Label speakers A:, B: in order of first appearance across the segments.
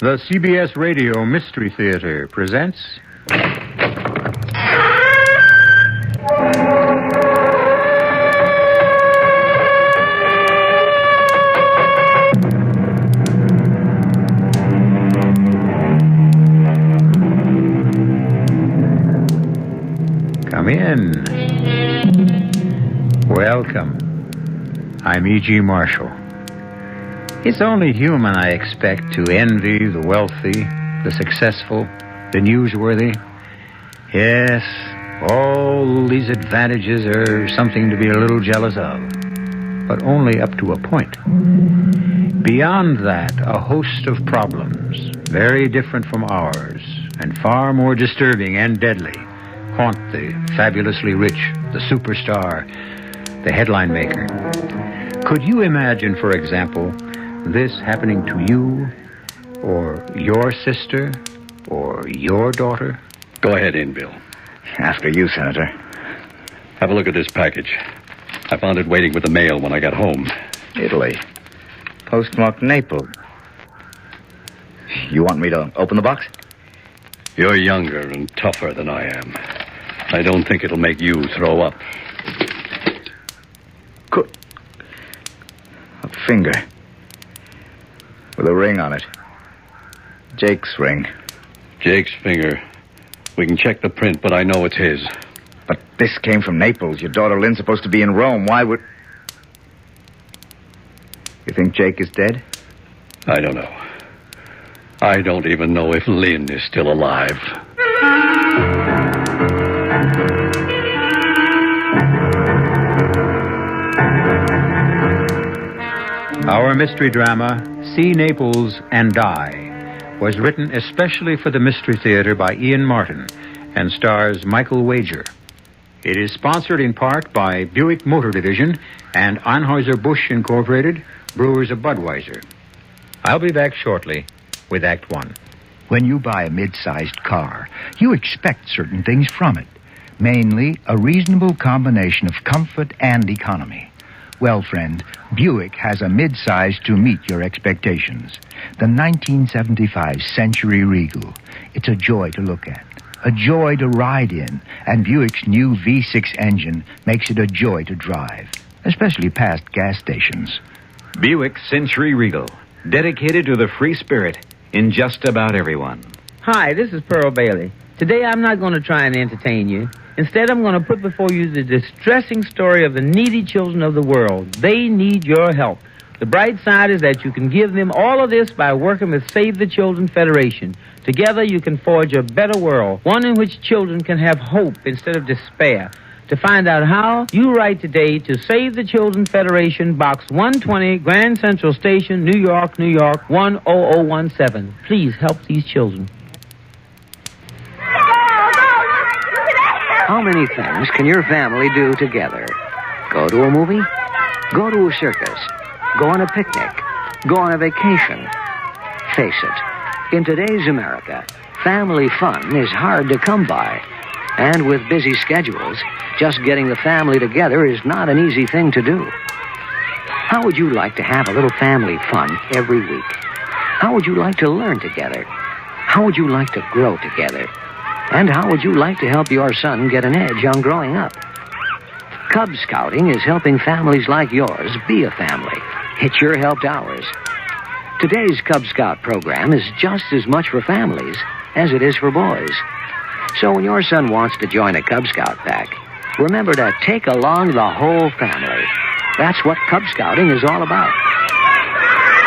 A: The CBS Radio Mystery Theater presents... Come in. Welcome. I'm E.G. Marshall. It's only human, I expect, to envy the wealthy, the successful, the newsworthy. Yes, all these advantages are something to be a little jealous of, but only up to a point. Beyond that, a host of problems, very different from ours, and far more disturbing and deadly, haunt the fabulously rich, the superstar, the headline maker. Could you imagine, for example, this happening to you, or your sister, or your daughter?
B: Go ahead in, Bill.
C: After you, Senator.
B: Have a look at this package. I found it waiting with the mail when I got home.
C: Italy. Postmarked Naples. You want me to open the box?
B: You're younger and tougher than I am. I don't think it'll make you throw up.
C: Good. A finger. With a ring on it. Jake's ring.
B: Jake's finger. We can check the print, but I know it's his.
C: But this came from Naples. Your daughter Lynn's supposed to be in Rome. Why would... You think Jake is dead?
B: I don't know. I don't even know if Lynn is still alive.
A: Our mystery drama, See Naples and Die, was written especially for the Mystery Theater by Ian Martin and stars Michael Wager. It is sponsored in part by Buick Motor Division and Anheuser-Busch Incorporated, brewers of Budweiser. I'll be back shortly with Act One.
D: When you buy a mid-sized car, you expect certain things from it, mainly a reasonable combination of comfort and economy. Well, friend, Buick has a mid-size to meet your expectations. The 1975 Century Regal. It's a joy to look at, a joy to ride in, and Buick's new V6 engine makes it a joy to drive, especially past gas stations.
E: Buick Century Regal, dedicated to the free spirit in just about everyone.
F: Hi, this is Pearl Bailey. Today I'm not going to try and entertain you. Instead, I'm going to put before you the distressing story of the needy children of the world. They need your help. The bright side is that you can give them all of this by working with Save the Children Federation. Together you can forge a better world, one in which children can have hope instead of despair. To find out how, you write today to Save the Children Federation, Box 120, Grand Central Station, New York, New York, 10017. Please help these children.
G: How many things can your family do together? Go to a movie? Go to a circus? Go on a picnic? Go on a vacation? Face it, in today's America, family fun is hard to come by. And with busy schedules, just getting the family together is not an easy thing to do. How would you like to have a little family fun every week? How would you like to learn together? How would you like to grow together? And how would you like to help your son get an edge on growing up? Cub Scouting is helping families like yours be a family. It's your helped ours. Today's Cub Scout program is just as much for families as it is for boys. So when your son wants to join a Cub Scout pack, remember to take along the whole family. That's what Cub Scouting is all about.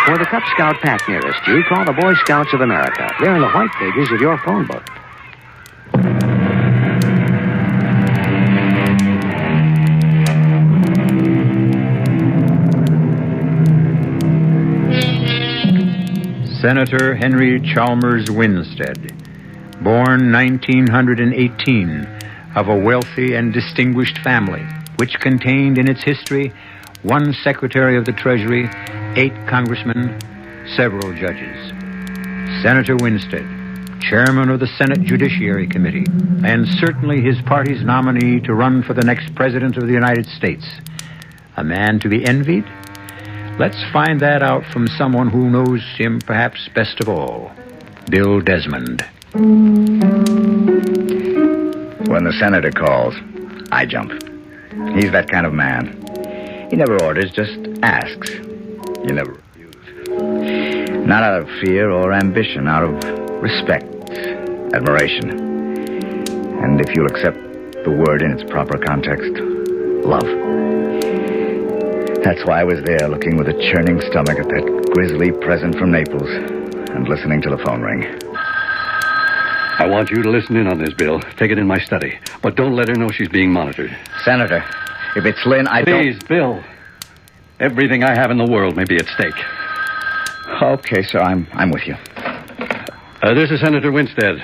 G: For the Cub Scout pack nearest you, call the Boy Scouts of America. They're in the white pages of your phone book.
A: Senator Henry Chalmers Winstead, born 1918, of a wealthy and distinguished family, which contained in its history 1 Secretary of the Treasury, 8 congressmen, several judges. Senator Winstead, chairman of the Senate Judiciary Committee, and certainly his party's nominee to run for the next president of the United States. A man to be envied? Let's find that out from someone who knows him perhaps best of all, Bill Desmond.
C: When the senator calls, I jump. He's that kind of man. He never orders, just asks. You never refuse. Not out of fear or ambition, out of respect, admiration. And if you'll accept the word in its proper context, love. That's why I was there, looking with a churning stomach at that grisly present from Naples and listening to the phone ring.
B: I want you to listen in on this, Bill. Take it in my study. But don't let her know she's being monitored.
C: Senator, if it's Lynn, I don't...
B: Please, Bill. Everything I have in the world may be at stake.
C: Okay, sir, I'm with you.
B: This is Senator Winstead.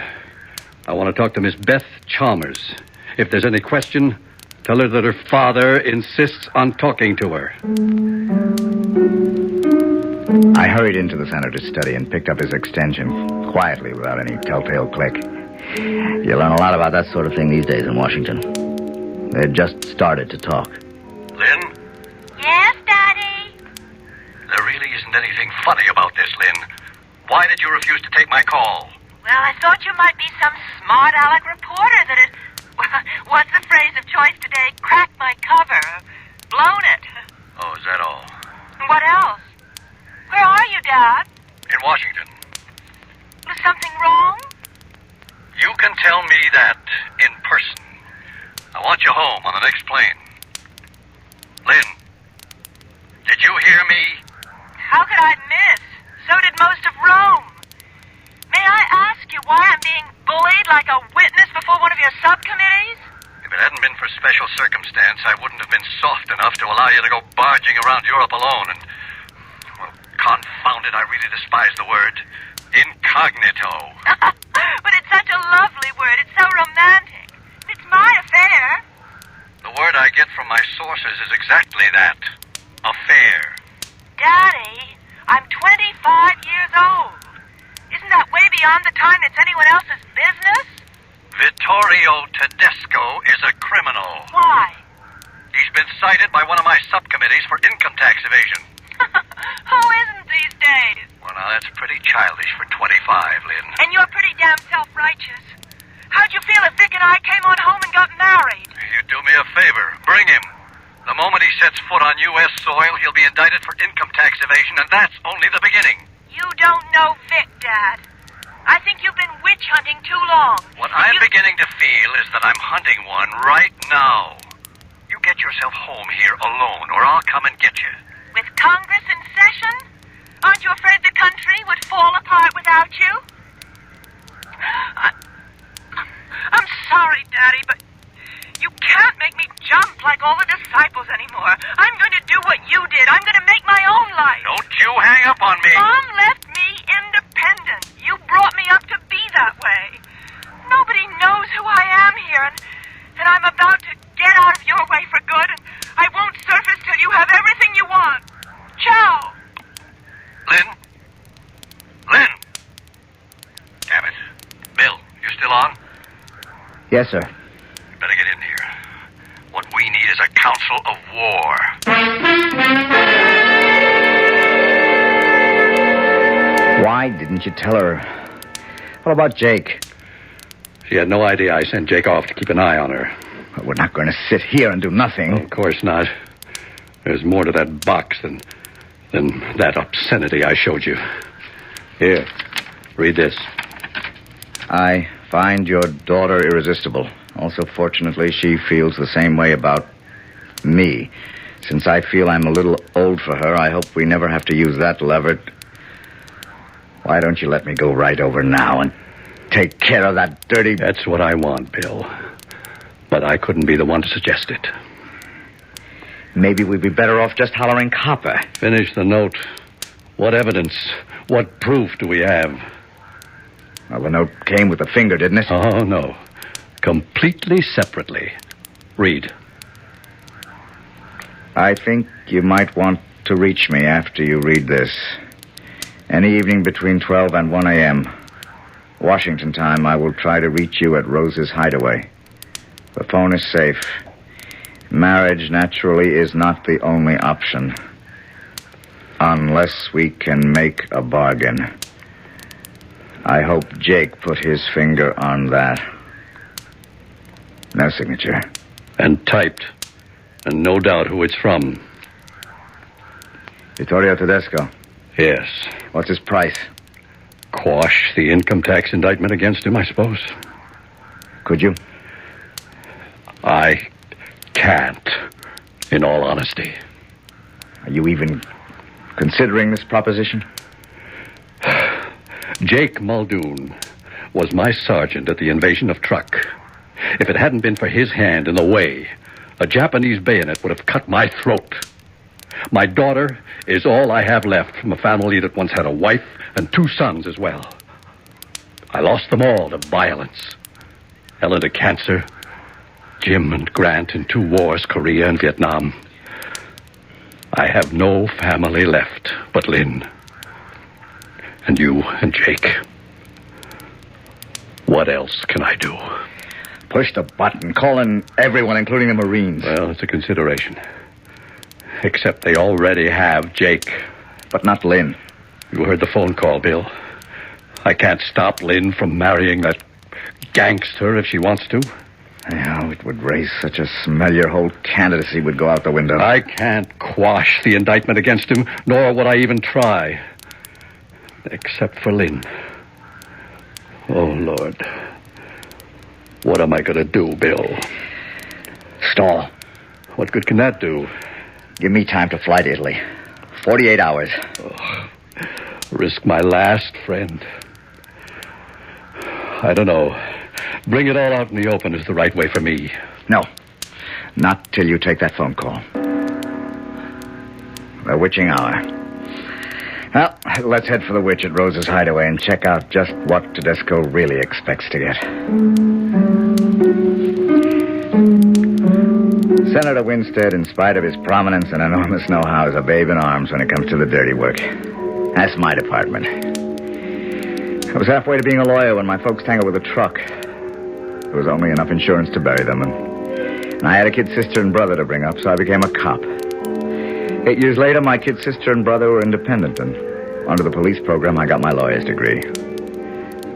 B: I want to talk to Miss Beth Chalmers. If there's any question, tell her that her father insists on talking to her.
C: I hurried into the senator's study and picked up his extension, quietly, without any telltale click.
H: You learn a lot about that sort of thing these days in Washington. They've just started to talk.
B: Lynn?
I: Yes, Daddy?
B: There really isn't anything funny about this, Lynn. Why did you refuse to take my call?
I: Well, I thought you might be some smart aleck reporter that had, what's the phrase of choice today? Cracked my cover. Blown it.
B: Oh, is that all?
I: What else? Where are you, Dad?
B: In Washington.
I: Was something wrong?
B: You can tell me that in person. I want you home on the next plane. Lynn, did you hear me?
I: How could I miss? So did most of Rome. May I ask you why I'm being bullied like a witness before one of your subcommittees?
B: If it hadn't been for special circumstance, I wouldn't have been soft enough to allow you to go barging around Europe alone and, well, confound it, I really despise the word, incognito.
I: But it's such a lovely word. It's so romantic. It's my affair.
B: The word I get from my sources is exactly that. Affair.
I: Daddy, I'm 25 years old. Isn't that way beyond the time it's anyone else's business?
B: Vittorio Tedesco is a criminal.
I: Why?
B: He's been cited by one of my subcommittees for income tax evasion.
I: Who isn't these days?
B: Well, now, that's pretty childish for 25, Lynn.
I: And you're pretty damn self-righteous. How'd you feel if Vic and I came on home and got married?
B: You do me a favor. Bring him. The moment he sets foot on U.S. soil, he'll be indicted for income tax evasion, and that's only the beginning.
I: You don't know Vic, Dad. I think you've been witch hunting too long.
B: What I'm beginning to feel is that I'm hunting one right now. You get yourself home here alone, or I'll come and get you.
I: With Congress in session? Aren't you afraid the country would fall apart without you? I'm sorry, Daddy, but you can't make me jump like all the disciples anymore. I'm going to do what you did. I'm going to make my own life.
B: Don't you hang up on me.
I: Mom left me independent. You brought me up to be that way. Nobody knows who I am here, and I'm about to get out of your way for good, and I won't surface till you have everything you want. Ciao.
B: Lynn? Lynn! Damn it. Bill, you still on?
C: Yes, sir.
B: You better get in here. What we need is a council of war.
C: Why didn't you tell her? What about Jake?
B: She had no idea I sent Jake off to keep an eye on her.
C: Well, we're not going to sit here and do nothing.
B: Of course not. There's more to that box than that obscenity I showed you. Here, read this.
C: I find your daughter irresistible. Also, fortunately, she feels the same way about me. Since I feel I'm a little old for her, I hope we never have to use that lever. Why don't you let me go right over now and take care of that dirty...
B: That's what I want, Bill. But I couldn't be the one to suggest it.
C: Maybe we'd be better off just hollering copper.
B: Finish the note. What evidence, what proof do we have?
C: Well, the note came with the finger, didn't it?
B: Oh, no. Completely separately. Read.
C: I think you might want to reach me after you read this. Any evening between 12 and 1 a.m. Washington time, I will try to reach you at Rose's hideaway. The phone is safe. Marriage, naturally, is not the only option. Unless we can make a bargain. I hope Jake put his finger on that. No signature.
J: And typed. And no doubt who it's from.
C: Vittorio Tedesco.
J: Yes.
C: What's his price?
J: Quash the income tax indictment against him, I suppose.
C: Could you?
J: I can't, in all honesty.
C: Are you even considering this proposition?
J: Jake Muldoon was my sergeant at the invasion of Truk. If it hadn't been for his hand in the way, a Japanese bayonet would have cut my throat. My daughter is all I have left from a family that once had a wife and 2 sons as well. I lost them all to violence. Ellen to cancer, Jim and Grant in 2 wars, Korea and Vietnam. I have no family left but Lynn. And you and Jake. What else can I do?
C: Push the button. Call in everyone, including the Marines.
J: Well, it's a consideration. Except they already have Jake.
C: But not Lynn.
J: You heard the phone call, Bill. I can't stop Lynn from marrying that gangster if she wants to.
C: Oh, it would raise such a smell your whole candidacy would go out the window.
J: I can't quash the indictment against him, nor would I even try. Except for Lynn. Oh, Lord. What am I going to do, Bill?
C: Stall.
J: What good can that do?
C: Give me time to fly to Italy. 48 hours.
J: Oh, risk my last friend. I don't know. Bring it all out in the open is the right way for me.
C: No. Not till you take that phone call. The witching hour. Well, let's head for the witch at Rose's hideaway and check out just what Tedesco really expects to get. Senator Winstead, in spite of his prominence and enormous know-how, is a babe in arms when it comes to the dirty work. That's my department. I was halfway to being a lawyer when my folks tangled with a truck. There was only enough insurance to bury them, and I had a kid sister and brother to bring up, so I became a cop. 8 years later, my kid sister and brother were independent, and under the police program, I got my lawyer's degree.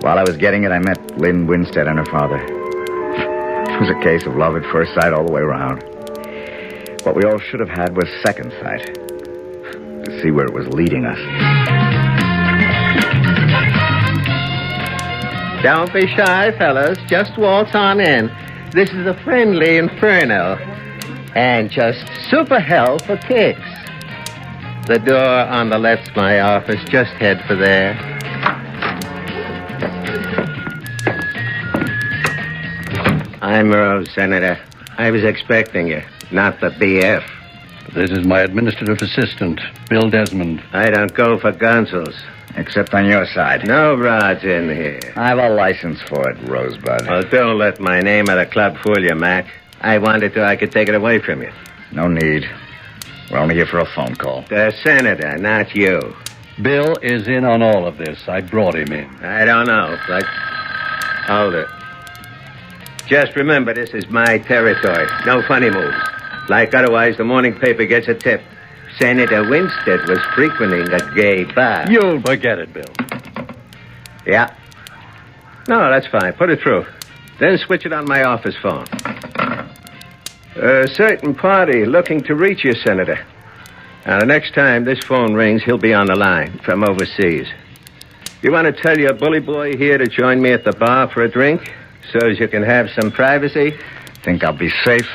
C: While I was getting it, I met Lynn Winstead and her father. It was a case of love at first sight all the way around. What we all should have had was second sight, to see where it was leading us.
K: Don't be shy, fellas. Just waltz on in. This is a friendly inferno. And just super hell for kicks. The door on the left's my office. Just head for there. I'm Rose, Senator. I was expecting you, not the BF.
J: This is my administrative assistant, Bill Desmond.
K: I don't go for gonzels.
C: Except on your side.
K: No rods in here.
C: I have a license for it, Rosebud.
K: Well, don't let my name at a club fool you, Mac. I wanted to, I could take it away from you.
C: No need. We're only here for a phone call.
K: The Senator, not you.
J: Bill is in on all of this. I brought him in.
K: I don't know, but... Hold it. Just remember, this is my territory. No funny moves. Like otherwise, the morning paper gets a tip. Senator Winstead was frequenting a gay bar.
J: You'll forget it, Bill.
K: Yeah. No, that's fine. Put it through. Then switch it on my office phone. A certain party looking to reach you, Senator. Now, the next time this phone rings, he'll be on the line from overseas. You want to tell your bully boy here to join me at the bar for a drink so as you can have some privacy?
C: Think I'll be safe?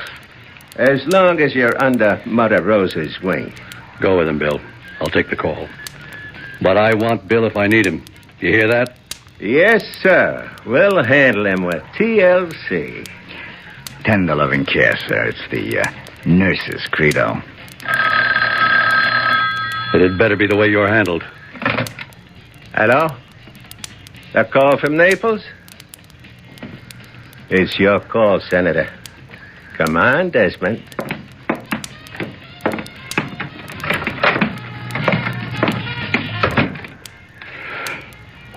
K: As long as you're under Mother Rose's wing.
J: Go with him, Bill. I'll take the call. But I want Bill if I need him. You hear that?
K: Yes, sir. We'll handle him with TLC.
C: Tender loving care, sir. It's the nurse's credo.
J: It had better be the way you're handled.
K: Hello? A call from Naples? It's your call, Senator. Come on, Desmond.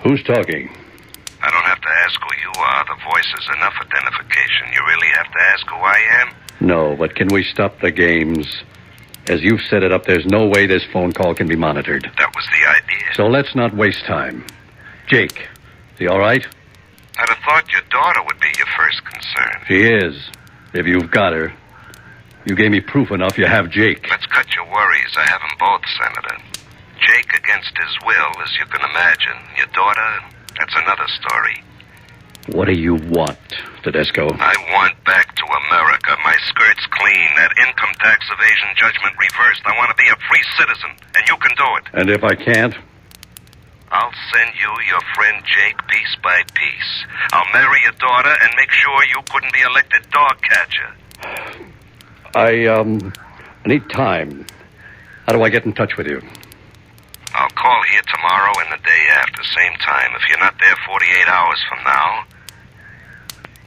J: Who's talking?
B: I don't have to ask who you are. The voice is enough identification. You really have to ask who I am?
J: No, but can we stop the games? As you've set it up, there's no way this phone call can be monitored.
B: That was the idea.
J: So let's not waste time. Jake, is he all right?
B: I'd have thought your daughter would be your first concern.
J: She is. If you've got her. You gave me proof enough you have Jake.
B: Let's cut your worries. I have them both, Senator. Jake against his will, as you can imagine. Your daughter, that's another story.
J: What do you want, Tedesco?
B: I want back to America. My skirt's clean. That income tax evasion judgment reversed. I want to be a free citizen, and you can do it.
J: And if I can't?
B: I'll send you your friend Jake piece by piece. I'll marry your daughter and make sure you couldn't be elected dog catcher.
J: I need time. How do I get in touch with you?
B: I'll call here tomorrow and the day after, same time. If you're not there 48 hours from now,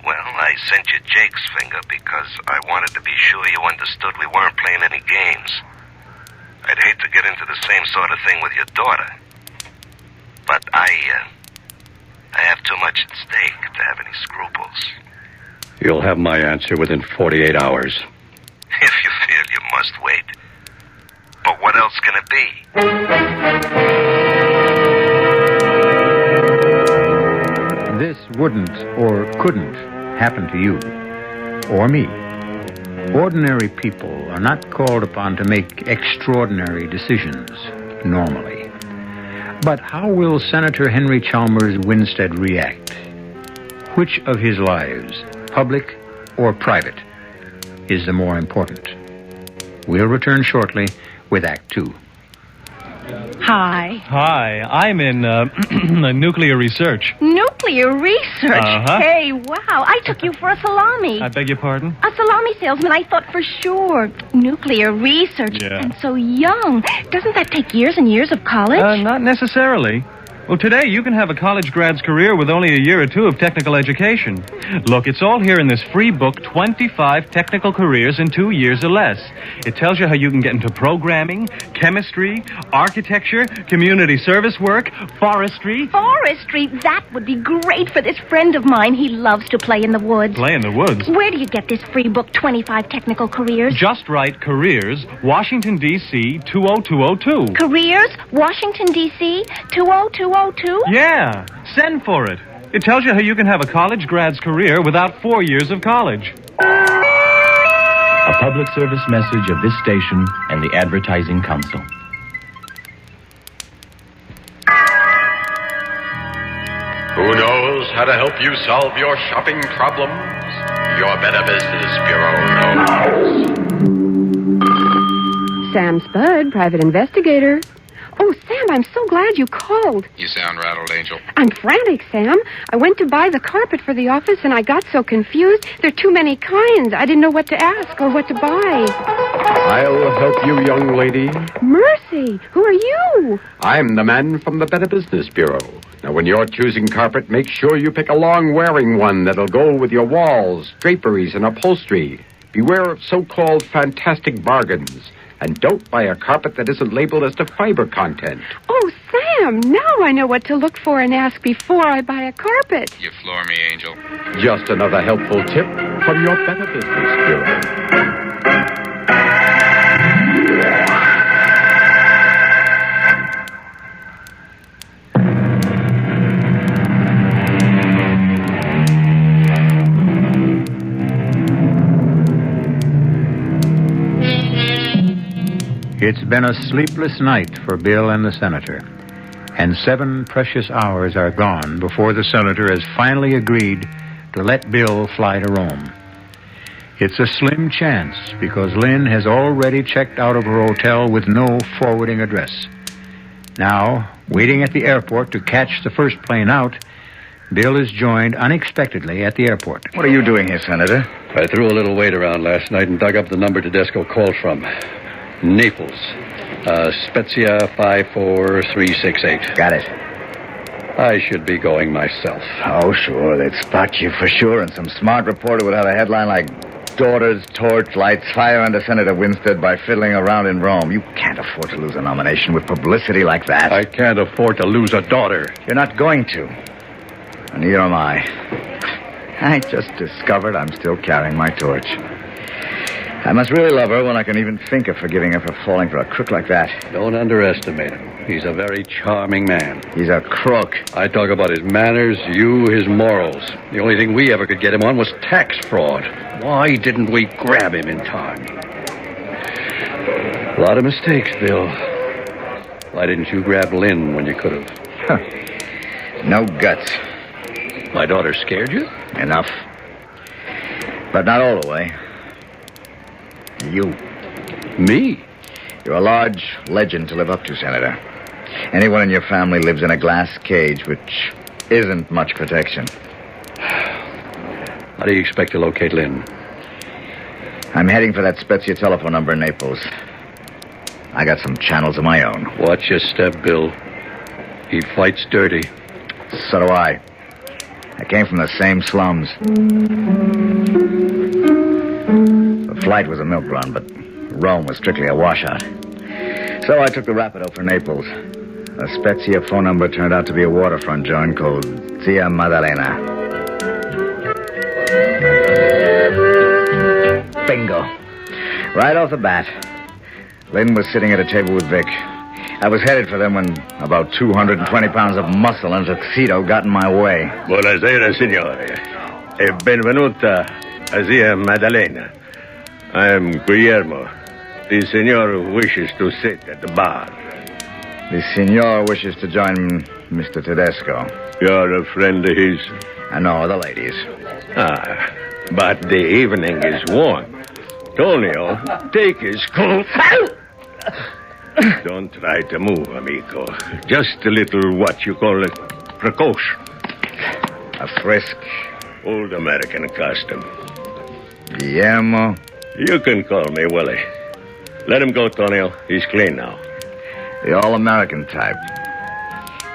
B: well, I sent you Jake's finger because I wanted to be sure you understood we weren't playing any games. I'd hate to get into the same sort of thing with your daughter. But I have too much at stake to have any scruples.
J: You'll have my answer within 48 hours.
B: If you feel you must wait. But what else can it be?
A: This wouldn't or couldn't happen to you or me. Ordinary people are not called upon to make extraordinary decisions normally. But how will Senator Henry Chalmers Winstead react? Which of his lives, public or private, is the more important? We'll return shortly with Act Two.
L: Hi.
M: Hi, I'm in nuclear research.
L: Nuclear research?
M: Uh-huh.
L: Hey, wow. I took you for a salami.
M: I beg your pardon?
L: A salami salesman, I thought for sure. Nuclear research.
M: Yeah.
L: And so young. Doesn't that take years and years of college?
M: Not necessarily. Well, today you can have a college grad's career with only a year or two of technical education. Look, it's all here in this free book, 25 Technical Careers in 2 years or less. It tells you how you can get into programming, chemistry, architecture, community service work, forestry.
L: Forestry? That would be great for this friend of mine. He loves to play in the woods.
M: Play in the woods?
L: Where do you get this free book, 25 Technical Careers?
M: Just write Careers, Washington, D.C., 20202.
L: Careers, Washington, D.C., 20202?
M: Yeah, send for it. It tells you how you can have a college grad's career without 4 years of college.
N: A public service message of this station and the Advertising Council.
O: Who knows how to help you solve your shopping problems? Your Better Business Bureau knows.
P: Sam Spud, private investigator. Oh, Sam, I'm so glad you called.
O: You sound rattled, Angel.
P: I'm frantic, Sam. I went to buy the carpet for the office, and I got so confused. There are too many kinds. I didn't know what to ask or what to buy.
O: I'll help you, young lady.
P: Mercy, who are you?
O: I'm the man from the Better Business Bureau. Now, when you're choosing carpet, make sure you pick a long-wearing one that'll go with your walls, draperies, and upholstery. Beware of so-called fantastic bargains. And don't buy a carpet that isn't labeled as to fiber content.
P: Oh, Sam, now I know what to look for and ask before I buy a carpet.
O: You floor me, Angel. Just another helpful tip from your Better Business Bureau.
A: It's been a sleepless night for Bill and the Senator, and 7 precious hours are gone before the Senator has finally agreed to let Bill fly to Rome. It's a slim chance because Lynn has already checked out of her hotel with no forwarding address. Now, waiting at the airport to catch the first plane out, Bill is joined unexpectedly at the airport.
C: What are you doing here, Senator?
J: I threw a little weight around last night and dug up the number Tedesco called from. Naples. Spezia 54368.
C: Got it.
J: I should be going myself.
C: Oh, sure. They'd spot you for sure, and some smart reporter would have a headline like, "Daughters torch lights fire under Senator Winstead by fiddling around in Rome." You can't afford to lose a nomination with publicity like that.
J: I can't afford to lose a daughter.
C: You're not going to. And neither am I. I just discovered I'm still carrying my torch. I must really love her when I can even think of forgiving her for falling for a crook like that.
J: Don't underestimate him. He's a very charming man.
C: He's a crook.
J: I talk about his manners, you his morals. The only thing we ever could get him on was tax fraud. Why didn't we grab him in time? A lot of mistakes, Bill. Why didn't you grab Lynn when you could have?
C: Huh. No guts.
J: My daughter scared you?
C: Enough. But not all the way. You.
J: Me?
C: You're a large legend to live up to, Senator. Anyone in your family lives in a glass cage, which isn't much protection.
J: How do you expect to locate Lynn?
C: I'm heading for that Spezia telephone number in Naples. I got some channels of my own.
J: Watch your step, Bill. He fights dirty.
C: So do I. I came from the same slums. The flight was a milk run, but Rome was strictly a washout. So I took the Rapido for Naples. The Spezia phone number turned out to be a waterfront joint called Zia Maddalena. Bingo. Right off the bat. Lynn was sitting at a table with Vic. I was headed for them when about 220 pounds of muscle and a tuxedo got in my way.
K: Buonasera, signore. E benvenuta a Zia Maddalena. I am Guillermo. The signor wishes to sit at the bar.
C: The signor wishes to join Mr. Tedesco.
K: You're a friend of his?
C: No, the ladies.
K: Ah, but the evening is warm. Tonio, take his coat. Don't try to move, amico. Just a little, what you call it, precaution.
C: A frisk.
K: Old American custom.
C: Guillermo.
K: You can call me Willie. Let him go, Tonio. He's clean now.
C: The all-American type.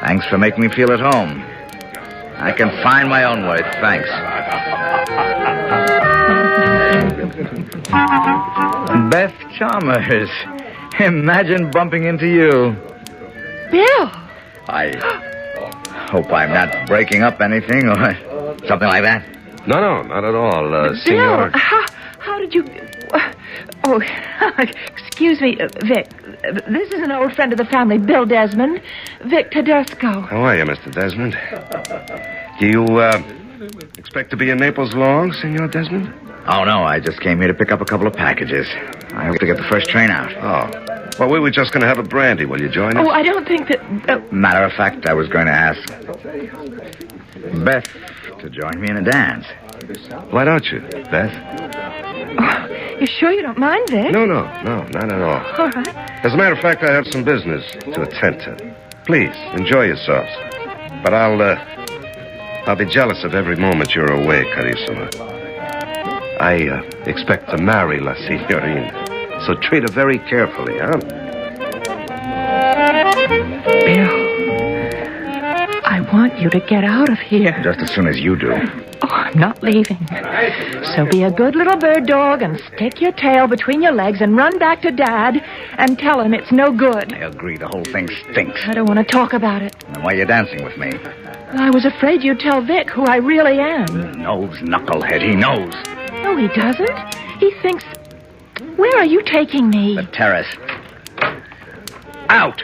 C: Thanks for making me feel at home. I can find my own way, thanks. Beth Chalmers. Imagine bumping into you.
L: Bill!
C: I hope I'm not breaking up anything or something like that.
K: No, not at all,
L: Bill,
K: Signor.
L: how did you... Oh, excuse me, Vic. This is an old friend of the family, Bill Desmond. Vic Tedesco.
B: How are you, Mr. Desmond? Do you, expect to be in Naples long, Senor Desmond?
C: Oh, no, I just came here to pick up a couple of packages. I hope to get the first train out.
B: Oh. Well, we were just going to have a brandy. Will you join us?
L: Oh, I don't think that...
C: Matter of fact, I was going to ask Beth to join me in a dance.
B: Why don't you, Beth?
L: Oh, you sure you don't mind, Vic?
B: No, not at all.
L: All right.
B: As a matter of fact, I have some business to attend to. Please, enjoy yourselves. But I'll be jealous of every moment you're away, Carissima. I expect to marry La Signorina, so treat her very carefully, huh?
L: Bill, I want you to get out of here.
C: Just as soon as you do.
L: Oh, I'm not leaving. So be a good little bird dog and stick your tail between your legs and run back to Dad and tell him it's no good.
C: I agree. The whole thing stinks.
L: I don't want to talk about it.
C: Then why are you dancing with me?
L: I was afraid you'd tell Vic who I really am.
C: He knows, knucklehead. He knows.
L: No, he doesn't. He thinks... Where are you taking me?
C: The terrace. Out!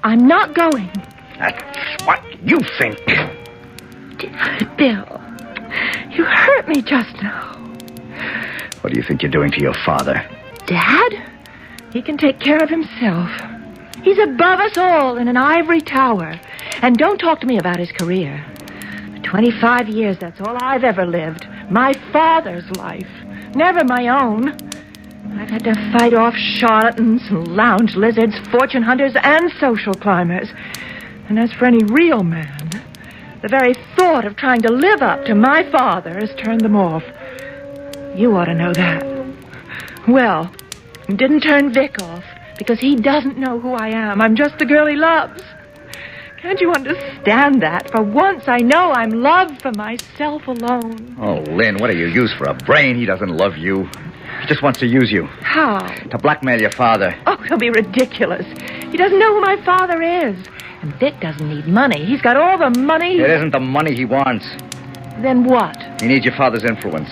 L: I'm not going.
C: That's what you think.
L: Bill, you hurt me just now.
C: What do you think you're doing to your father?
L: Dad? He can take care of himself. He's above us all in an ivory tower. And don't talk to me about his career. For 25 years, that's all I've ever lived. My father's life, never my own. I've had to fight off charlatans, lounge lizards, fortune hunters, and social climbers. And as for any real man, the very thought of trying to live up to my father has turned them off. You ought to know that. Well, it didn't turn Vic off, because he doesn't know who I am. I'm just the girl he loves. Can't you understand that? For once, I know I'm loved for myself alone.
C: Oh, Lynn, what do you use for a brain? He doesn't love you. He just wants to use you.
L: How?
C: To blackmail your father.
L: Oh, he'll be ridiculous. He doesn't know who my father is. And Vic doesn't need money. He's got all the money.
C: It isn't the money he wants.
L: Then what?
C: He needs your father's influence.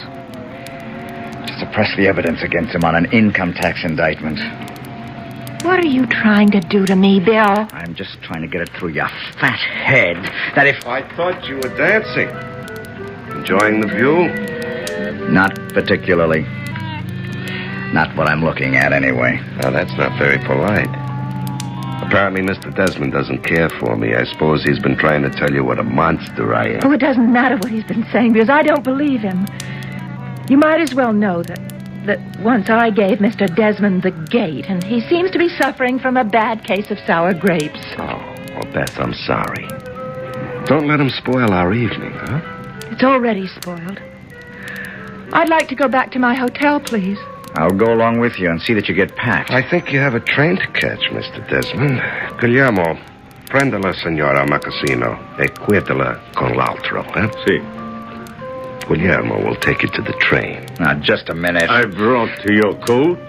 C: To press the evidence against him on an income tax indictment.
L: What are you trying to do to me, Bill?
C: I'm just trying to get it through your fat head that if...
B: I thought you were dancing. Enjoying the view?
C: Not particularly. Not what I'm looking at, anyway.
B: Now, that's not very polite. Apparently, Mr. Desmond doesn't care for me. I suppose he's been trying to tell you what a monster I am.
L: Oh, it doesn't matter what he's been saying, because I don't believe him. You might as well know that once I gave Mr. Desmond the gate, and he seems to be suffering from a bad case of sour grapes.
B: Oh, well, Beth, I'm sorry. Don't let him spoil our evening, huh?
L: It's already spoiled. I'd like to go back to my hotel, please.
C: I'll go along with you and see that you get packed.
B: I think you have a train to catch, Mr. Desmond. Guillermo, prenda la signora Macassino e cuidala con l'altro, eh?
K: Si.
B: Guillermo will take you to the train.
C: Now, just a minute.
K: I brought to your coat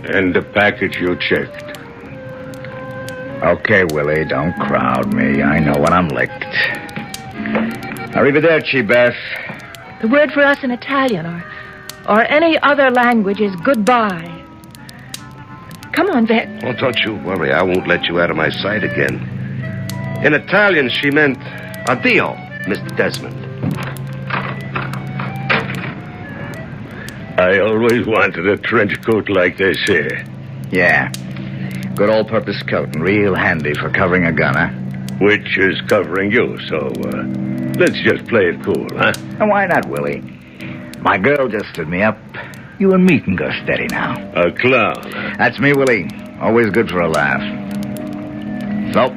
K: and the package you checked.
C: Okay, Willie, don't crowd me. I know when I'm licked. Arrivederci, Beth.
L: The word for us in Italian or any other language is goodbye. Come on, Vic.
B: Oh, don't you worry. I won't let you out of my sight again. In Italian, she meant addio, Mr. Desmond.
K: I always wanted a trench coat like this here.
C: Yeah. Good all-purpose coat and real handy for covering a gun, huh?
K: Which is covering you, so let's just play it cool, huh?
C: And why not, Willie? My girl just stood me up. You and me can go steady now.
K: A clown.
C: That's me, Willie. Always good for a laugh. So,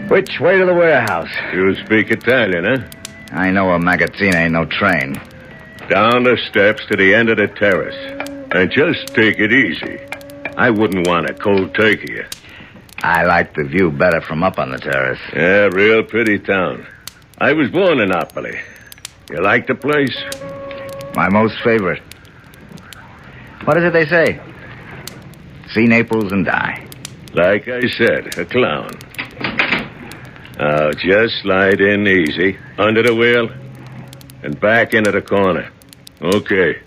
C: which way to the warehouse?
K: You speak Italian, huh?
C: I know a magazzino ain't no train.
K: Down the steps to the end of the terrace. And just take it easy. I wouldn't want a cold turkey.
C: I like the view better from up on the terrace.
K: Yeah, real pretty town. I was born in Naples. You like the place?
C: My most favorite. What is it they say? See Naples and die.
K: Like I said, a clown. Now, just slide in easy, under the wheel, and back into the corner. Okay.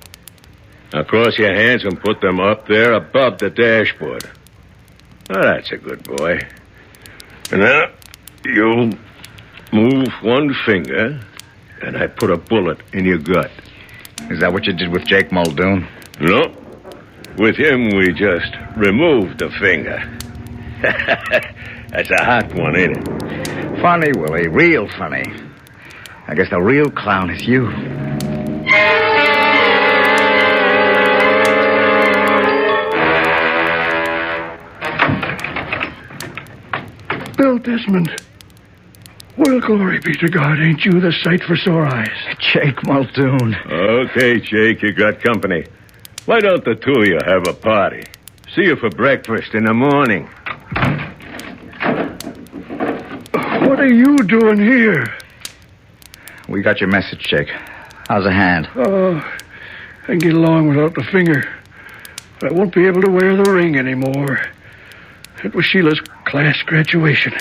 K: Now, cross your hands and put them up there above the dashboard. Oh, that's a good boy. And now, you move one finger, and I put a bullet in your gut.
C: Is that what you did with Jake Muldoon?
K: No. With him, we just removed the finger. That's a hot one, ain't it?
C: Funny, Willie. Real funny. I guess the real clown is you.
Q: Bill Desmond. Well, glory be to God, ain't you the sight for sore eyes?
C: Jake Muldoon.
K: Okay, Jake, you got company. Why don't the two of you have a party? See you for breakfast in the morning.
Q: What are you doing here?
C: We got your message, Jake. How's the hand?
Q: Oh, I can get along without the finger. I won't be able to wear the ring anymore. It was Sheila's class graduation.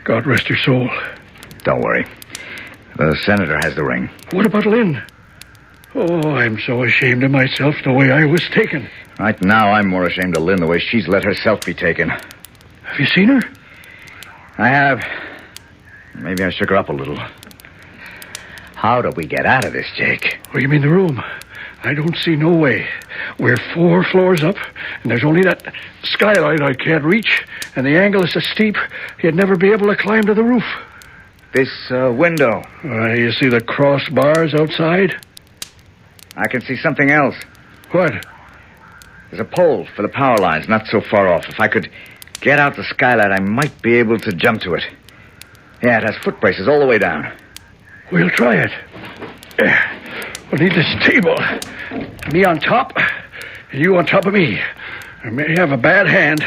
Q: God rest her soul.
C: Don't worry. The senator has the ring.
Q: What about Lynn? Oh, I'm so ashamed of myself the way I was taken.
C: Right now, I'm more ashamed of Lynn the way she's let herself be taken.
Q: Have you seen her?
C: I have. Maybe I shook her up a little. How do we get out of this, Jake?
Q: Oh, you mean the room? I don't see no way. We're 4 floors up, and there's only that skylight I can't reach, and the angle is so steep, you'd never be able to climb to the roof.
C: This window.
Q: You see the crossbars outside?
C: I can see something else.
Q: What?
C: There's a pole for the power lines not so far off. If I could get out the skylight, I might be able to jump to it. Yeah, it has foot braces all the way down.
Q: We'll try it. We'll need this table. Me on top, and you on top of me. I may have a bad hand,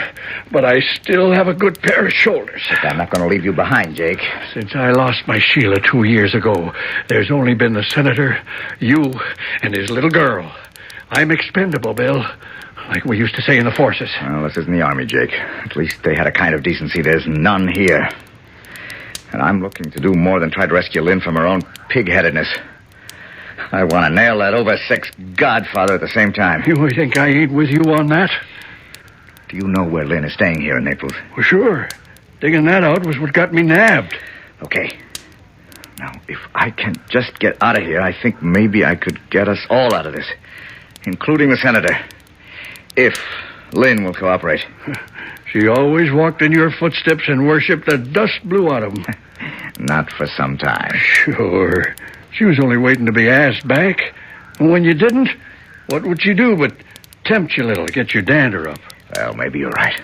Q: but I still have a good pair of shoulders.
C: But I'm not going to leave you behind, Jake.
Q: Since I lost my Sheila 2 years ago, there's only been the senator, you, and his little girl. I'm expendable, Bill. Like we used to say in the forces.
C: Well, this isn't the army, Jake. At least they had a kind of decency there's none here. And I'm looking to do more than try to rescue Lynn from her own pig-headedness. I want to nail that over 6 godfather at the same time.
Q: You think I ain't with you on that?
C: Do you know where Lynn is staying here in Naples?
Q: Well, sure. Digging that out was what got me nabbed.
C: Okay. Now, if I can just get out of here, I think maybe I could get us all out of this, including the senator, if Lynn will cooperate.
Q: She always walked in your footsteps and worshipped the dust blew out of them.
C: Not for some time.
Q: Sure. She was only waiting to be asked back. And when you didn't, what would she do but tempt you a little, get your dander up?
C: Well, maybe you're right.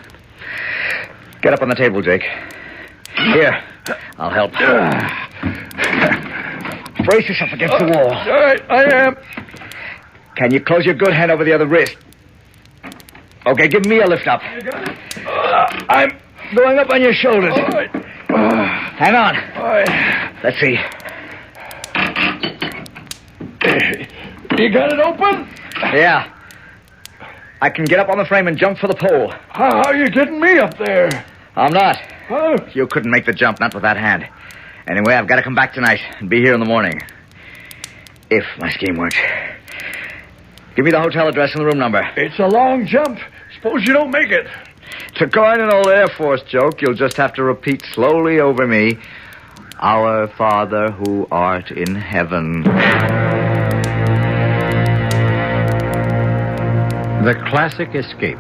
C: Get up on the table, Jake. Here, I'll help. Brace yourself against the wall.
Q: All right, I am.
C: Can you close your good hand over the other wrist? Okay, give me a lift up. I'm going up on your shoulders.
Q: All right.
C: Hang on.
Q: All right.
C: Let's see.
Q: You got it open?
C: Yeah. I can get up on the frame and jump for the pole.
Q: How are you getting me up there?
C: I'm not.
Q: Huh?
C: You couldn't make the jump, not with that hand. Anyway, I've got to come back tonight and be here in the morning. If my scheme works. Give me the hotel address and the room number.
Q: It's a long jump. Suppose you don't make it.
C: To coin an old Air Force joke, you'll just have to repeat slowly over me, Our Father who art in heaven.
A: The classic escape.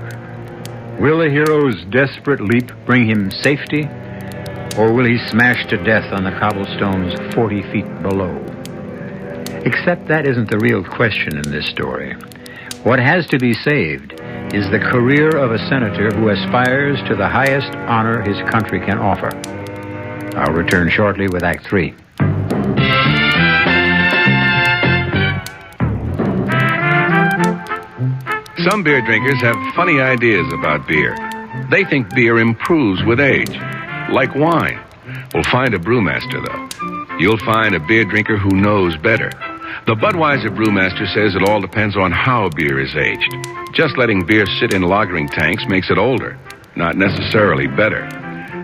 A: Will the hero's desperate leap bring him safety, or will he smash to death on the cobblestones 40 feet below? Except that isn't the real question in this story. What has to be saved is the career of a senator who aspires to the highest honor his country can offer. I'll return shortly with Act 3.
R: Some beer drinkers have funny ideas about beer. They think beer improves with age, like wine. We'll find a brewmaster, though. You'll find a beer drinker who knows better. The Budweiser brewmaster says it all depends on how beer is aged. Just letting beer sit in lagering tanks makes it older, not necessarily better.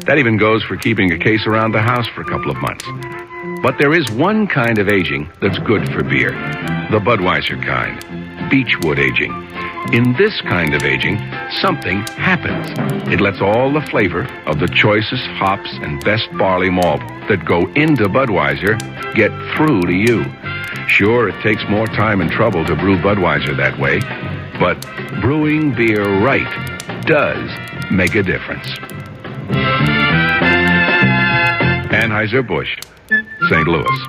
R: That even goes for keeping a case around the house for a couple of months. But there is one kind of aging that's good for beer, the Budweiser kind, beechwood aging. In this kind of aging, something happens. It lets all the flavor of the choicest hops and best barley malt that go into Budweiser get through to you. Sure, it takes more time and trouble to brew Budweiser that way, but brewing beer right does make a difference. Anheuser-Busch, St. Louis.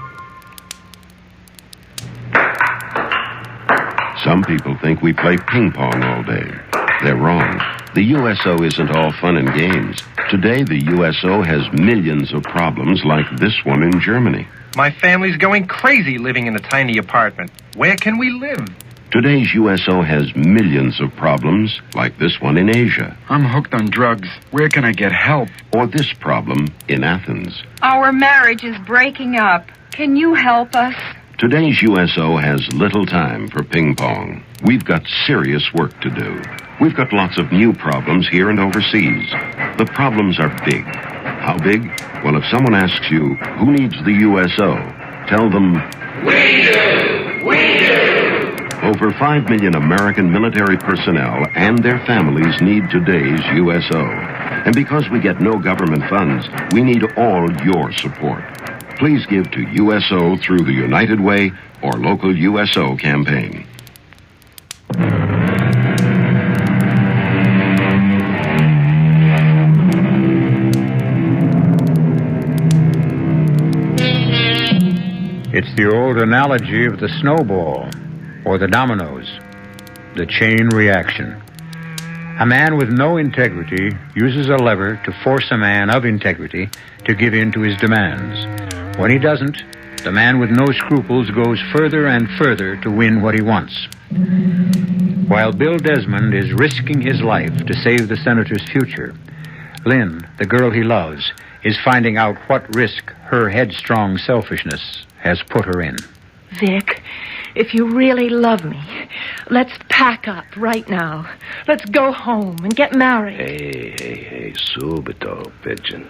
S: Some people think we play ping pong all day. They're wrong. The USO isn't all fun and games. Today, the USO has millions of problems like this one in Germany.
T: My family's going crazy living in a tiny apartment. Where can we live?
S: Today's USO has millions of problems like this one in Asia.
O: I'm hooked on drugs. Where can I get help?
S: Or this problem in Athens.
P: Our marriage is breaking up. Can you help us?
S: Today's USO has little time for ping pong. We've got serious work to do. We've got lots of new problems here and overseas. The problems are big. How big? Well, if someone asks you, who needs the USO? Tell them,
U: we do! We do!
S: Over 5 million American military personnel and their families need today's USO. And because we get no government funds, we need all your support. Please give to USO through the United Way or local USO campaign.
A: It's the old analogy of the snowball or the dominoes, the chain reaction. A man with no integrity uses a lever to force a man of integrity to give in to his demands. When he doesn't, the man with no scruples goes further and further to win what he wants. While Bill Desmond is risking his life to save the senator's future, Lynn, the girl he loves, is finding out what risk her headstrong selfishness has put her in.
L: Vic, if you really love me, let's pack up right now. Let's go home and get married.
B: Hey, subito, pigeon.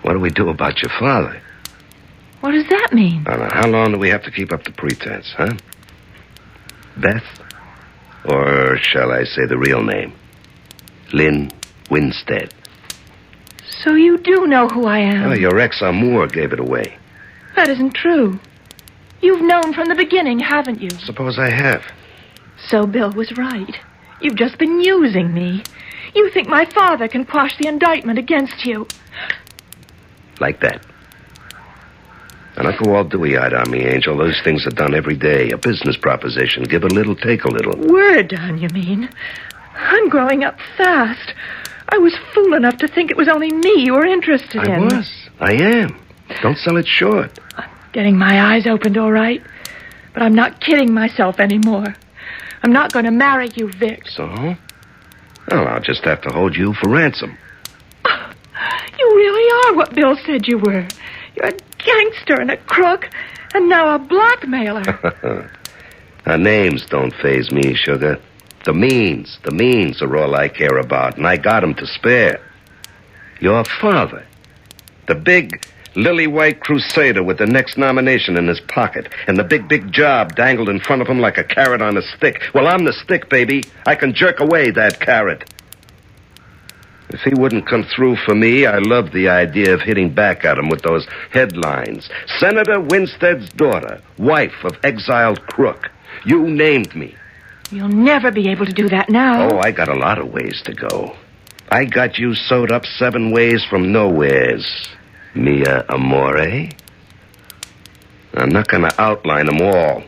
B: What do we do about your father?
L: What does that mean?
B: Now, how long do we have to keep up the pretense, huh? Beth? Or shall I say the real name? Lynn Winstead.
L: So you do know who I am?
B: Oh, your ex-amour gave it away.
L: That isn't true. You've known from the beginning, haven't you?
B: Suppose I have.
L: So Bill was right. You've just been using me. You think my father can quash the indictment against you.
B: Like that. Now, don't go all dewy-eyed on me, Angel. Those things are done every day. A business proposition. Give a little, take a little.
L: We're done, you mean? I'm growing up fast. I was fool enough to think it was only me you were interested in.
B: I was. I am. Don't sell it short.
L: I'm getting my eyes opened, all right. But I'm not kidding myself anymore. I'm not going to marry you, Vic.
B: So? Well, I'll just have to hold you for ransom.
L: You really are what Bill said you were. You're a gangster and a crook, and now a blackmailer.
B: Now, names don't faze me, sugar. The means are all I care about, and I got 'em to spare. Your father, the big lily-white crusader with the next nomination in his pocket, and the big job dangled in front of him like a carrot on a stick. Well, I'm the stick, baby. I can jerk away that carrot. If he wouldn't come through for me, I loved the idea of hitting back at him with those headlines. Senator Winstead's daughter, wife of exiled crook. You named me.
L: You'll never be able to do that now.
B: Oh, I got a lot of ways to go. I got you sewed up 7 ways from nowheres. Mia Amore. I'm not going to outline them all.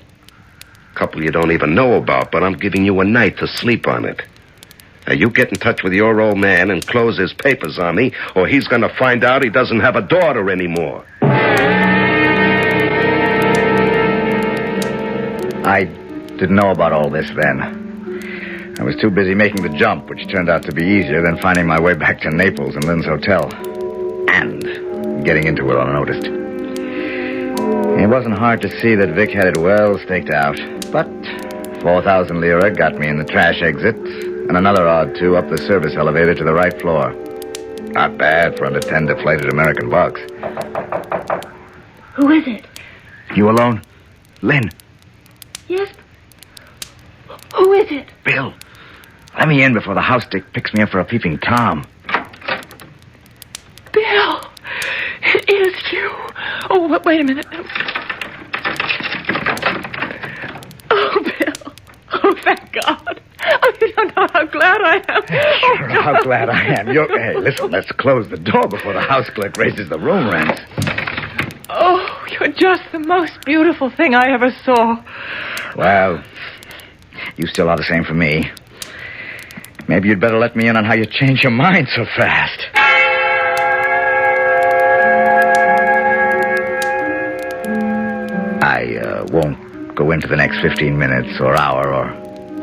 B: A couple you don't even know about, but I'm giving you a night to sleep on it. Now, you get in touch with your old man and close his papers on me, or he's going to find out he doesn't have a daughter anymore.
C: I didn't know about all this then. I was too busy making the jump, which turned out to be easier than finding my way back to Naples and Lynn's hotel. And getting into it unnoticed. It wasn't hard to see that Vic had it well staked out. But 4,000 lira got me in the trash exit, and another odd 2 up the service elevator to the right floor. Not bad for under 10 deflated American bucks.
L: Who is it?
C: You alone? Lynn.
L: Yes. Who is it?
C: Bill. Let me in before the house dick picks me up for a peeping Tom.
L: Bill. It is you. Oh, wait a minute. Oh, Bill. Oh, thank God. Oh, you don't know how glad I am.
C: Sure, how glad I am. Hey, listen, let's close the door before the house clerk raises the room rents.
L: Oh, you're just the most beautiful thing I ever saw.
C: Well, you still are the same for me. Maybe you'd better let me in on how you changed your mind so fast. I won't go into the next 15 minutes or hour or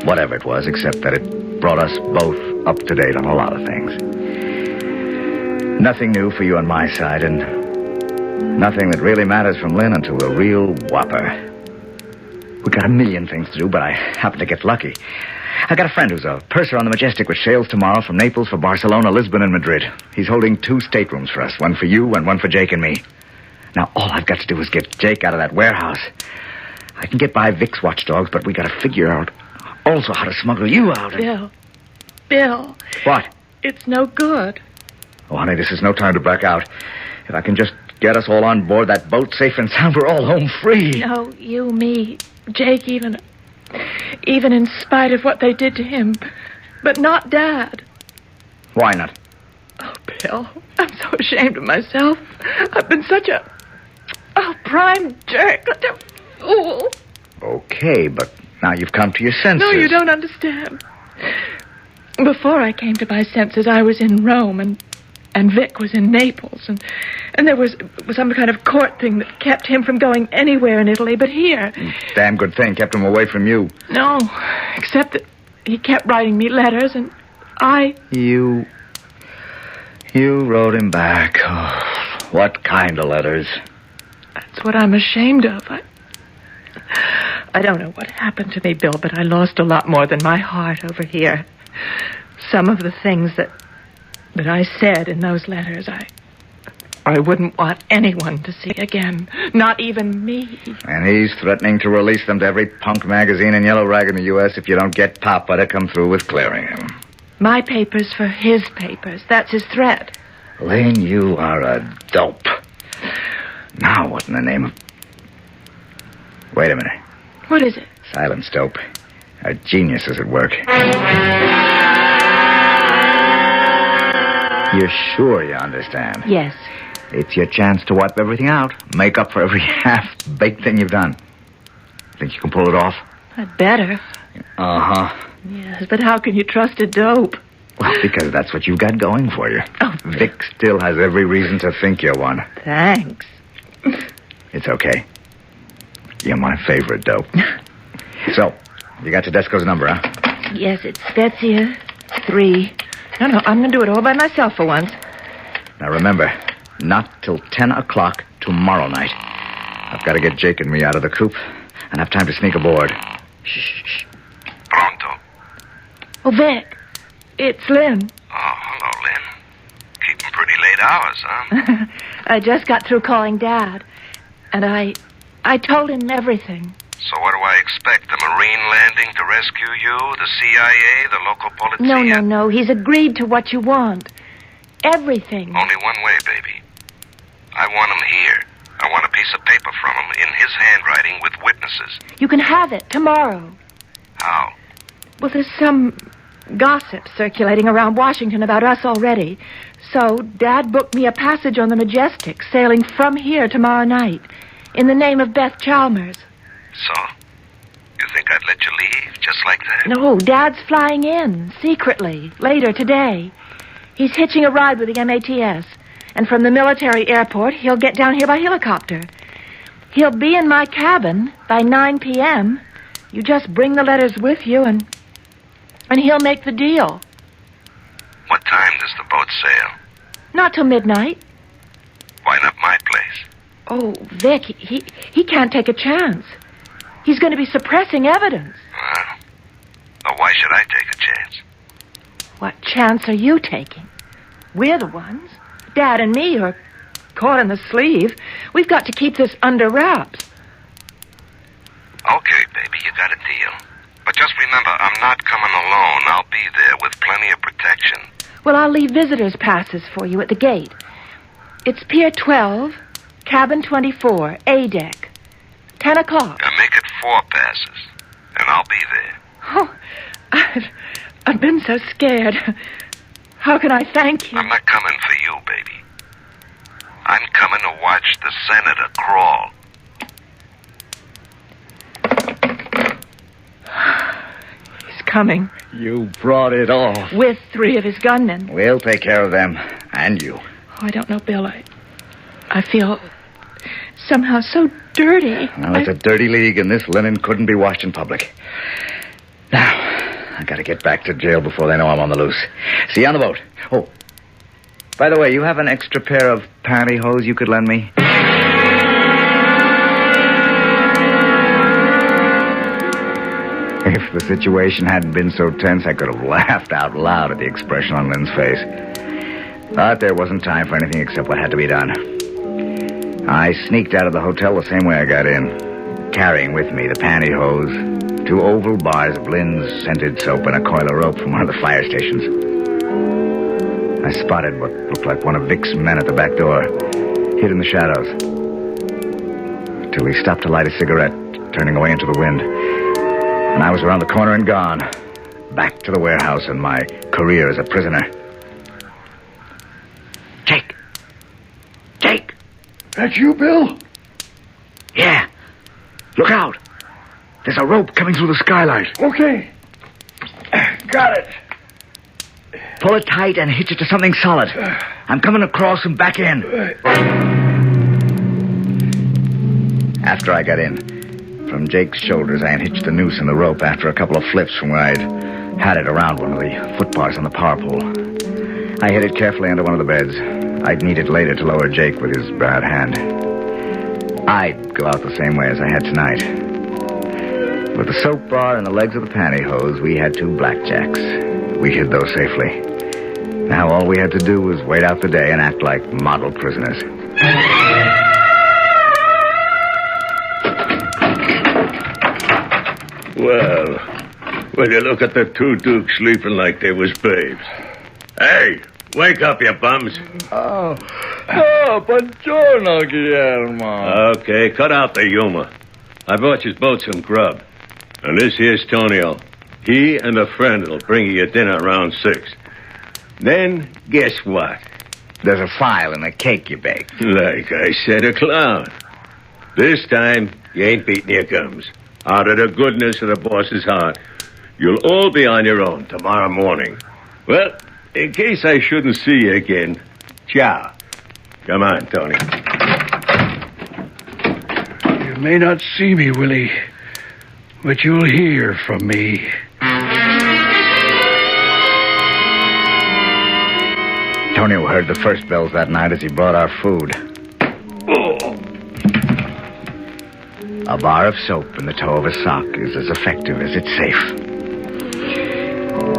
C: whatever it was, except that it brought us both up to date on a lot of things. Nothing new for you on my side, and nothing that really matters from Lynn until a real whopper. We got a million things to do, but I happen to get lucky. I got a friend who's a purser on the Majestic, which sails tomorrow from Naples for Barcelona, Lisbon, and Madrid. He's holding 2 staterooms for us, one for you and one for Jake and me. Now, all I've got to do is get Jake out of that warehouse. I can get by Vic's watchdogs, but we got to figure out also how to smuggle you out.
L: Bill.
C: What?
L: It's no good.
C: Oh, honey, this is no time to back out. If I can just get us all on board that boat safe and sound, we're all home free.
L: No, you, me, Jake, even in spite of what they did to him. But not Dad.
C: Why not?
L: Oh, Bill, I'm so ashamed of myself. I've been such a prime jerk, such a fool.
C: Okay, but now you've come to your senses.
L: No, you don't understand. Before I came to my senses, I was in Rome, and Vic was in Naples, and there was some kind of court thing that kept him from going anywhere in Italy but here.
C: Damn good thing kept him away from you.
L: No, except that he kept writing me letters, and I...
C: You wrote him back. Oh, what kind of letters?
L: That's what I'm ashamed of. I don't know what happened to me, Bill, but I lost a lot more than my heart over here. Some of the things that I said in those letters, I wouldn't want anyone to see again. Not even me.
C: And he's threatening to release them to every punk magazine and yellow rag in the U.S. if you don't get Papa to come through with clearing him.
L: My papers for his papers. That's his threat.
C: Lane, you are a dope. Now, what in the name of... Wait a minute.
L: What is it?
C: Silence, dope. A genius is at work. You're sure you understand?
L: Yes.
C: It's your chance to wipe everything out. Make up for every half-baked thing you've done. Think you can pull it off?
L: I'd better.
C: Uh-huh.
L: Yes, but how can you trust a dope?
C: Well, because that's what you've got going for you.
L: Oh.
C: Vic still has every reason to think you're one.
L: Thanks.
C: It's okay. You're my favorite dope. So, you got Tedesco's number, huh?
L: Yes, it's Spezia 3. No, I'm going to do it all by myself for once.
C: Now remember, not till 10 o'clock tomorrow night. I've got to get Jake and me out of the coop and have time to sneak aboard.
B: Shh. Pronto.
L: Oh, Vic. It's Lynn.
B: Oh, hello, Lynn. Keeping pretty late hours, huh?
L: I just got through calling Dad. And I told him everything.
B: So what do I expect? The Marine landing to rescue you? The CIA? The local police?
L: No. He's agreed to what you want. Everything.
B: Only one way, baby. I want him here. I want a piece of paper from him in his handwriting with witnesses.
L: You can have it tomorrow.
B: How?
L: Well, there's some gossip circulating around Washington about us already. So Dad booked me a passage on the Majestic, sailing from here tomorrow night, in the name of Beth Chalmers.
B: So, you think I'd let you leave just like that?
L: No, Dad's flying in, secretly, later today. He's hitching a ride with the MATS. And from the military airport, he'll get down here by helicopter. He'll be in my cabin by 9 p.m. You just bring the letters with you, and he'll make the deal.
B: What time does the boat sail?
L: Not till midnight.
B: Why not my place?
L: Oh, Vic, he can't take a chance. He's going to be suppressing evidence.
B: Well, why should I take a chance?
L: What chance are you taking? We're the ones. Dad and me are caught in the sleeve. We've got to keep this under wraps.
B: Okay, baby, you got a deal. But just remember, I'm not coming alone. I'll be there with plenty of protection.
L: Well, I'll leave visitor's passes for you at the gate. It's Pier 12, Cabin 24, A deck. 10 o'clock.
B: Now make it 4 passes, and I'll be there.
L: Oh, I've been so scared. How can I thank you?
B: I'm not coming for you, baby. I'm coming to watch the senator crawl.
L: He's coming.
C: You brought it off.
L: With 3 of his gunmen.
C: We'll take care of them. And you.
L: Oh, I don't know, Bill. I feel somehow so dirty.
C: Well, it's a dirty league, and this linen couldn't be washed in public. Now, I gotta get back to jail before they know I'm on the loose. See you on the boat. Oh, by the way, you have an extra pair of pantyhose you could lend me? If the situation hadn't been so tense, I could have laughed out loud at the expression on Lynn's face. But there wasn't time for anything except what had to be done. I sneaked out of the hotel the same way I got in, carrying with me the pantyhose, 2 oval bars of Lynn's scented soap, and a coil of rope from one of the fire stations. I spotted what looked like one of Vic's men at the back door, hid in the shadows, till he stopped to light a cigarette, turning away into the wind. And I was around the corner and gone, back to the warehouse and my career as a prisoner. Jake! Jake!
Q: That's you, Bill?
C: Yeah. Look out. There's a rope coming through the skylight.
Q: Okay. Got it.
C: Pull it tight and hitch it to something solid. I'm coming across and back in. After I got in, from Jake's shoulders, I unhitched the noose and the rope after a couple of flips from where I'd had it around one of the foot bars on the power pole. I hid it carefully under one of the beds. I'd need it later to lower Jake with his bad hand. I'd go out the same way as I had tonight. With the soap bar and the legs of the pantyhose, we had 2 blackjacks. We hid those safely. Now all we had to do was wait out the day and act like model prisoners.
K: Well, when you look at the two dukes sleeping like they was babes. Hey, wake up, you bums.
D: Oh, buongiorno, Guillermo.
K: Okay, cut out the humor. I brought you both some grub. And this here's Tonio. He and a friend will bring you your dinner around 6. Then, guess what?
C: There's a file in the cake you baked.
K: Like I said, a clown. This time, you ain't beating your gums. Out of the goodness of the boss's heart, you'll all be on your own tomorrow morning. Well, in case I shouldn't see you again, ciao. Come on, Tony.
Q: You may not see me, Willie, but you'll hear from me.
C: Tonio heard the first bells that night as he brought our food. A bar of soap in the toe of a sock is as effective as it's safe.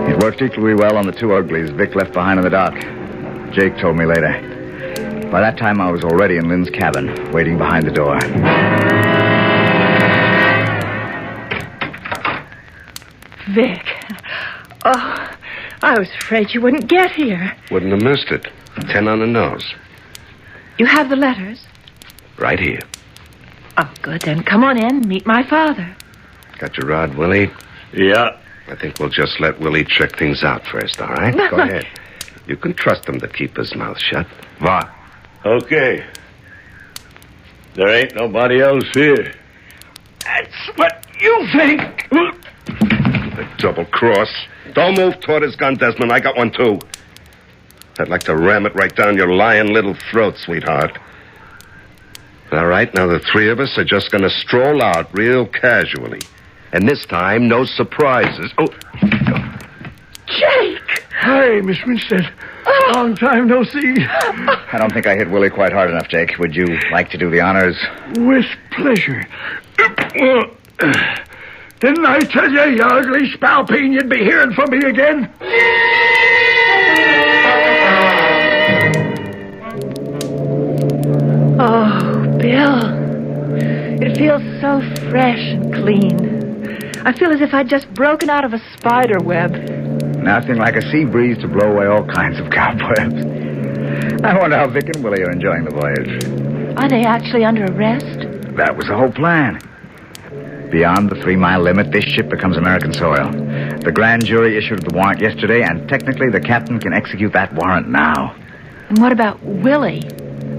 C: It worked equally well on the two uglies Vic left behind in the dock. Jake told me later. By that time, I was already in Lynn's cabin, waiting behind the door.
L: Vic. Oh, I was afraid you wouldn't get here.
B: Wouldn't have missed it. 10 on the nose.
L: You have the letters?
B: Right here.
L: Oh, good. Then come on in. Meet my father.
B: Got your rod, Willie?
K: Yeah.
B: I think we'll just let Willie check things out first, all right? Go ahead. You can trust him to keep his mouth shut.
K: What? Okay. There ain't nobody else here.
Q: That's what you think.
B: The double cross. Don't move toward his gun, Desmond. I got one, too. I'd like to ram it right down your lying little throat, sweetheart. All right, now the three of us are just going to stroll out real casually. And this time, no surprises. Oh.
L: Jake!
Q: Hi, Miss Winstead. Long time no see.
C: I don't think I hit Willie quite hard enough, Jake. Would you like to do the honors?
Q: With pleasure. Didn't I tell you, you ugly spalpeen, you'd be hearing from me again?
L: Oh, Bill. It feels so fresh and clean. I feel as if I'd just broken out of a spider web.
C: Nothing like a sea breeze to blow away all kinds of cobwebs. I wonder how Vic and Willie are enjoying the voyage.
L: Are they actually under arrest?
C: That was the whole plan. Beyond the 3-mile limit, this ship becomes American soil. The grand jury issued the warrant yesterday, and technically the captain can execute that warrant now.
L: And what about Willie?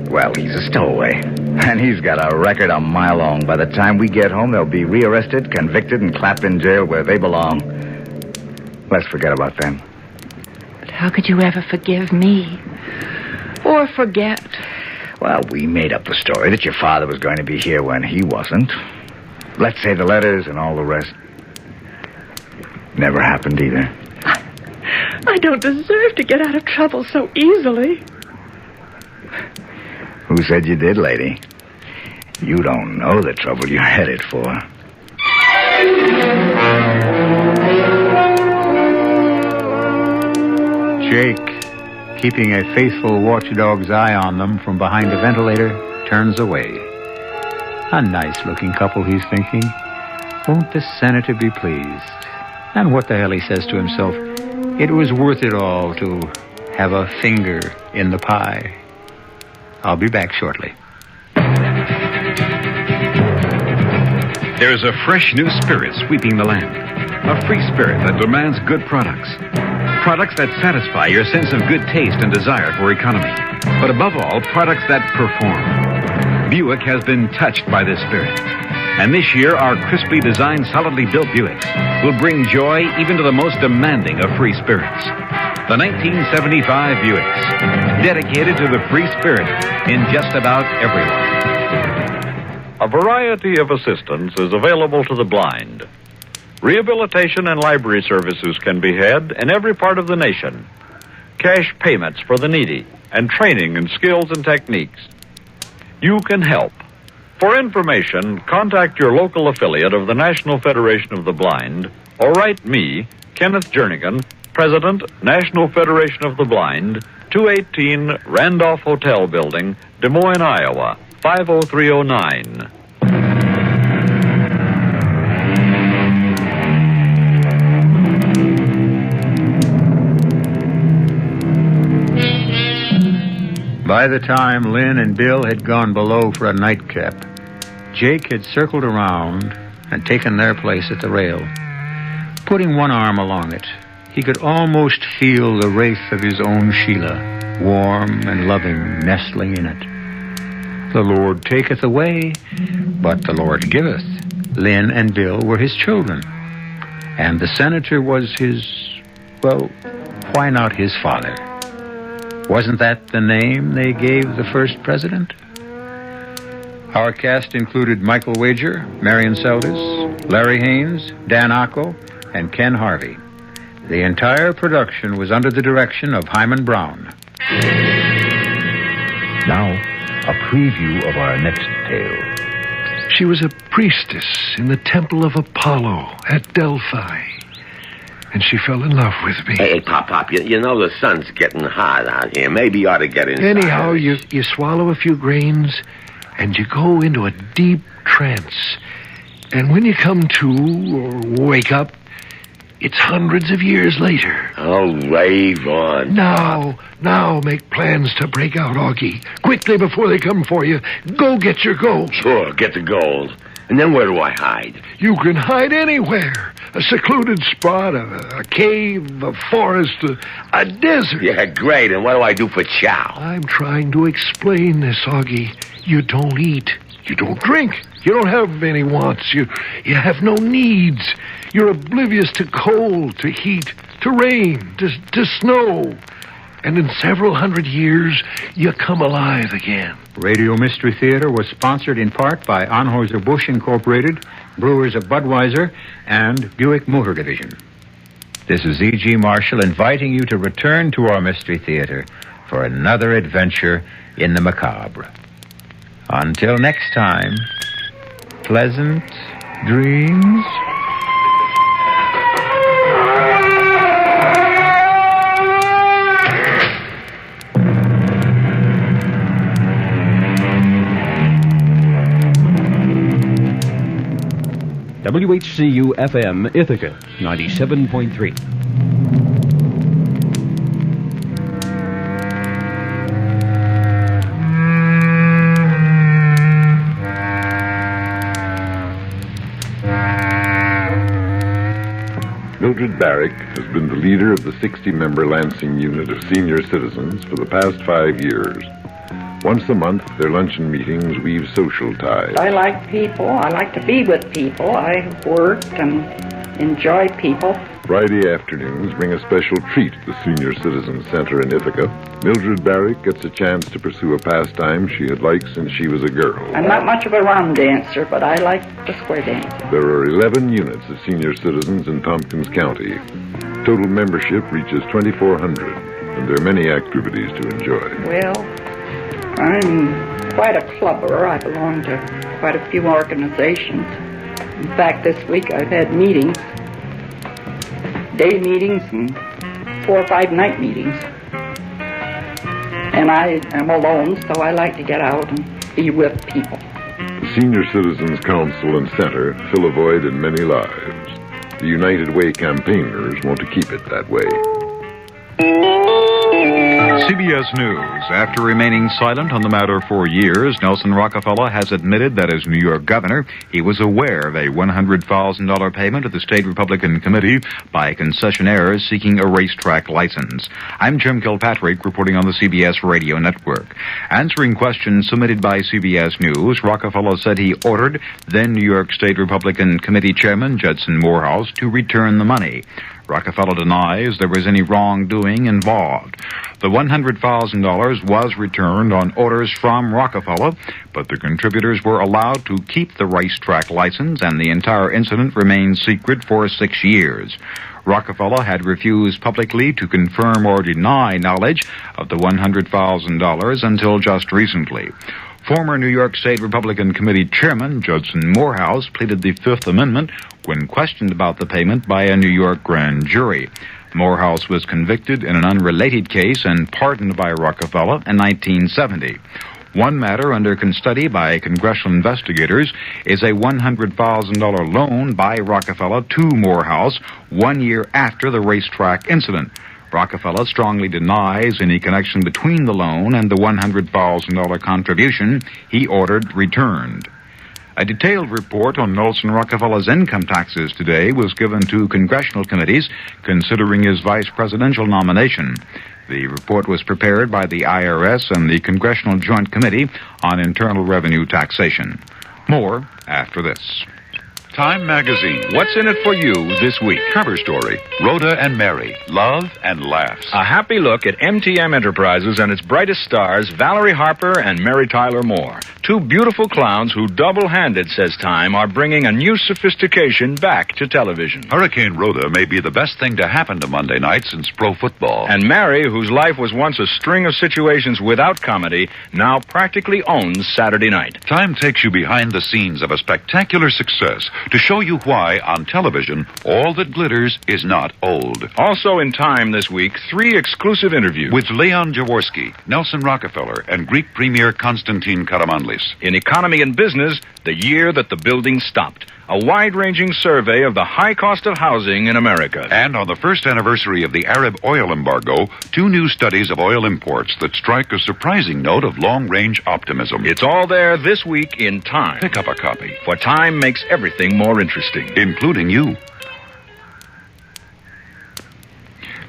C: Well, he's a stowaway. And he's got a record a mile long. By the time we get home, they'll be rearrested, convicted, and clapped in jail where they belong. Let's forget about them.
L: But how could you ever forgive me? Or forget?
C: Well, we made up the story that your father was going to be here when he wasn't. Let's say the letters and all the rest never happened either.
L: I don't deserve to get out of trouble so easily.
C: Who said you did, lady? You don't know the trouble you're headed for.
A: Jake, keeping a faithful watchdog's eye on them from behind a ventilator, turns away. A nice-looking couple, he's thinking. Won't the senator be pleased? And what the hell, he says to himself, it was worth it all to have a finger in the pie. I'll be back shortly.
E: There is a fresh new spirit sweeping the land. A free spirit that demands good products. Products that satisfy your sense of good taste and desire for economy. But above all, products that perform. Buick has been touched by this spirit. And this year, our crisply designed, solidly built Buicks will bring joy even to the most demanding of free spirits. The 1975 Buicks, dedicated to the free spirit in just about everyone.
V: A variety of assistance is available to the blind. Rehabilitation and library services can be had in every part of the nation. Cash payments for the needy and training in skills and techniques. You can help. For information, contact your local affiliate of the National Federation of the Blind, or write me, Kenneth Jernigan, President, National Federation of the Blind, 218 Randolph Hotel Building, Des Moines, Iowa, 50309.
A: By the time Lynn and Bill had gone below for a nightcap, Jake had circled around and taken their place at the rail. Putting one arm along it, he could almost feel the wraith of his own Sheila, warm and loving, nestling in it. The Lord taketh away, but the Lord giveth. Lynn and Bill were his children, and the senator was his, well, why not his father? Wasn't that the name they gave the first president? Our cast included Michael Wager, Marion Seldes, Larry Haynes, Dan Acco, and Ken Harvey. The entire production was under the direction of Hyman Brown.
F: Now, a preview of our next tale.
G: She was a priestess in the temple of Apollo at Delphi. And she fell in love with me.
K: Hey, Pop, you know the sun's getting hot out here. Maybe you ought to get inside.
G: Anyhow, you swallow a few grains, and you go into a deep trance. And when you come to, or wake up, it's hundreds of years later.
K: Oh, rave on.
G: Now make plans to break out, Augie. Quickly before they come for you. Go get your gold.
K: Sure, get the gold. And then where do I hide?
G: You can hide anywhere. A secluded spot, a cave, a forest, a desert.
K: Yeah, great. And what do I do for chow?
G: I'm trying to explain this, Augie. You don't eat. You don't drink. You don't have any wants. You have no needs. You're oblivious to cold, to heat, to rain, to snow. And in several hundred years, you come alive again.
A: Radio Mystery Theater was sponsored in part by Anheuser-Busch Incorporated, Brewers of Budweiser, and Buick Motor Division. This is E.G. Marshall inviting you to return to our Mystery Theater for another adventure in the macabre. Until next time, pleasant dreams.
W: WHCU-FM Ithaca, 97.3.
X: Mildred Barrick has been the leader of the 60-member Lansing unit of senior citizens for the past 5 years. Once a month, their luncheon meetings weave social ties.
Y: I like people. I like to be with people. I work and enjoy people.
X: Friday afternoons bring a special treat at the Senior Citizen Center in Ithaca. Mildred Barrick gets a chance to pursue a pastime she had liked since she was a girl.
Y: I'm not much of a round dancer, but I like the square dance.
X: There are 11 units of senior citizens in Tompkins County. Total membership reaches 2,400, and there are many activities to enjoy.
Y: Well, I'm quite a clubber. I belong to quite a few organizations. In fact, this week I've had meetings, day meetings and 4 or 5 night meetings. And I am alone, so I like to get out and be with people.
X: The Senior Citizens Council and Center fill a void in many lives. The United Way campaigners want to keep it that way.
E: CBS News. After remaining silent on the matter for years, Nelson Rockefeller has admitted that as New York governor, he was aware of a $100,000 payment to the state Republican committee by concessionaires seeking a racetrack license. I'm Jim Kilpatrick reporting on the CBS Radio Network. Answering questions submitted by CBS News, Rockefeller said he ordered then New York State Republican Committee Chairman Judson Morehouse to return the money. Rockefeller denies there was any wrongdoing involved. The $100,000 was returned on orders from Rockefeller, but the contributors were allowed to keep the racetrack license, and the entire incident remained secret for 6 years. Rockefeller had refused publicly to confirm or deny knowledge of the $100,000 until just recently. Former New York State Republican Committee Chairman Judson Morehouse pleaded the Fifth Amendment when questioned about the payment by a New York grand jury.
H: Morehouse was convicted in an unrelated case and pardoned by Rockefeller in 1970. One matter under study by congressional investigators is a $100,000 loan by Rockefeller to Morehouse 1 year after the racetrack incident. Rockefeller strongly denies any connection between the loan and the $100,000 contribution he ordered returned. A detailed report on Nelson Rockefeller's income taxes today was given to congressional committees considering his vice presidential nomination. The report was prepared by the IRS and the Congressional Joint Committee on Internal Revenue Taxation. More after this.
E: Time Magazine. What's in it for you this week? Cover story. Rhoda and Mary. Love and laughs.
I: A happy look at MTM Enterprises and its brightest stars, Valerie Harper and Mary Tyler Moore. Two beautiful clowns who double-handed, says Time, are bringing a new sophistication back to television.
E: Hurricane Rhoda may be the best thing to happen to Monday night since pro football.
I: And Mary, whose life was once a string of situations without comedy, now practically owns Saturday night.
E: Time takes you behind the scenes of a spectacular success to show you why, on television, all that glitters is not old.
I: Also in Time this week, 3 exclusive interviews.
E: With Leon Jaworski, Nelson Rockefeller, and Greek Premier Konstantin Karamanlis.
I: In Economy and Business, the year that the building stopped. A wide-ranging survey of the high cost of housing in America.
E: And on the first anniversary of the Arab oil embargo, 2 new studies of oil imports that strike a surprising note of long-range optimism.
I: It's all there this week in Time.
E: Pick up a copy.
I: For Time makes everything more interesting.
E: Including you.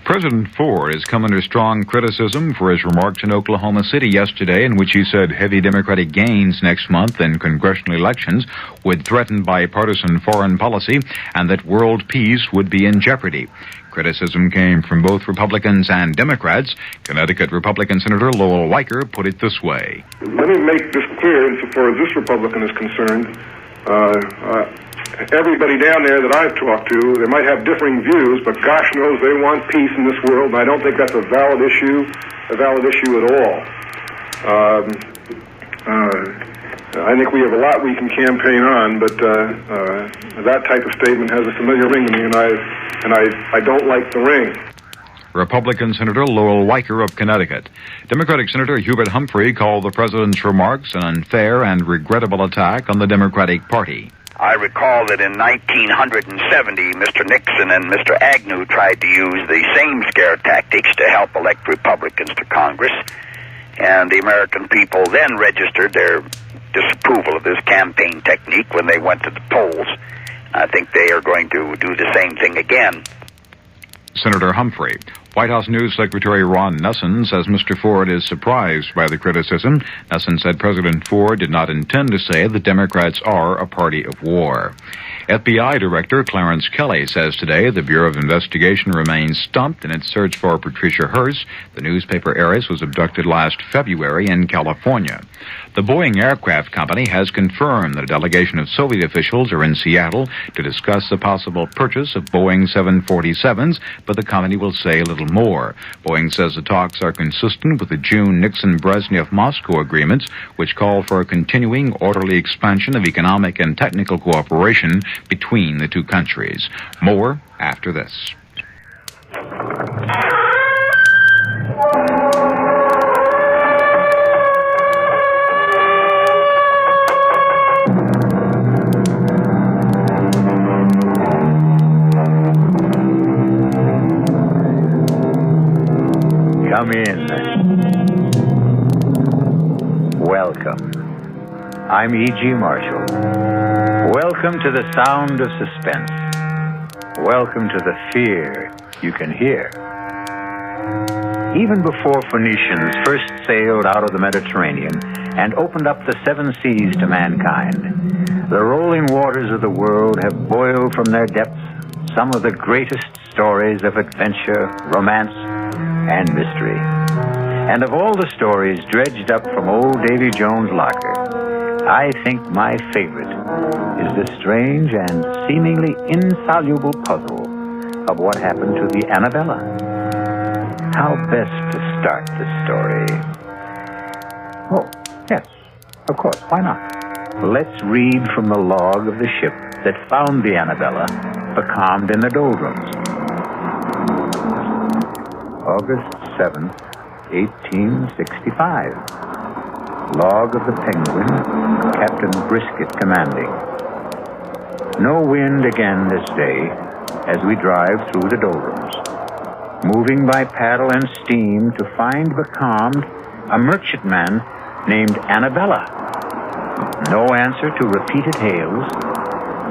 H: President Ford has come under strong criticism for his remarks in Oklahoma City yesterday in which he said heavy Democratic gains next month in congressional elections would threaten bipartisan foreign policy and that world peace would be in jeopardy. Criticism came from both Republicans and Democrats. Connecticut Republican Senator Lowell Weicker put it this way.
J: Let me make this clear insofar as this Republican is concerned. Everybody down there that I've talked to, they might have differing views, but gosh knows they want peace in this world, and I don't think that's a valid issue at all. I think we have a lot we can campaign on, but that type of statement has a familiar ring to me, and I don't like the ring.
H: Republican Senator Lowell Weicker of Connecticut. Democratic Senator Hubert Humphrey called the president's remarks an unfair and regrettable attack on the Democratic Party.
M: I recall that in 1970, Mr. Nixon and Mr. Agnew tried to use the same scare tactics to help elect Republicans to Congress, and the American people then registered their disapproval of this campaign technique when they went to the polls. I think they are going to do the same thing again.
H: Senator Humphrey. White House News Secretary Ron Nessen says Mr. Ford is surprised by the criticism. Nessen said President Ford did not intend to say the Democrats are a party of war. FBI Director Clarence Kelly says today the Bureau of Investigation remains stumped in its search for Patricia Hearst. The newspaper heiress was abducted last February in California. The Boeing Aircraft Company has confirmed that a delegation of Soviet officials are in Seattle to discuss the possible purchase of Boeing 747s, but the company will say little more. Boeing says the talks are consistent with the June Nixon-Brezhnev-Moscow agreements, which call for a continuing orderly expansion of economic and technical cooperation between the two countries. More after this.
A: Come in. Welcome. I'm E.G. Marshall. Welcome to the sound of suspense. Welcome to the fear you can hear. Even before Phoenicians first sailed out of the Mediterranean and opened up the 7 seas to mankind, the rolling waters of the world have boiled from their depths some of the greatest stories of adventure, romance, and mystery. And of all the stories dredged up from old Davy Jones' locker, I think my favorite is the strange and seemingly insoluble puzzle of what happened to the Annabella. How best to start the story? Oh, yes, of course, why not? Let's read from the log of the ship that found the Annabella becalmed in the doldrums. August 7th, 1865. Log of the Penguin, Captain Brisket commanding. No wind again this day as we drive through the doldrums, moving by paddle and steam to find becalmed a merchantman named Annabella. No answer to repeated hails.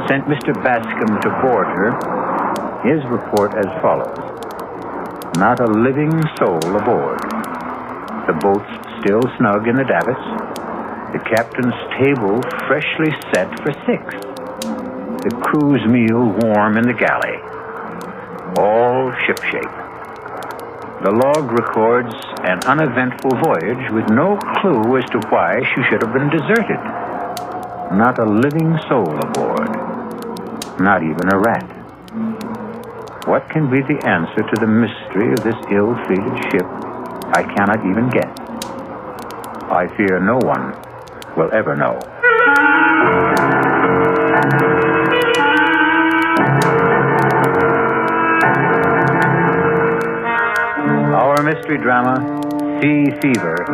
A: Sent Mr. Bascom to board her. His report as follows. Not a living soul aboard. The boat's still snug in the davits. The captain's table freshly set for 6. The crew's meal warm in the galley. All shipshape. The log records an uneventful voyage with no clue as to why she should have been deserted. Not a living soul aboard. Not even a rat. What can be the answer to the mystery of this ill-fated ship? I cannot even guess. I fear no one will ever know. Our mystery drama, Sea Fever,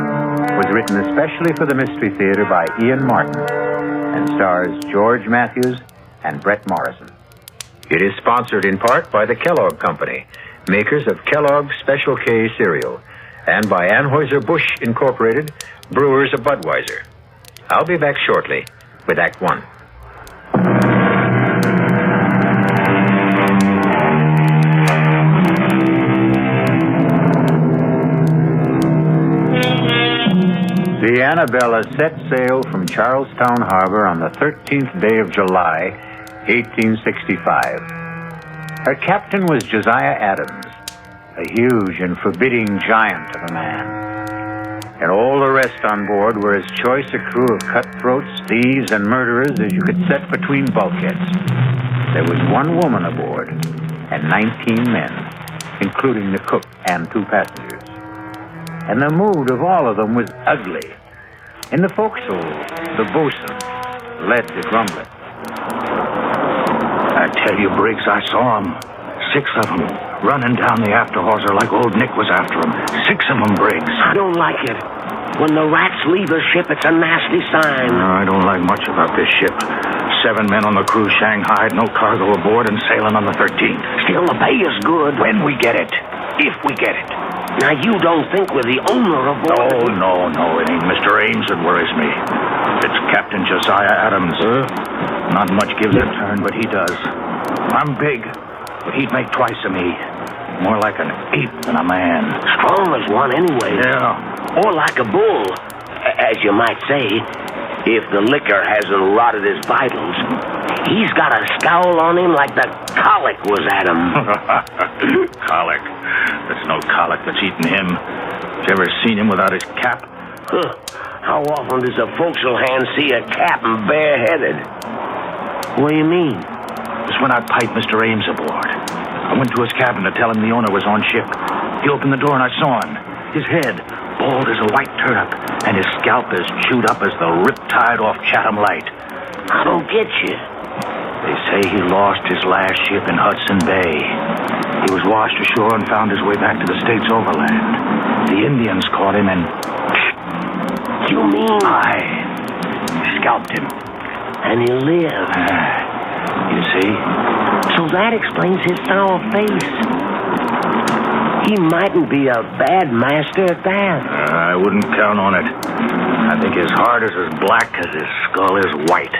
A: was written especially for the Mystery Theater by Ian Martin and stars George Matthews and Brett Morrison. It is sponsored in part by the Kellogg Company, makers of Kellogg's Special K cereal, and by Anheuser-Busch Incorporated, brewers of Budweiser. I'll be back shortly with Act One. The Annabella set sail from Charlestown Harbor on the 13th day of July, 1865. Her captain was Josiah Adams, a huge and forbidding giant of a man. And all the rest on board were as choice a crew of cutthroats, thieves, and murderers as you could set between bulkheads. There was one woman aboard and 19 men, including the cook and 2 passengers. And the mood of all of them was ugly. In the forecastle, the boatswain led the grumbling.
N: I tell you, Briggs, I saw them. 6 of them, running down the after hawser like old Nick was after them. 6 of them, Briggs.
O: I don't like it. When the rats leave a ship, it's a nasty sign.
N: No, I don't like much about this ship. 7 men on the crew shanghaied, no cargo aboard, and sailing on the 13th.
O: Still, the pay is good.
N: When we get it. If we get it.
O: Now, you don't think we're the owner of
N: all... No, it ain't Mr. Ames that worries me. It's Captain Josiah Adams. Not much gives a turn, but he does. I'm big, but he'd make twice of me. More like an ape than a man.
O: Strong as one, anyway.
N: Yeah.
O: Or like a bull, as you might say, if the liquor hasn't rotted his vitals. He's got a scowl on him like the colic was at him.
N: Colic? There's no colic that's eaten him. You ever seen him without his cap?
O: How often does a forecastle hand see a captain bareheaded? What do you mean?
N: It's when I piped Mr. Ames aboard. I went to his cabin to tell him the owner was on ship. He opened the door and I saw him. His head, bald as a white turnip, and his scalp as chewed up as the riptide off Chatham Light.
O: I don't get you.
N: They say he lost his last ship in Hudson Bay. He was washed ashore and found his way back to the States overland. The Indians caught him and...
O: You mean...
N: I scalped him.
O: And he lived.
N: You see?
O: So that explains his sour face. He mightn't be a bad master at that.
N: I wouldn't count on it. I think his heart is as black as his skull is white.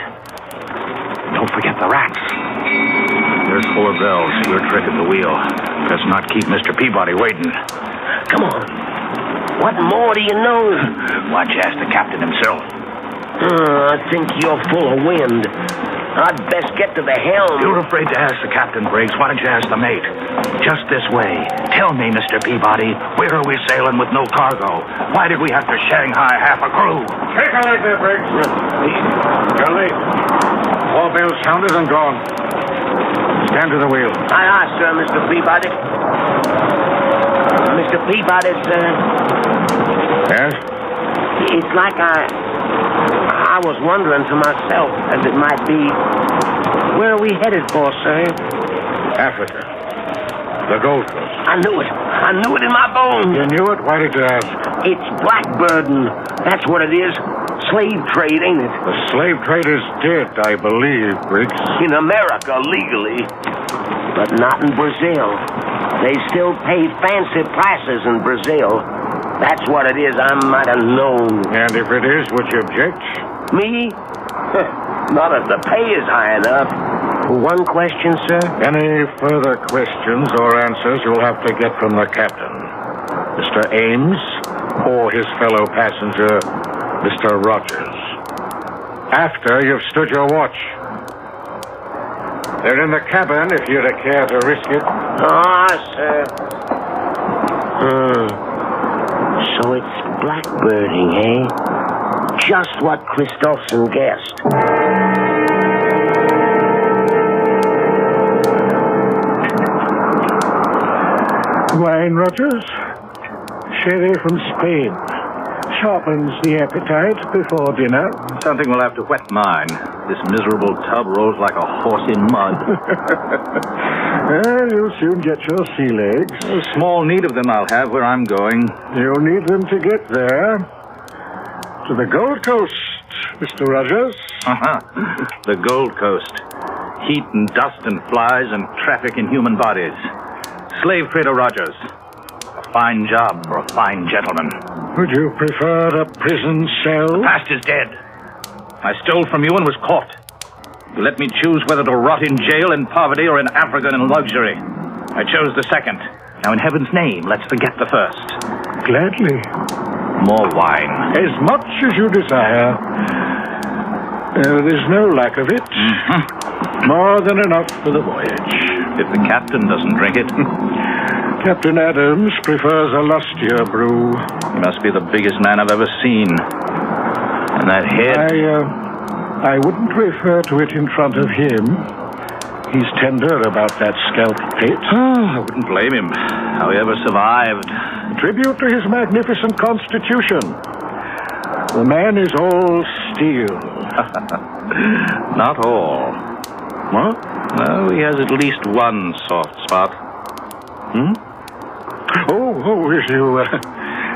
N: Don't forget the rats. There's 4 bells. Your trick at the wheel. Let's not keep Mr. Peabody waiting.
O: Come on. What more do you know?
N: Why don't you ask the captain himself?
O: I think you're full of wind. I'd best get to the helm.
N: You're afraid to ask the captain, Briggs. Why don't you ask the mate? Just this way. Tell me, Mr. Peabody, where are we sailing with no cargo? Why did we have to Shanghai half a crew?
P: Take a leg there, Briggs. You're late. 4 bells sounded and gone. Stand to the wheel.
O: Aye, sir, Mr. Peabody. Mr. Peabody, sir.
P: Yes?
O: It's like I was wondering to myself, as it might be, where are we headed for, sir?
P: Africa. The Gold Coast.
O: I knew it. I knew it in my bones.
P: You knew it? Why did you ask?
O: It's blackbirding. That's what it is. Slave trade, ain't it?
P: The slave trade is dead, I believe, Briggs.
O: In America, legally. But not in Brazil. They still pay fancy prices in Brazil. That's what it is. I might have known.
P: And if it is, would you object?
O: Me? Not if the pay is high enough. One question, sir?
P: Any further questions or answers you'll have to get from the captain. Mr. Ames or his fellow passenger, Mr. Rogers. After you've stood your watch. They're in the cabin if you'd care to risk it.
O: Sir. So it's blackbirding, eh? Just what Christofson guessed.
P: Wine, Rogers? Sherry from Spain. Sharpens the appetite before dinner.
N: Something will have to wet mine. This miserable tub rolls like a horse in mud.
P: Well, you'll soon get your sea legs.
N: A small need of them I'll have where I'm going.
P: You'll need them to get there. To the Gold Coast, Mr. Rogers.
N: The Gold Coast. Heat and dust and flies and traffic in human bodies. Slave trader Rogers. A fine job for a fine gentleman.
P: Would you prefer a prison cell?
N: The past is dead. I stole from you and was caught. You let me choose whether to rot in jail in poverty or in Africa in luxury. I chose the second. Now, in heaven's name, let's forget the first.
P: Gladly.
N: More wine.
P: As much as you desire. There's no lack of it. More than enough for the voyage.
N: If the captain doesn't drink it.
P: Captain Adams prefers a lustier brew.
N: He must be the biggest man I've ever seen. And that head...
P: I wouldn't refer to it in front of him. He's tender about that scalp pit.
N: I wouldn't blame him. How he ever survived.
P: Tribute to his magnificent constitution. The man is all steel.
N: Not all.
P: What?
N: No, he has at least one soft spot.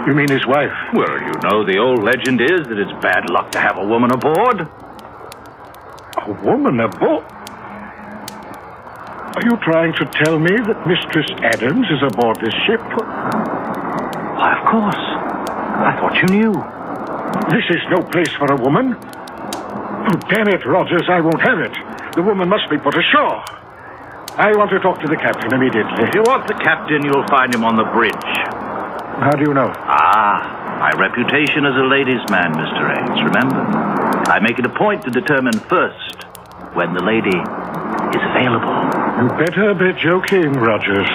P: You mean his wife?
N: Well, you know, the old legend is that it's bad luck to have a woman aboard.
P: A woman aboard? Are you trying to tell me that Mistress Adams is aboard this ship?
N: Why, of course. I thought you knew.
P: This is no place for a woman. Oh, damn it, Rogers, I won't have it. The woman must be put ashore. I want to talk to the captain immediately.
N: If you want the captain, you'll find him on the bridge.
P: How do you know?
N: My reputation as a ladies' man, Mr. Ames, remember? I make it a point to determine first when the lady is available.
P: You better be joking, Rogers.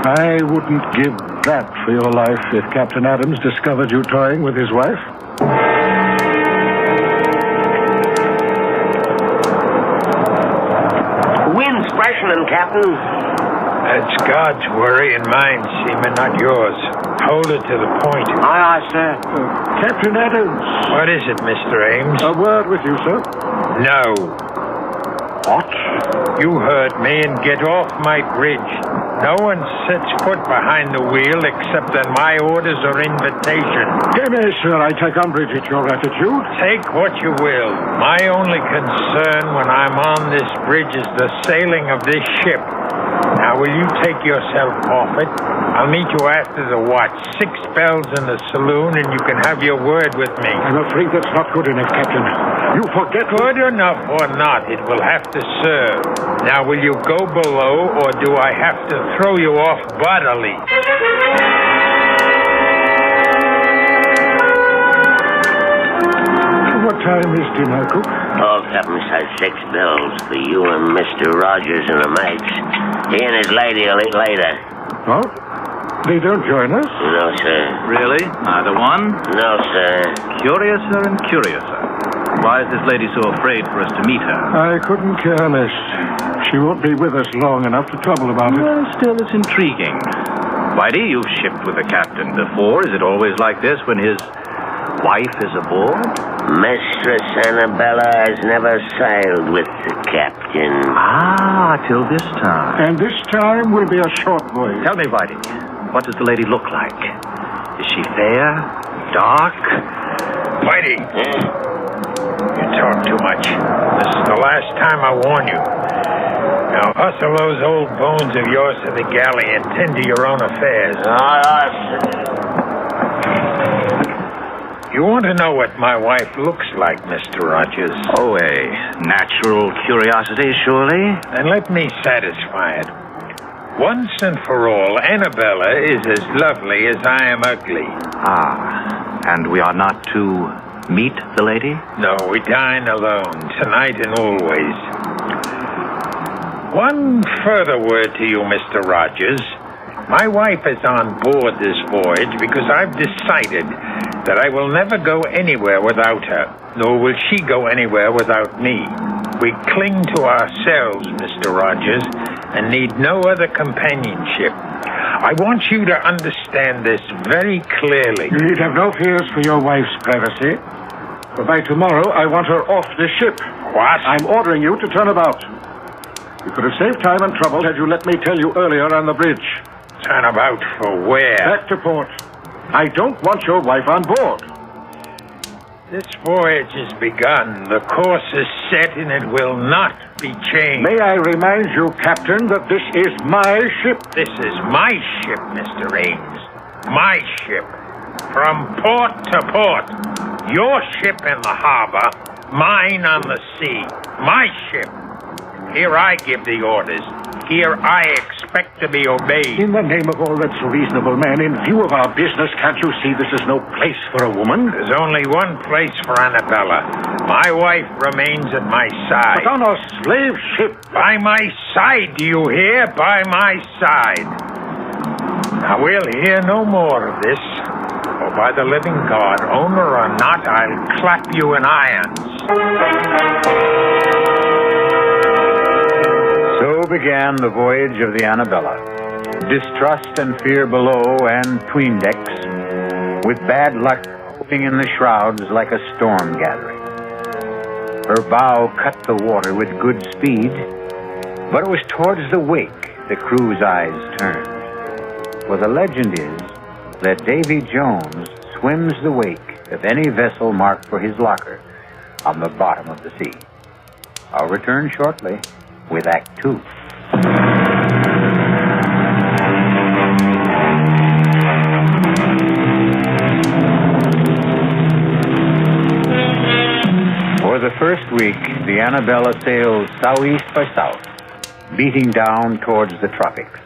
P: I wouldn't give that for your life if Captain Adams discovered you toying with his wife.
O: Wind's freshening, Captain.
A: That's God's worry and mine, Seaman, not yours. Hold it to the point.
O: Aye, sir.
P: Captain Adams.
A: What is it, Mr. Ames?
P: A word with you, sir.
A: No.
P: What?
A: You heard me and get off my bridge. No one sets foot behind the wheel except on my orders or invitation.
P: Yes, sir, I take umbrage at your attitude.
A: Take what you will. My only concern when I'm on this bridge is the sailing of this ship. Now, will you take yourself off it? I'll meet you after the watch. 6 bells in the saloon, and you can have your word with me.
P: I'm afraid that's not good enough, Captain. You forget...
A: Good enough or not, it will have to serve. Now, will you go below, or do I have to throw you off bodily?
P: What time is dinner, cook?
O: Oh, Captain says 6 bells for you and Mr. Rogers and the mates. He and his lady will eat later.
P: Oh? They don't join us?
O: No, sir.
N: Really? Neither one?
O: No, sir.
N: Curiouser and curiouser. Why is this lady so afraid for us to meet her?
P: I couldn't care less. She won't be with us long enough to trouble about it.
N: Well, still, it's intriguing. Whitey, you've shipped with the captain before. Is it always like this when his wife is aboard?
O: Mistress Annabella has never sailed with the Captain.
N: Till this time.
P: And this time will be a short voyage.
N: Tell me, Whitey, what does the lady look like? Is she fair? Dark?
D: Whitey, you talk too much. This is the last time I warn you. Now hustle those old bones of yours to the galley and tend to your own affairs. You want to know what my wife looks like, Mr. Rogers?
N: Oh, a natural curiosity, surely?
D: Then let me satisfy it. Once and for all, Annabella is as lovely as I am ugly.
N: And we are not to meet the lady?
D: No, we dine alone, tonight and always. One further word to you, Mr. Rogers. My wife is on board this voyage because I've decided that I will never go anywhere without her, nor will she go anywhere without me. We cling to ourselves, Mr. Rogers, and need no other companionship. I want you to understand this very clearly.
P: You need have no fears for your wife's privacy. For by tomorrow, I want her off this ship.
D: What?
P: I'm ordering you to turn about. You could have saved time and trouble had you let me tell you earlier on the bridge.
D: Turn about for where?
P: Back to port. I don't want your wife on board.
D: This voyage has begun. The course is set and it will not be changed.
P: May I remind you, Captain, that this is my ship?
D: This is my ship, Mr. Ames. My ship. From port to port. Your ship in the harbor, mine on the sea. My ship. Here I give the orders. Here I expect to be obeyed.
P: In the name of all that's reasonable, man, in view of our business, can't you see this is no place for a woman?
D: There's only one place for Annabella. My wife remains at my side.
P: But on a slave ship.
D: By my side, do you hear? By my side. Now, we'll hear no more of this. For by the living God, owner or not, I'll clap you in irons.
A: So began the voyage of the Annabella. Distrust and fear below and 'tween decks, with bad luck moving in the shrouds like a storm gathering. Her bow cut the water with good speed, but it was towards the wake the crew's eyes turned. For the legend is that Davy Jones swims the wake of any vessel marked for his locker on the bottom of the sea. I'll return shortly with Act 2. For the first week, the Annabella sailed southeast by south, beating down towards the tropics.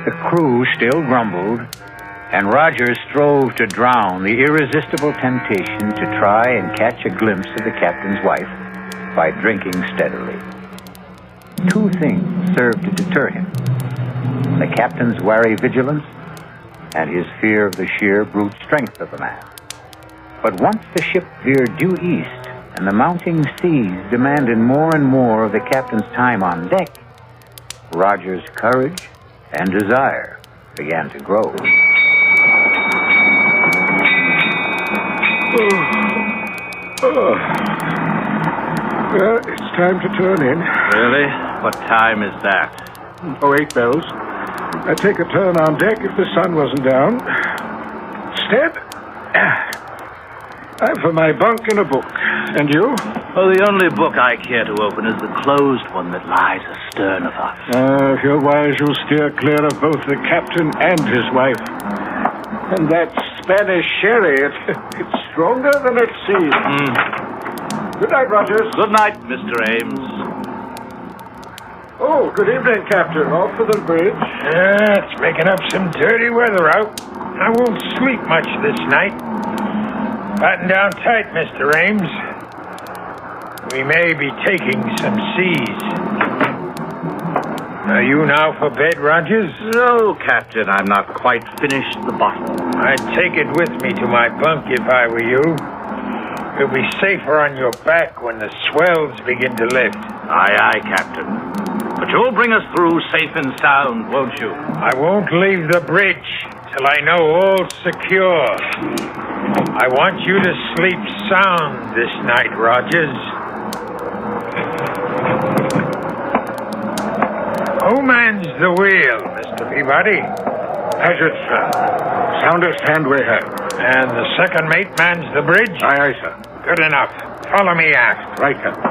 A: The crew still grumbled, and Rogers strove to drown the irresistible temptation to try and catch a glimpse of the captain's wife by drinking steadily. Two things served to deter him: the captain's wary vigilance and his fear of the sheer brute strength of the man. But once the ship veered due east and the mounting seas demanded more and more of the captain's time on deck, Roger's courage and desire began to grow.
P: Well, it's time to turn in.
N: Really? What time is that?
P: 8 bells. I'd take a turn on deck if the sun wasn't down. Instead, I'm for my bunk and a book. And you?
N: Oh, the only book I care to open is the closed one that lies astern of us.
P: If you're wise, you'll steer clear of both the captain and his wife. And that Spanish sherry, it's stronger than it seems. Good night, Rogers.
N: Good night, Mr. Ames.
P: Oh, good evening, Captain. Off for the bridge.
D: It's making up some dirty weather out. I won't sleep much this night. Batten down tight, Mr. Ames. We may be taking some seas. Are you now for bed, Rogers?
N: No, Captain. I'm not quite finished the bottle.
D: I'd take it with me to my bunk if I were you. You'll be safer on your back when the swells begin to lift.
N: Aye, aye, Captain. But you'll bring us through safe and sound, won't you?
D: I won't leave the bridge till I know all's secure. I want you to sleep sound this night, Rogers. Who mans the wheel, Mr. Peabody?
P: Has it, sir. Soundest hand we have.
D: And the second mate mans the bridge?
P: Aye, sir.
D: Good enough. Follow me aft.
P: Right, Captain.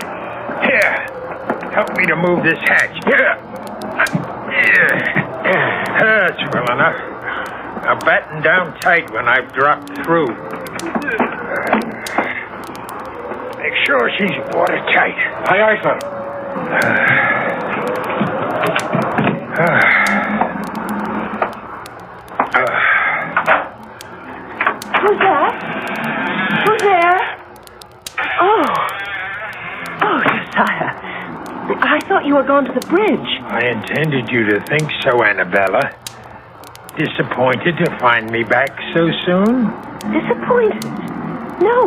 D: Here. Help me to move this hatch. Here. That's well enough. Now batten down tight when I've dropped through. Make sure she's watertight.
P: Aye, aye, sir.
L: Who's that? Who's there? Oh, Josiah. I thought you were going to the bridge.
D: I intended you to think so, Annabella. Disappointed to find me back so soon?
L: Disappointed? No.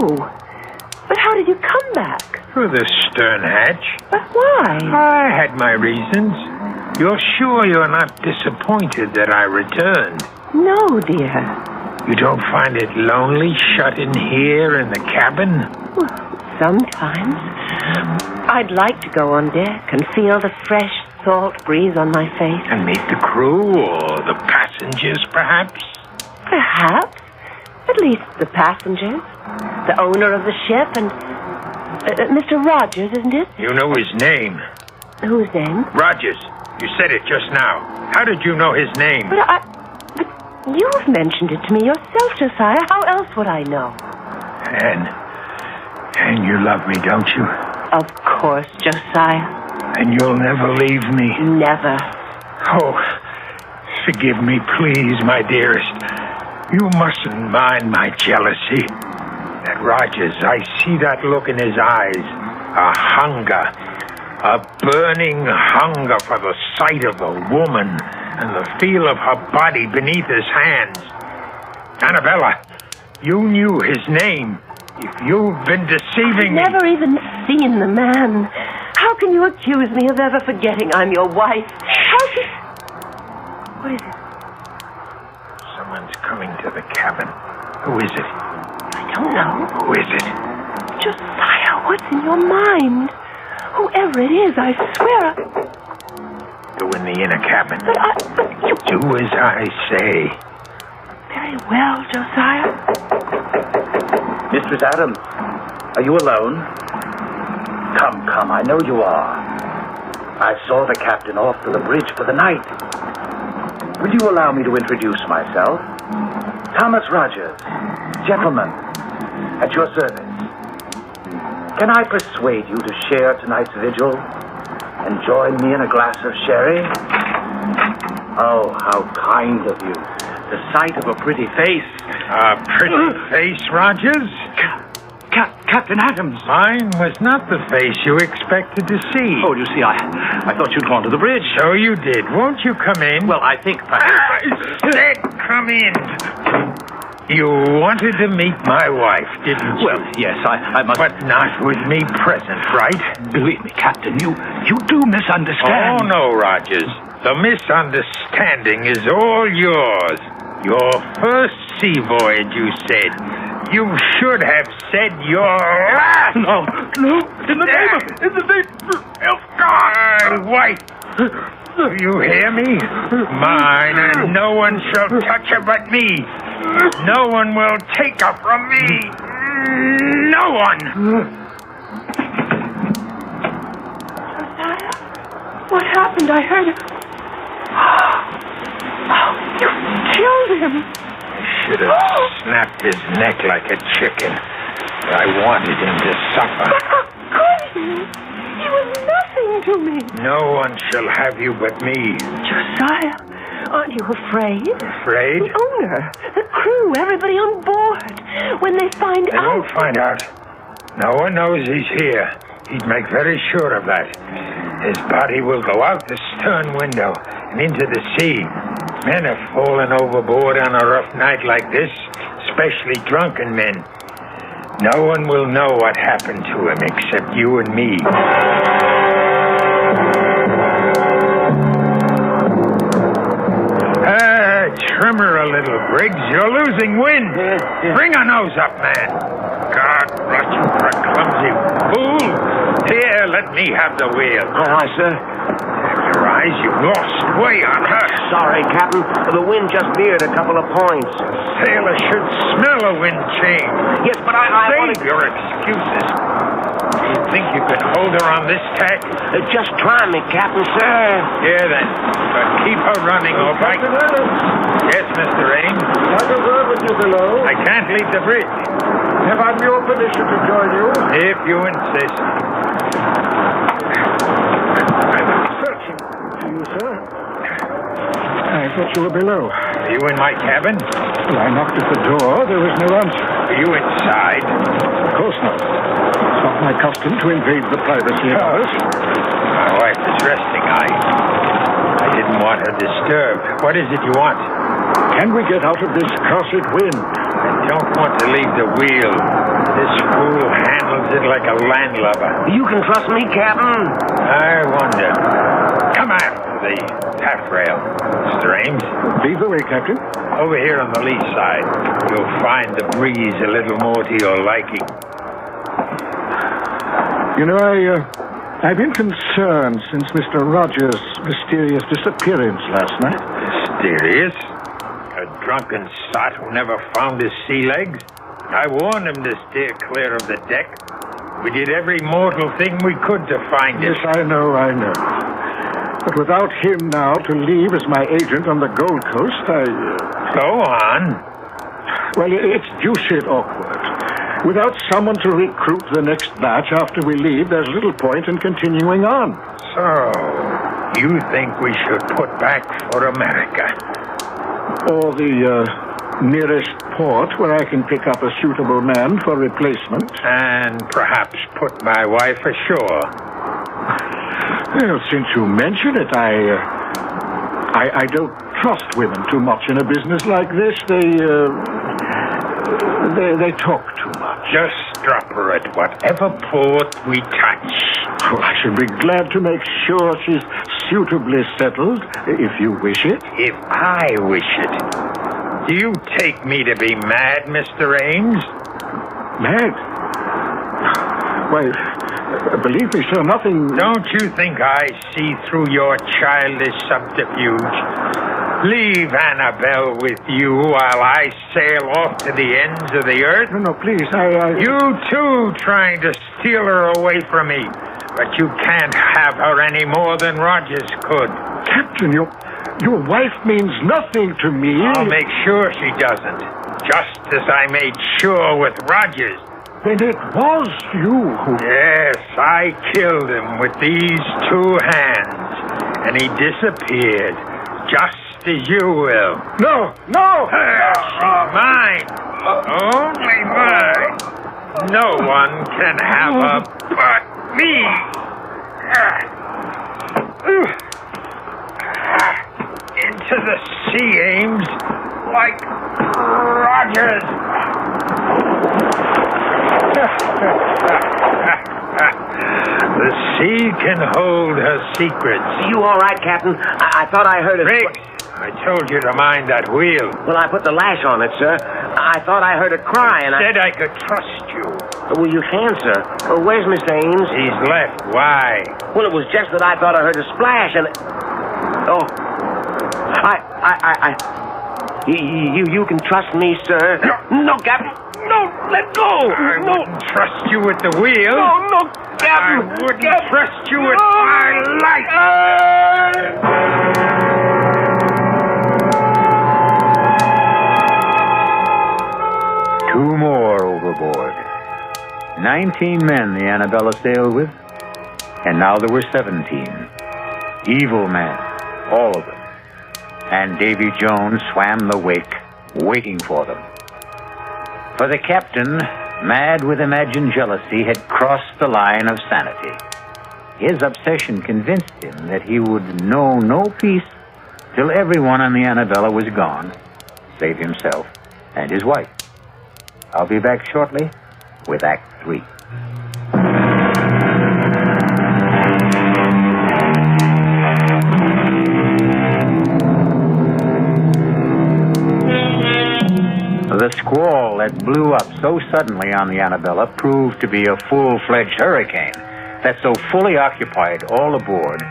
L: But how did you come back?
D: Through the stern hatch.
L: But why?
D: I had my reasons. You're sure you're not disappointed that I returned?
L: No, dear.
D: You don't find it lonely shut in here in the cabin?
L: Well, sometimes. I'd like to go on deck and feel the fresh, salt breeze on my face.
D: And meet the crew or the passengers, perhaps?
L: Perhaps. At least the passengers. The owner of the ship and... Mr. Rogers, isn't it?
D: You know his name.
L: Whose name?
D: Rogers. You said it just now. How did you know his name?
L: But you've mentioned it to me yourself, Josiah. How else would I know?
D: And you love me, don't you?
L: Of course, Josiah.
D: And you'll never leave me?
L: Never.
D: Oh, forgive me, please, my dearest. You mustn't mind my jealousy. That Rogers, I see that look in his eyes. A hunger. A burning hunger for the sight of a woman and the feel of her body beneath his hands. Annabella, you knew his name. If you've been deceiving me...
L: I've never even seen the man. How can you accuse me of ever forgetting I'm your wife? How can... What is it?
D: Someone's coming to the cabin. Who is it?
L: I don't know.
D: Who is it?
L: Josiah, what's in your mind? Whoever it is, I swear...
D: Go in the inner cabin.
L: But you...
D: Do as I say.
L: Very well, Josiah.
N: Mistress Adams, are you alone? Come, I know you are. I saw the captain off to the bridge for the night. Will you allow me to introduce myself? Thomas Rogers, gentleman, at your service. Can I persuade you to share tonight's vigil and join me in a glass of sherry? Oh, how kind of you. The sight of a pretty face.
D: A pretty face, Rogers?
N: Captain Adams.
D: Mine was not the face you expected to see.
N: Oh, you see, I thought you'd gone to the bridge.
D: So you did. Won't you come in?
N: Well, I think...
D: Come in. You wanted to meet my wife, didn't you?
N: Well, yes, I must...
D: But not with me present, right?
N: Believe me, Captain, you do misunderstand.
D: Oh, no, Rogers. The misunderstanding is all yours. Your first sea voyage, you said. You should have said your last.
N: No. In the name of
D: God, wife. Do you hear me? Mine, and no one shall touch her but me. No one will take her from me. No one.
L: Josiah, what happened? I heard it. Oh, you killed him.
D: Should have snapped his neck like a chicken. I wanted him to suffer.
L: But how could he? He was nothing to me.
D: No one shall have you but me.
L: Josiah, aren't you afraid?
D: Afraid?
L: The owner, the crew, everybody on board. When they find
D: They won't find out. No one knows he's here. He'd make very sure of that. His body will go out the stern window and into the sea. Men have fallen overboard on a rough night like this, especially drunken men. No one will know what happened to him except you and me. Trim her a little, Briggs. You're losing wind. Bring her nose up, man. God bless you for a clumsy fool. Here, let me have the wheel.
N: Aye, sir.
D: your eyes. You've lost way on her.
O: Sorry, Captain. The wind just veered a couple of points.
D: Sailor should smell a wind change.
O: Yes, but I
D: Save your excuses. Do you think you can hold her on this tack?
O: Just try me, Captain, sir.
D: Yeah, then. But keep her running, all right? Yes, Mr. Ames?
P: Like a word with you below.
D: I can't leave the bridge.
P: Have I your permission to join you?
D: If you insist.
P: Searching for you, sir. I thought you were below.
D: Are you in my cabin?
P: Well, I knocked at the door. There was no answer.
D: Are you inside?
P: Of course not. It's not my custom to invade the privacy of others.
D: My wife is resting. I didn't want her disturbed. What is it you want?
P: Can we get out of this cursed wind?
D: I don't want to leave the wheel. This fool handles it like a landlubber.
O: You can trust me, Captain.
D: I wonder. Come out to the taffrail, Mr. Ames.
P: Lead the way, Captain.
D: Over here on the lee side. You'll find the breeze a little more to your liking.
P: You know, I've been concerned since Mr. Rogers' mysterious disappearance last night.
D: Mysterious? A drunken sot who never found his sea legs? I warned him to steer clear of the deck. We did every mortal thing we could to find him.
P: Yes, I know. But without him now to leave as my agent on the Gold Coast,
D: Go on.
P: Well, it's deuced awkward. Without someone to recruit the next batch after we leave, there's little point in continuing on.
D: So, you think we should put back for America?
P: Or the nearest port where I can pick up a suitable man for replacement.
D: And perhaps put my wife ashore.
P: Well, since you mention it, I don't trust women too much in a business like this. They talk too much.
D: Just drop her at whatever port we touch.
P: Oh, I should be glad to make sure she's suitably settled, if you wish it.
D: If I wish it. Do you take me to be mad, Mr. Ames?
P: Mad? Why, believe me, sir, nothing...
D: Don't you think I see through your childish subterfuge? Leave Annabelle with you while I sail off to the ends of the earth?
P: No, please,
D: You, too, trying to steal her away from me. But you can't have her any more than Rogers could.
P: Captain, your wife means nothing to me.
D: I'll make sure she doesn't. Just as I made sure with Rogers.
P: Then it was you who...
D: Yes, I killed him with these two hands. And he disappeared. Just as you will.
P: No!
D: She's mine. Only mine. No one can have her but me. Into the sea, Ames, like Rogers. The sea can hold her secrets.
O: You all right, Captain? I thought I heard it.
D: Riggs, I told you to mind that wheel.
O: Well, I put the lash on it, sir. I thought I heard it cry, and
D: Said I could trust you.
O: Well, you can, sir. Where's Mr. Ames?
D: He's left. Why?
O: Well, it was just that I thought I heard a splash, and... Oh. You can trust me, sir. No, Captain. No, let go.
D: I wouldn't trust you with the wheel.
O: No, Captain.
D: I wouldn't trust you with my life.
A: Two more overboard. 19 men the Annabella sailed with, and now there were 17. Evil men, all of them. And Davy Jones swam the wake, waiting for them. For the captain, mad with imagined jealousy, had crossed the line of sanity. His obsession convinced him that he would know no peace till everyone on the Annabella was gone, save himself and his wife. I'll be back shortly with Act 3. The squall that blew up so suddenly on the Annabella proved to be a full-fledged hurricane that so fully occupied all aboard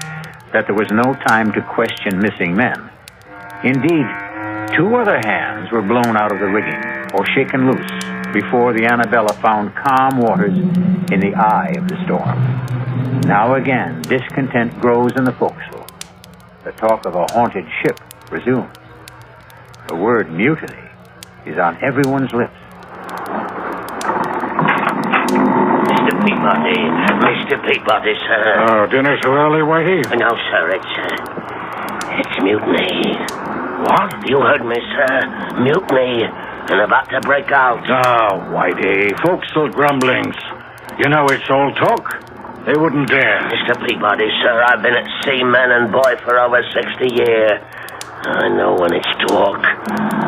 A: that there was no time to question missing men. Indeed, 2 other hands were blown out of the rigging or shaken loose before the Annabella found calm waters in the eye of the storm. Now again, discontent grows in the forecastle. The talk of a haunted ship resumes. The word mutiny is on everyone's lips.
O: Mr. Peabody, sir.
P: Oh, dinner so early, Whitey?
O: No, sir, it's mutiny.
P: What?
O: You heard me, sir. Mutiny. And about to break out.
P: Oh, Whitey, forecastle grumblings. You know it's all talk. They wouldn't dare.
O: Mr. Peabody, sir, I've been at sea, man and boy, for over 60 years. I know when it's talk.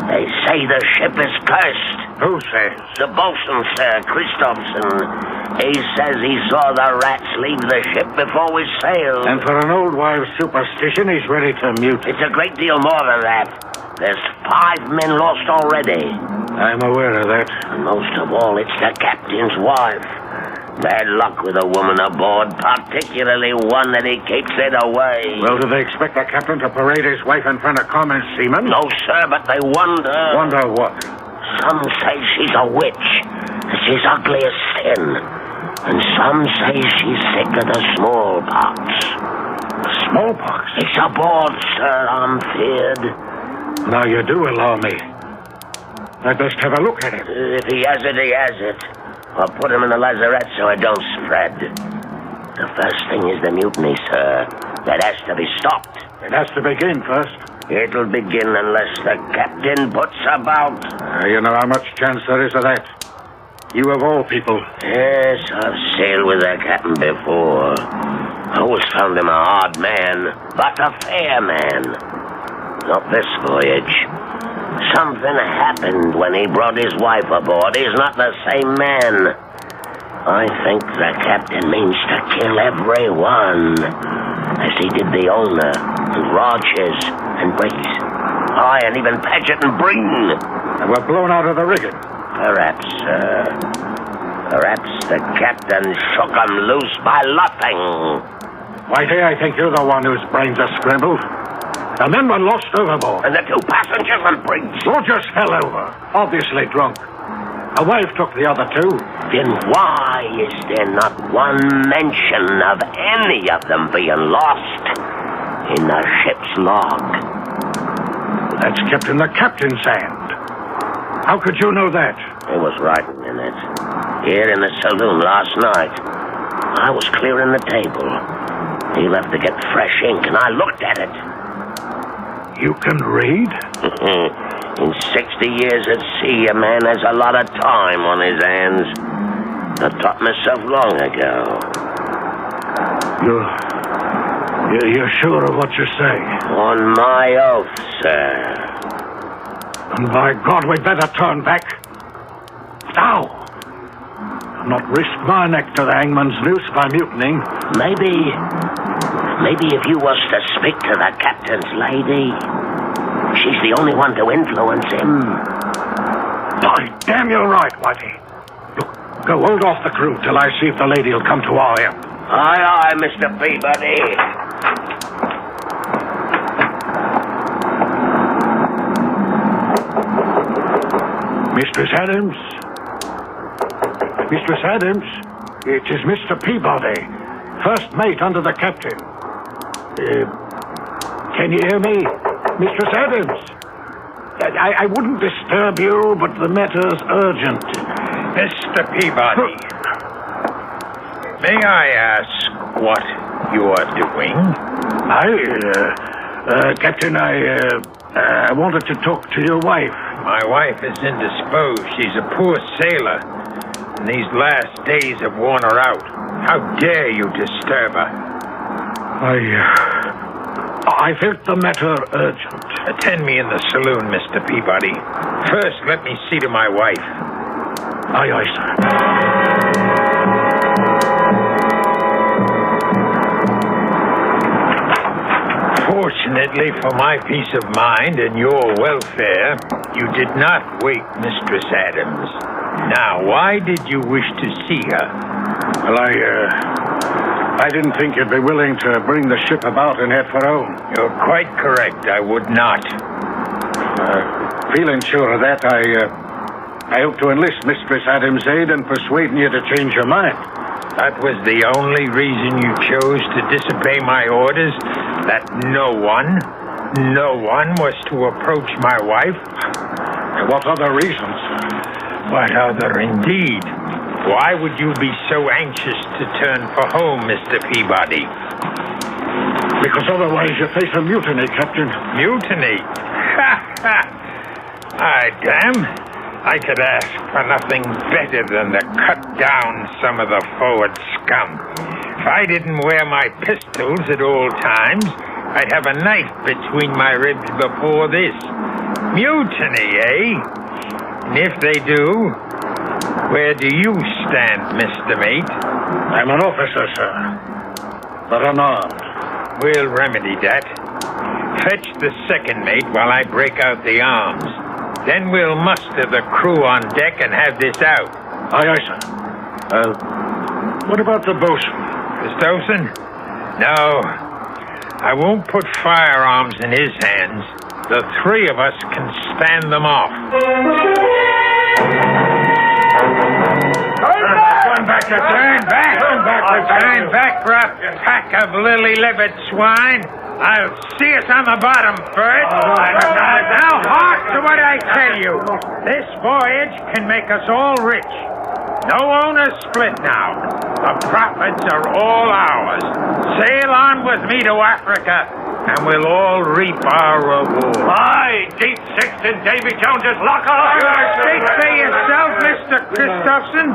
O: They say the ship is cursed.
P: Who says?
O: The bosun, sir, Christopherson. He says he saw the rats leave the ship before we sailed.
P: And for an old wives' superstition, he's ready to mute.
O: It's a great deal more than that. There's 5 men lost already.
P: I'm aware of that.
O: And most of all, it's the captain's wife. Bad luck with a woman aboard, particularly one that he keeps it away.
P: Well, do they expect the captain to parade his wife in front of common seamen?
O: No, sir, but they wonder.
P: Wonder what?
O: Some say she's a witch. She's ugly as sin. And some say she's sick of the smallpox.
P: Smallpox?
O: It's aboard, sir, I'm feared.
P: Now you do allow me. I'd best have a look at him.
O: If he has it, he has it. I'll put him in the lazarette so it don't spread. The first thing is the mutiny, sir. That has to be stopped.
P: It has to begin first.
O: It'll begin unless the captain puts about.
P: You know how much chance there is of that. You of all people.
O: Yes, I've sailed with the captain before. I always found him a hard man, but a fair man. Not this voyage. Something happened when he brought his wife aboard. He's not the same man. I think the captain means to kill everyone, as he did the owner, and Rogers, and Briggs. Aye, and even Paget and Breen.
P: And we're blown out of the rigging.
O: Perhaps, sir. Perhaps the captain shook 'em loose by luffing.
P: Whitey, I think you're the one whose brains are scrambled. The men were lost overboard.
O: And the 2 passengers and Briggs.
P: Rogers fell over, obviously drunk. A wife took the other 2.
O: Then why is there not one mention of any of them being lost in the ship's log?
P: That's kept in the captain's hand. How could you know that?
O: He was writing in it. Here in the saloon last night. I was clearing the table. He left to get fresh ink, and I looked at it.
P: You can read?
O: In 60 years at sea, a man has a lot of time on his hands. I taught myself long ago.
P: You're sure of what you say?
O: On my oath, sir.
P: And by God, we'd better turn back. Now! Not risk my neck to the hangman's noose by mutinying.
O: Maybe if you was to speak to the captain's lady, she's the only one to influence him.
P: By damn, you're right, Whitey. Look, go hold off the crew till I see if the lady'll come to our help.
O: Aye, aye, Mr. Peabody.
P: Mistress Adams? Mistress Adams? It is Mr. Peabody, first mate under the captain. Can you hear me? Mistress Adams? I wouldn't disturb you, but the matter's urgent.
D: Mr. Peabody, may I ask what you are doing?
P: Captain, I wanted to talk to your wife.
D: My wife is indisposed. She's a poor sailor. And these last days have worn her out. How dare you disturb her?
P: I felt the matter urgent.
D: Attend me in the saloon, Mr. Peabody. First, let me see to my wife.
P: Aye, aye, sir.
D: Fortunately for my peace of mind and your welfare, you did not wake Mistress Adams. Now, why did you wish to see her?
P: Well, I didn't think you'd be willing to bring the ship about in head for home.
D: You're quite correct. I would not.
P: Feeling sure of that, I hope to enlist Mistress Adams' aid in persuading you to change your mind.
D: That was the only reason you chose to disobey my orders? That no one was to approach my wife?
P: What other reasons?
D: What other, indeed? Why would you be so anxious to turn for home, Mr. Peabody?
P: Because otherwise you face a mutiny, Captain.
D: Mutiny? Damn. I could ask for nothing better than to cut down some of the forward scum. If I didn't wear my pistols at all times, I'd have a knife between my ribs before this. Mutiny, eh? And if they do, where do you stand, Mr. Mate?
P: I'm an officer, sir, but unarmed.
D: We'll remedy that. Fetch the second mate while I break out the arms. Then we'll muster the crew on deck and have this out.
P: Aye, sir. What about the bosun?
D: Christopherson? No. I won't put firearms in his hands. The three of us can stand them off.
P: Turn back,
D: rough pack of lily-livered swine. I'll see us on the bottom first. Now hark to what I tell you. This voyage can make us all rich. No owners split now. The profits are all ours. Sail on with me to Africa, and we'll all reap our reward.
P: Aye, Deep Sixth and Davy Jones's locker.
D: Speak for yourself, Mr. Christopherson,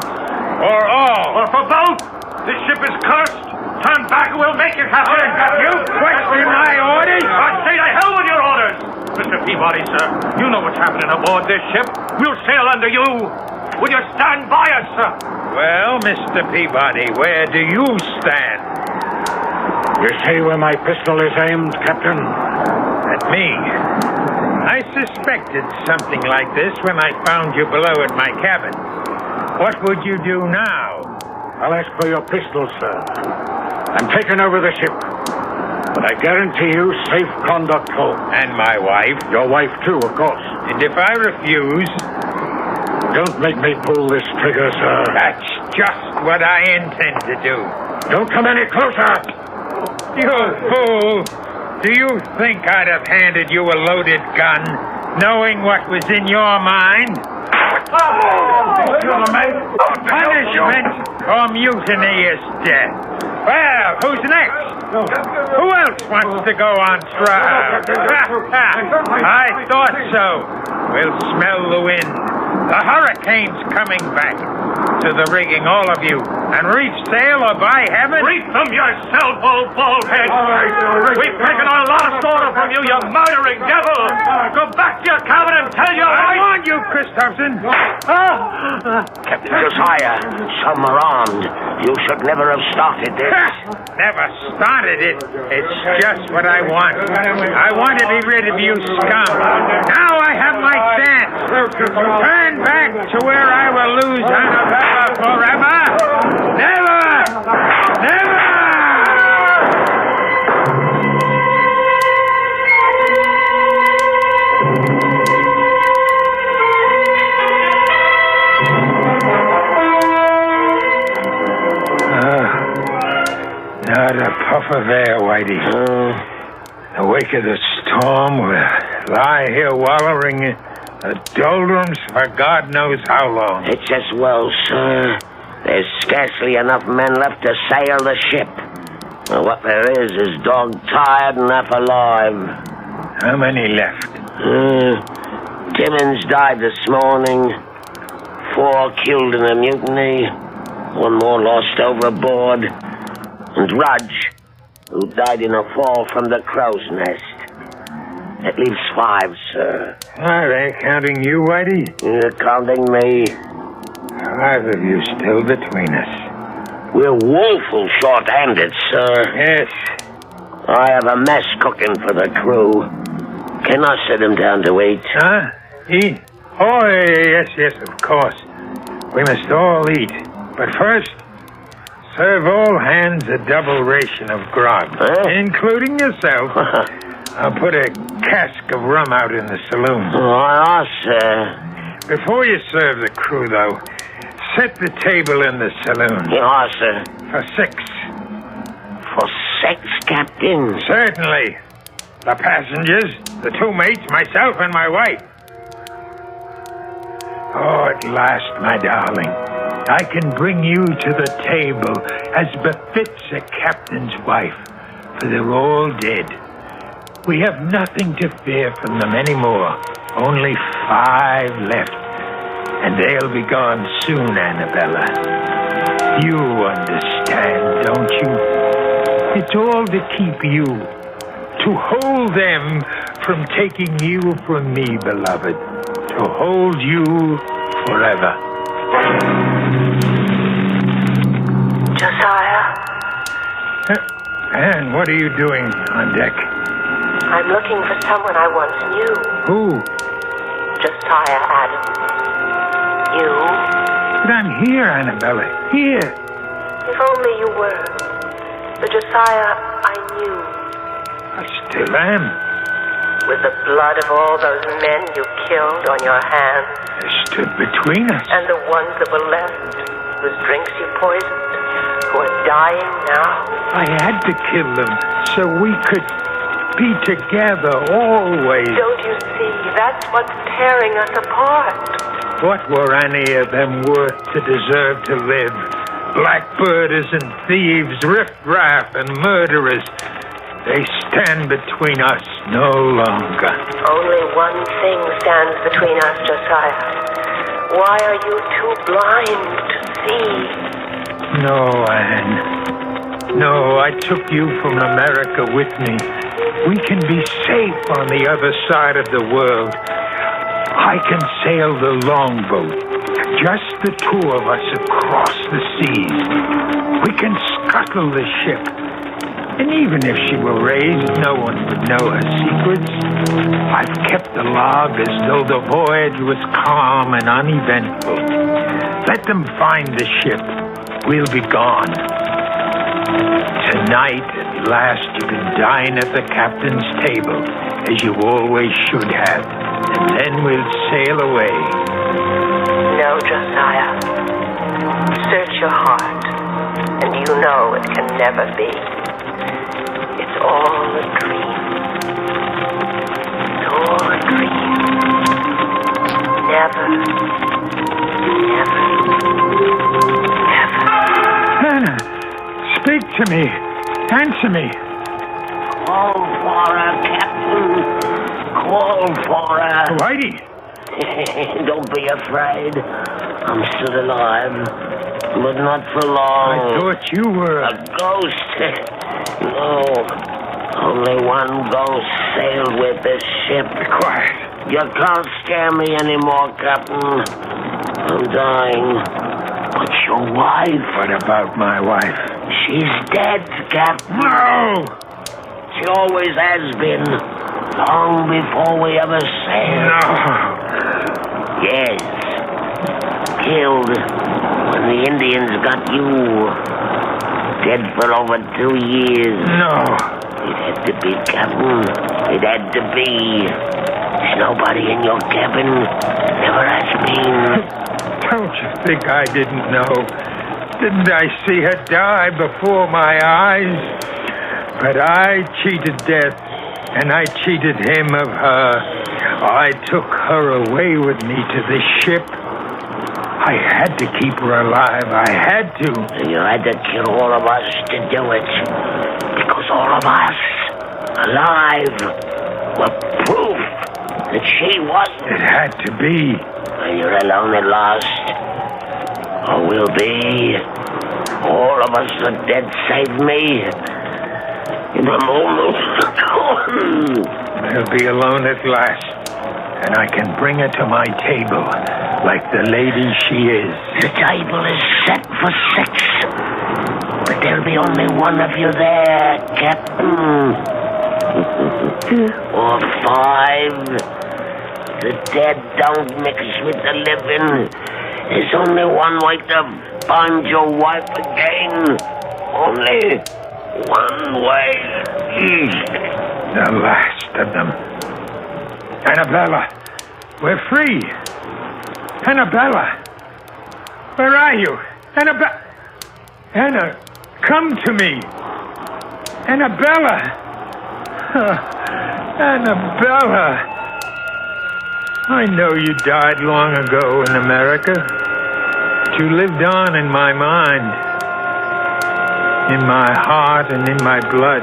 D: or all.
P: Or for both. This ship is cursed. Turn back and we'll make it happen.
D: You question my orders?
P: I say to hell with your orders. Mr. Peabody, sir, you know what's happening aboard this ship. We'll sail under you. Will you stand by us, sir?
D: Well, Mr. Peabody, where do you stand?
P: You see where my pistol is aimed, Captain?
D: At me. I suspected something like this when I found you below at my cabin. What would you do now?
P: I'll ask for your pistol, sir. I'm taking over the ship. But I guarantee you safe conduct home.
D: And my wife?
P: Your wife, too, of course.
D: And if I refuse?
P: Don't make me pull this trigger, sir.
D: That's just what I intend to do.
P: Don't come any closer.
D: You fool! Do you think I'd have handed you a loaded gun, knowing what was in your mind? Punishment or mutiny is death. Well, who's next? Who else wants to go on trial? I thought so. We'll smell the wind. The hurricane's coming back. To the rigging, all of you. And reef sail or by heaven...
P: Reef them yourself, old baldhead! We've taken a lot of slaughter from you, you murdering devil! Go back to your cabin and tell your wife...
D: I warned you, Christopherson!
O: Captain Josiah, some are armed. You should never have started this.
D: Never started it. It's just what I want. I want to be rid of you scum. Now I have my chance. Turn back to where I will lose Annabella forever. Never! Never! Not a puff of air, Whitey. In the wake of the storm, we'll lie here wallowing in the doldrums for God knows how long.
O: It's as well, sir. There's scarcely enough men left to sail the ship. Well, what there is dog-tired and half alive.
D: How many left?
O: Timmins died this morning. 4 killed in a mutiny. 1 more lost overboard. And Rudge, who died in a fall from the crow's nest. That leaves 5, sir.
D: Are they counting you, Whitey?
O: Counting me.
D: 5 of you still between us.
O: We're woeful short-handed, sir.
D: Yes.
O: I have a mess cooking for the crew. Can I sit him down to eat?
D: Huh? Eat? Oh, yes, of course. We must all eat. But first, Serve all hands a double ration of grog, including yourself. I'll put a cask of rum out in the saloon.
O: Oh, sir.
D: Before you serve the crew, though, set the table in the saloon.
O: Yes, sir.
D: For 6.
O: For 6, Captain?
D: Certainly. The passengers, the 2 mates, myself, and my wife. Oh, at last, my darling, I can bring you to the table as befits a captain's wife, for they're all dead. We have nothing to fear from them anymore. Only 5 left, and they'll be gone soon, Annabella. You understand, don't you? It's all to keep you, to hold them from taking you from me, beloved, to hold you forever.
L: Josiah?
D: Anne, what are you doing on deck?
L: I'm looking for someone I once knew.
D: Who?
L: Josiah Adams. You?
D: But I'm here, Annabella. Here.
L: If only you were. The Josiah I knew.
D: I still am.
L: With the blood of all those men you killed on your hands.
D: They stood between us.
L: And the ones that were left, whose drinks you poisoned, who are dying now.
D: I had to kill them so we could be together always.
L: Don't you see? That's what's tearing us apart.
D: What were any of them worth to deserve to live? Blackbirders and thieves, riffraff and murderers. They stand between us no longer.
L: Only one thing stands between us, Josiah. Why are you too blind to see?
D: No, Anne. No, I took you from America with me. We can be safe on the other side of the world. I can sail the longboat, just the 2 of us across the seas. We can scuttle the ship. And even if she were raised, no one would know her secrets. I've kept the log as though the voyage was calm and uneventful. Let them find the ship. We'll be gone. Tonight, at last, you can dine at the captain's table, as you always should have. And then we'll sail away.
L: No, Josiah. Search your heart, and you know it can never be. It's all a dream. It's all a dream. Never, never, never.
D: Anna, speak to me. Answer me.
O: Call for her, Captain. Call for her.
D: Whitey.
O: Don't be afraid. I'm still alive, but not for long.
D: I thought you were
O: a ghost. No, only one ghost sailed with this ship.
D: Be quiet.
O: You can't scare me anymore, Captain. I'm dying. But your wife...
D: What about my wife?
O: She's dead, Captain.
D: No!
O: She always has been. Long before we ever sailed.
D: No!
O: Yes. Killed when the Indians got you. Dead for over 2 years.
D: No.
O: It had to be, Captain. It had to be. There's nobody in your cabin. Never has been.
D: Don't you think I didn't know? Didn't I see her die before my eyes? But I cheated death, and I cheated him of her. I took her away with me to this ship. I had to keep her alive. I had to.
O: You had to kill all of us to do it. Because all of us, alive, were proof that she wasn't.
D: It had to be.
O: And you're alone at last. Or will be. All of us are dead save me. In a moment.
D: I'll be alone at last. And I can bring her to my table, like the lady she is.
O: The table is set for 6. But there'll be only one of you there, Captain. Or 5. The dead don't mix with the living. There's only one way to find your wife again. Only one way.
D: The last of them. Annabella, we're free. Annabella, where are you? Anna, come to me. Annabella. Annabella. I know you died long ago in America, but you lived on in my mind, in my heart and in my blood.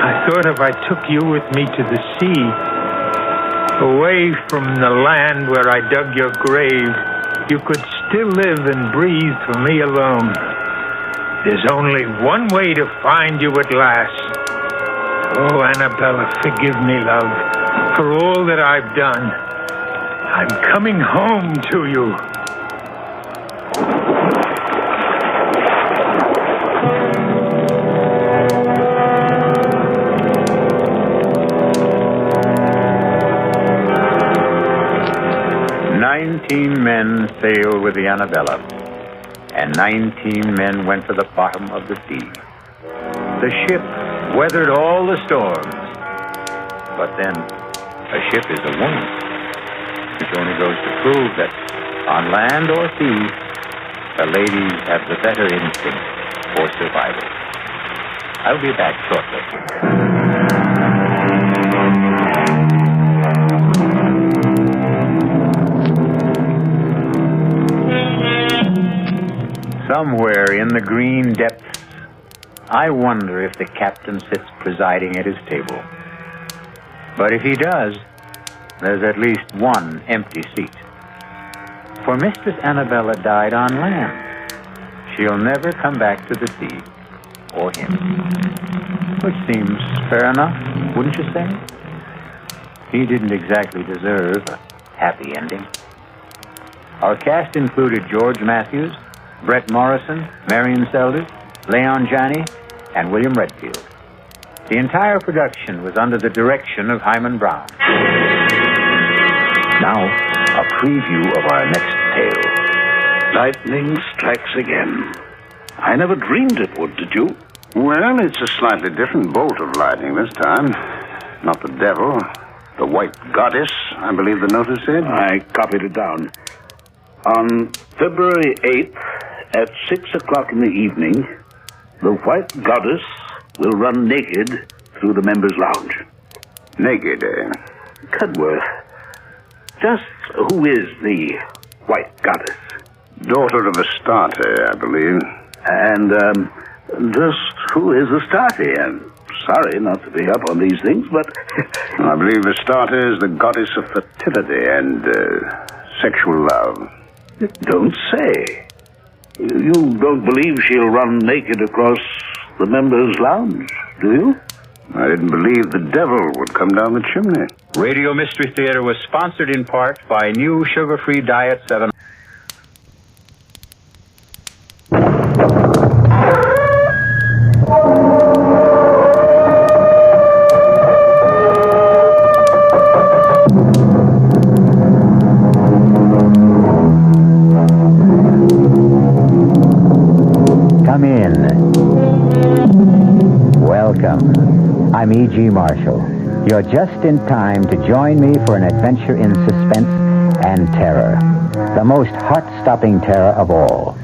D: I thought if I took you with me to the sea, away from the land where I dug your grave, you could still live and breathe for me alone. There's only one way to find you at last. Oh, Annabella, forgive me, love, for all that I've done. I'm coming home to you.
A: Men sailed with the Annabella, and 19 men went to the bottom of the sea. The ship weathered all the storms, but then a ship is a woman, which only goes to prove that on land or sea, the ladies have the better instinct for survival. I'll be back shortly. Somewhere in the green depths, I wonder if the captain sits presiding at his table. But if he does, there's at least one empty seat. For Mistress Annabella died on land. She'll never come back to the sea, or him. Which seems fair enough, wouldn't you say? He didn't exactly deserve a happy ending. Our cast included George Matthews, Brett Morrison, Marion Seldes, Leon Janney, and William Redfield. The entire production was under the direction of Hyman Brown.
F: Now, a preview of our next tale.
B: Lightning strikes again. I never dreamed it would, did you?
R: Well, it's a slightly different bolt of lightning this time. Not the devil, the white goddess, I believe the notice said.
B: I copied it down. On February 8th, at 6 o'clock in the evening, the white goddess will run naked through the members' lounge.
R: Naked, eh?
B: Cudworth, just who is the white goddess?
R: Daughter of Astarte, I believe.
B: And, just who is Astarte? I'm sorry not to be up on these things, but...
R: I believe Astarte is the goddess of fertility and, sexual love.
B: Don't say. You don't believe she'll run naked across the members' lounge, do you?
R: I didn't believe the devil would come down the chimney.
A: Radio Mystery Theater was sponsored in part by New Sugar-Free Diet 7. Come in. Welcome. I'm E.G. Marshall. You're just in time to join me for an adventure in suspense and terror. The most heart-stopping terror of all.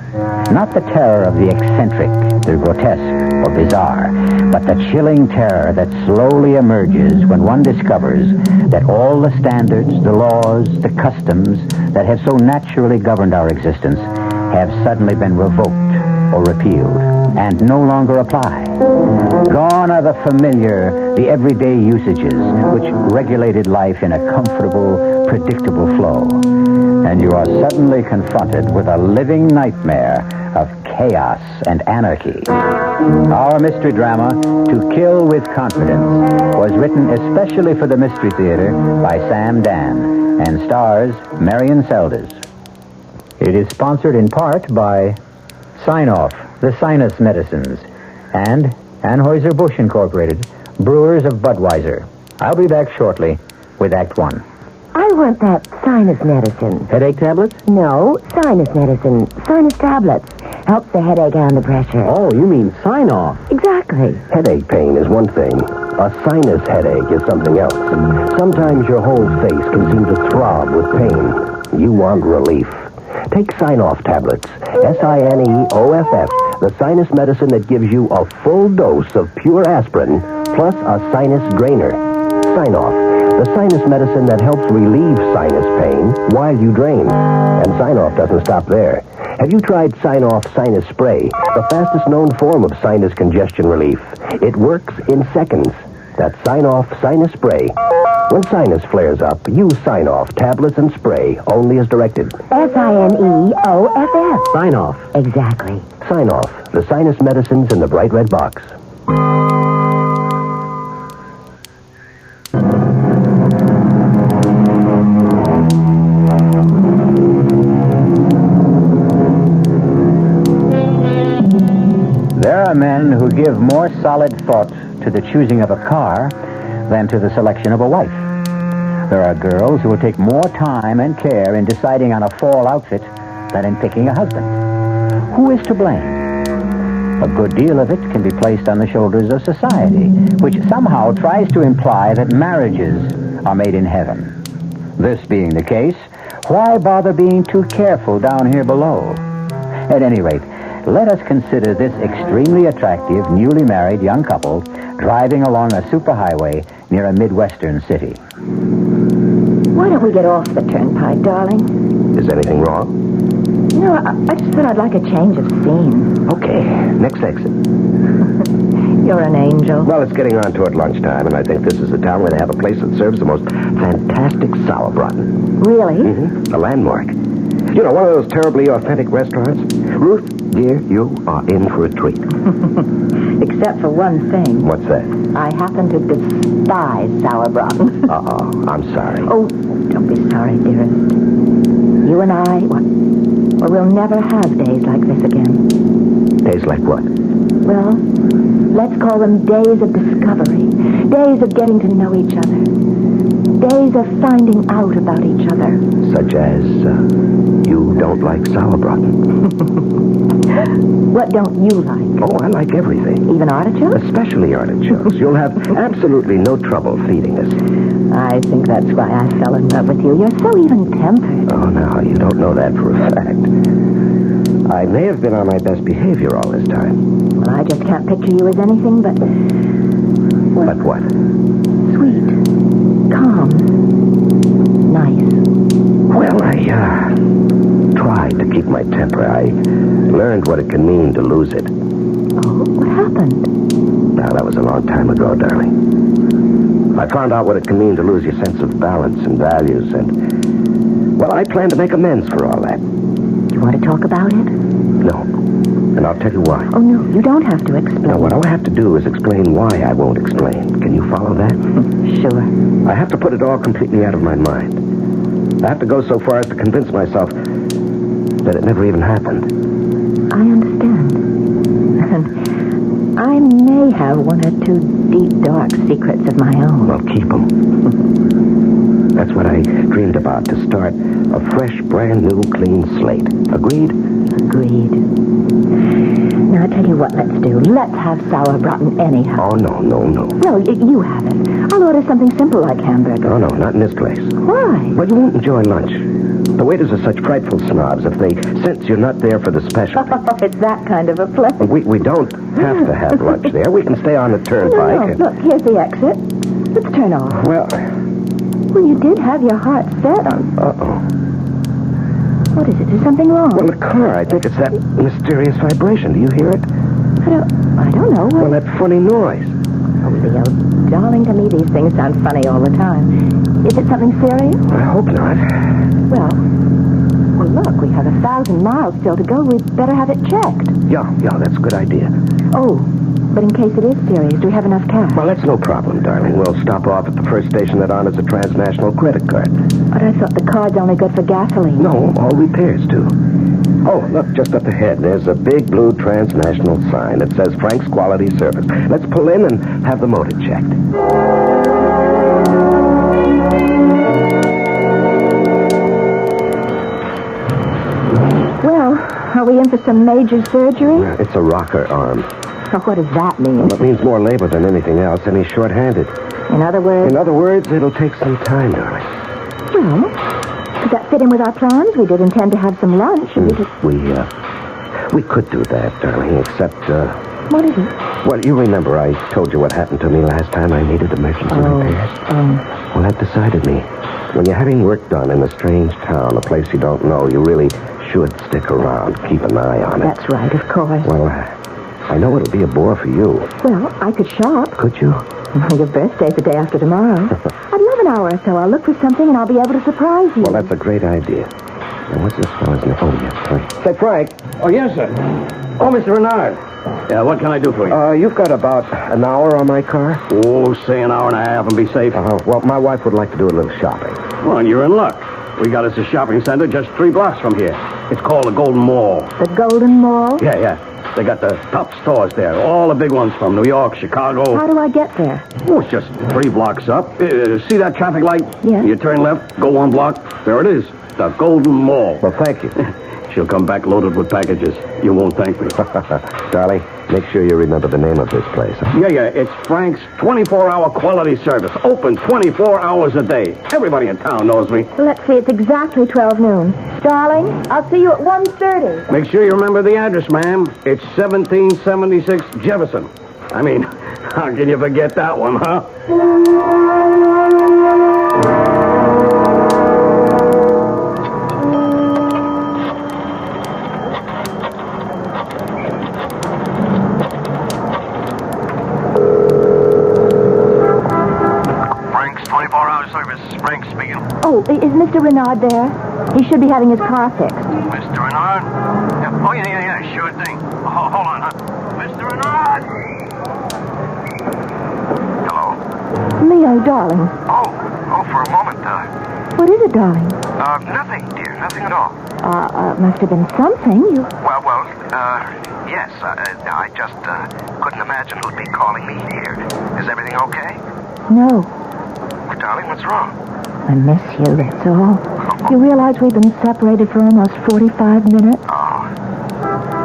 A: Not the terror of the eccentric, the grotesque, or bizarre, but the chilling terror that slowly emerges when one discovers that all the standards, the laws, the customs that have so naturally governed our existence have suddenly been revoked or repealed and no longer apply. Gone are the familiar, the everyday usages which regulated life in a comfortable, predictable flow. And you are suddenly confronted with a living nightmare of chaos and anarchy. Our mystery drama, To Kill with Confidence, was written especially for the Mystery Theater by Sam Dan and stars Marion Seldes. It is sponsored in part by Sign-Off, the Sinus Medicines, and Anheuser-Busch Incorporated, brewers of Budweiser. I'll be back shortly with Act One.
C: I want that sinus medicine.
Q: Headache tablets?
C: No, sinus medicine. Sinus tablets. Helps the headache and the pressure.
Q: Oh, you mean sign-off.
C: Exactly.
Q: Headache pain is one thing. A sinus headache is something else. Sometimes your whole face can seem to throb with pain. You want relief. Take Sign-Off tablets. SINEOFF. The sinus medicine that gives you a full dose of pure aspirin plus a sinus drainer. Sign-Off. The sinus medicine that helps relieve sinus pain while you drain. And Sign-Off doesn't stop there. Have you tried Sign-Off Sinus Spray, the fastest known form of sinus congestion relief? It works in seconds. That's Sign-Off Sinus Spray. When sinus flares up, use Sign-Off tablets and spray, only as directed.
C: SINEOFF.
Q: Sign-Off.
C: Exactly.
Q: Sign-Off, the sinus medicines in the bright red box.
A: There are men who give more solid thought to the choosing of a car than to the selection of a wife. There are girls who will take more time and care in deciding on a fall outfit than in picking a husband. Who is to blame? A good deal of it can be placed on the shoulders of society, which somehow tries to imply that marriages are made in heaven. This being the case, why bother being too careful down here below? At any rate, let us consider this extremely attractive, newly married young couple driving along a superhighway near a Midwestern city.
L: Why don't we get off the turnpike, darling?
Q: Is anything wrong?
L: You know, I just thought I'd like a change of scene.
Q: Okay, next exit.
L: You're an angel.
Q: Well, it's getting on toward lunchtime, and I think this is a town where they have a place that serves the most fantastic sauerbraten.
L: Really?
Q: Mm-hmm. A landmark. You know, one of those terribly authentic restaurants. Ruth, dear, you are in for a treat.
L: Except for one thing.
Q: What's that?
L: I happen to despise sauerbraten.
Q: Uh-oh, I'm sorry.
L: Oh, don't be sorry, dearest. You and I, well, we'll never have days like this again.
Q: Days like what?
L: Well, let's call them days of discovery. Days of getting to know each other. Days of finding out about each other.
Q: Such as, you don't like sauerbraten.
L: What don't you like?
Q: Oh, I like everything.
L: Even artichokes?
Q: Especially artichokes. You'll have absolutely no trouble feeding us.
L: I think that's why I fell in love with you. You're so even-tempered.
Q: Oh, no, you don't know that for a fact. I may have been on my best behavior all this time.
L: Well, I just can't picture you as anything but... Well,
Q: but what?
L: Sweet. Calm. Nice.
Q: Well, I tried to keep my temper. I learned what it can mean to lose it.
L: Oh, what happened?
Q: Now, that was a long time ago, darling. I found out what it can mean to lose your sense of balance and values, and, well, I plan to make amends for all that.
L: You want to talk about it?
Q: No. And I'll tell you why.
L: Oh, no, you don't have to explain.
Q: Now, what I'll have to do is explain why I won't explain. Can you follow that?
L: Sure.
Q: I have to put it all completely out of my mind. I have to go so far as to convince myself that it never even happened.
L: I understand. And I may have one or two deep, dark secrets of my own.
Q: Well, keep them. That's what I dreamed about, to start a fresh, brand new, clean slate. Agreed?
L: Agreed. Now, I tell you what let's do. Let's have sauerbraten anyhow.
Q: Oh, no.
L: No, you have it. I'll order something simple like hamburger.
Q: Oh, no, not in this place.
L: Why?
Q: Well, you won't enjoy lunch. The waiters are such frightful snobs if they sense you're not there for the special.
L: Oh, it's that kind of a place.
Q: We don't have to have lunch there. We can stay on the turnpike.
L: No. Look, here's the exit. Let's turn off.
Q: Well,
L: you did have your heart set on...
Q: Uh-oh.
L: What is it? Is something wrong?
Q: Well, the car. I think it's that mysterious vibration. Do you hear it?
L: I don't know.
Q: Well, that funny noise.
L: Oh, Leo, darling, to me these things sound funny all the time. Is it something serious?
Q: I hope not.
L: Well, look, we have 1,000 miles still to go. We'd better have it checked.
Q: Yeah, that's a good idea.
L: Oh, but in case it is serious, do we have enough cash?
Q: Well, that's no problem, darling. We'll stop off at the first station that honors a transnational credit card.
L: But I thought the card's only good for gasoline.
Q: No, all repairs do. Oh, look, just up ahead, there's a big blue transnational sign that says Frank's Quality Service. Let's pull in and have the motor checked.
C: Well, are we in for some major surgery?
Q: It's a rocker arm.
C: So what does that mean?
Q: Well, it means more labor than anything else, and he's short-handed.
C: In other words?
Q: In other words, it'll take some time, darling.
C: Well, does that fit in with our plans? We did intend to have some lunch.
Q: We could do that, darling, except,
C: What is it?
Q: Well, you remember I told you what happened to me last time I needed emergency repairs? Well, that decided me. When you're having work done in a strange town, a place you don't know, you really should stick around, keep an eye on it.
C: That's right, of course.
Q: Well, I know it'll be a bore for you.
C: Well, I could shop.
Q: Could you?
C: Your birthday's the day after tomorrow. I'd love an hour or so. I'll look for something and I'll be able to surprise you.
Q: Well, that's a great idea. Now, what's this fellow's name? Oh, yes, Frank.
K: Say, Frank. Oh, yes, sir. Oh, Mr. Renard. Yeah, what can I do for you?
Q: You've got about an hour on my car?
K: Oh, say an hour and a half and be safe.
Q: Well, my wife would like to do a little shopping.
K: Well, you're in luck. We got us a shopping center just 3 blocks from here. It's called the Golden Mall.
C: The Golden Mall?
K: Yeah. They got the top stores there. All the big ones from New York, Chicago.
C: How do I get there?
K: Oh, it's just 3 blocks up. See that traffic light?
C: Yeah.
K: You turn left, go 1 block. There it is. The Golden Mall.
Q: Well, thank you.
K: She'll come back loaded with packages. You won't thank me.
Q: Darling, make sure you remember the name of this place.
K: Yeah. It's Frank's 24-hour quality service. Open 24 hours a day. Everybody in town knows me.
C: Let's see, it's exactly 12 noon. Darling, I'll see you at 1:30.
K: Make sure you remember the address, ma'am. It's 1776 Jefferson. I mean, how can you forget that one, huh?
C: Oh, is Mr. Renard there? He should be having his car fixed.
K: Mr. Renard? Yeah. Oh, yeah, sure thing. Oh, hold on, huh? Mr. Renard! Hello?
C: Leo, darling.
K: Oh, for a moment,
C: What is it, darling?
K: Nothing, dear. Nothing at all.
C: Must have been something.
K: Yes. I just couldn't imagine who'd be calling me here. Is everything okay?
C: No.
K: Well, darling, what's wrong?
C: I miss you, that's all. You realize we've been separated for almost 45 minutes?
K: Oh.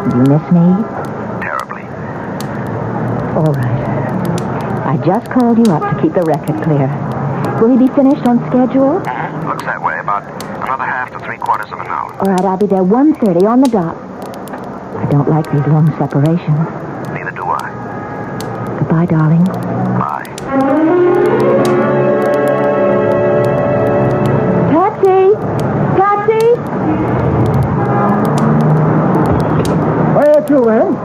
C: Do you miss me?
K: Terribly.
C: All right. I just called you up to keep the record clear. Will he be finished on schedule?
K: Looks that way. About another half to 3/4 of an hour.
C: All right, I'll be there 1:30 on the dot. I don't like these long separations.
K: Neither do I.
C: Goodbye, darling.
K: Bye.
C: Taxi!
K: Where to, ma'am?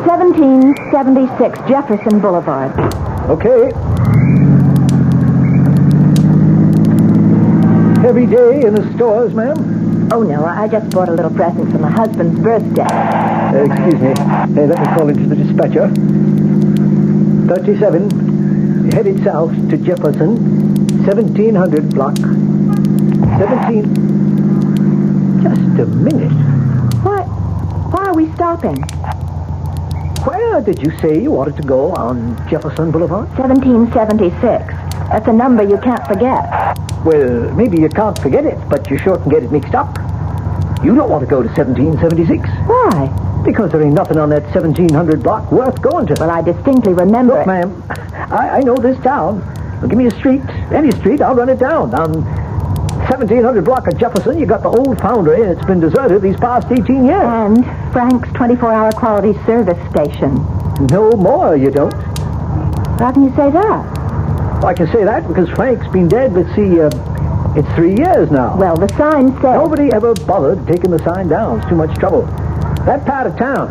C: 1776 Jefferson Boulevard.
K: Okay. Heavy day in the stores, ma'am?
C: Oh, no, I just bought a little present for my husband's birthday.
K: Excuse me. Hey, let me call into the dispatcher. 37, headed south to Jefferson, 1700 block. 17... Just a minute.
C: Why are we stopping?
K: Where did you say you wanted to go on Jefferson Boulevard?
C: 1776. That's a number you can't forget.
K: Well, maybe you can't forget it, but you sure can get it mixed up. You don't want to go to 1776.
C: Why?
K: Because there ain't nothing on that 1700 block worth going to.
C: Well, I distinctly remember
K: Look, ma'am, I know this town. Well, give me a street, any street, I'll run it down. On 1700 block of Jefferson, you got the old foundry, and it's been deserted these past 18 years.
C: And Frank's 24-hour quality service station.
K: No more, you don't.
C: How can you say that?
K: Well, I can say that because Frank's been dead, let's see, it's 3 years now.
C: Well, the sign said...
K: Nobody ever bothered taking the sign down. It's too much trouble. That part of town,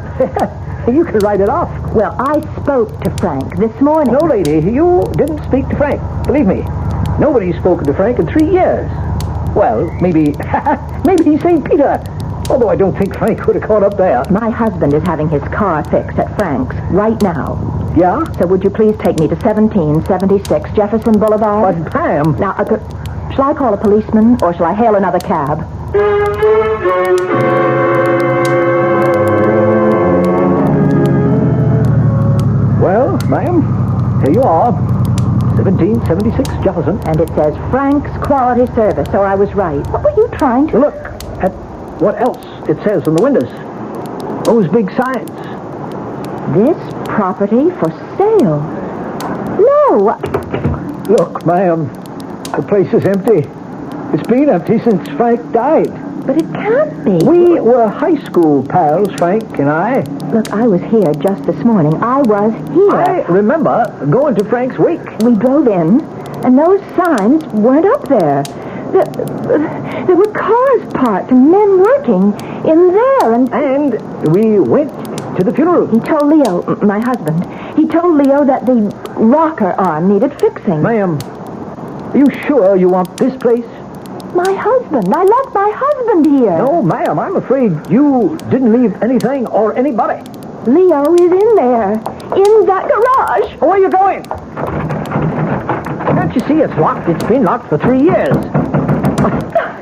K: you can write it off.
C: Well, I spoke to Frank this morning.
K: No, lady, you didn't speak to Frank. Believe me, nobody's spoken to Frank in 3 years. Well, maybe St. Peter. Although I don't think Frank would have caught up there.
C: My husband is having his car fixed at Frank's right now.
K: Yeah?
C: So would you please take me to 1776 Jefferson Boulevard?
K: But, ma'am...
C: Now, shall I call a policeman or shall I hail another cab?
K: Well, ma'am, here you are. 1776 Jefferson.
C: And it says Frank's Quality Service, so I was right. What were you trying to...
K: Look at what else it says on the windows. Those big signs.
C: This property for sale. No.
K: Look, ma'am, the place is empty. It's been empty since Frank died.
C: But it can't be.
K: We were high school pals, Frank and I.
C: Look, I was here just this morning. I was here.
K: I remember going to Frank's wake.
C: We drove in, and those signs weren't up there. There were cars parked and men working in there,
K: and we went to the funeral.
C: He told Leo, my husband, he told Leo that the rocker arm needed fixing.
K: Ma'am, are you sure you want this place?
C: My husband. I left my husband here.
K: No, ma'am, I'm afraid you didn't leave anything or anybody.
C: Leo is in there, in that garage.
K: Where are you going? Can't you see it's locked? It's been locked for 3 years.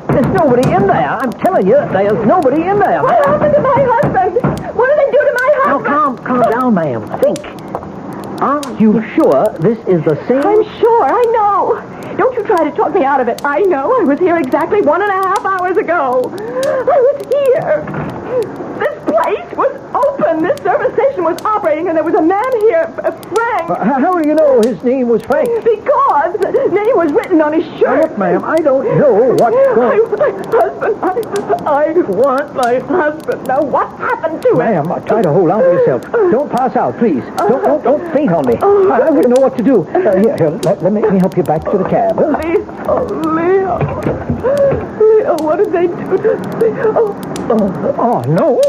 K: There's nobody in there. I'm telling you, there's nobody in there.
C: What happened to my husband? What did they do to my husband?
K: Now, calm down, ma'am. Think. Are you sure this is the same?
C: I'm sure. I know. Don't you try to talk me out of it. I know. I was here exactly 1.5 hours ago. I was here. This place was open. This service station was operating, and there was a man here, Frank.
K: How do you know his name was Frank?
C: Because the name was written on his shirt.
K: Look, ma'am, I don't know what's going on.
C: My husband. I want my husband. Now, what happened to him?
K: Ma'am, try to hold on to yourself. Don't pass out, please. Don't faint on me. I wouldn't know what to do. Here, let me help you back to the cab.
C: Please. Oh, Leo. Leo, what did they do to me?
K: Oh, no.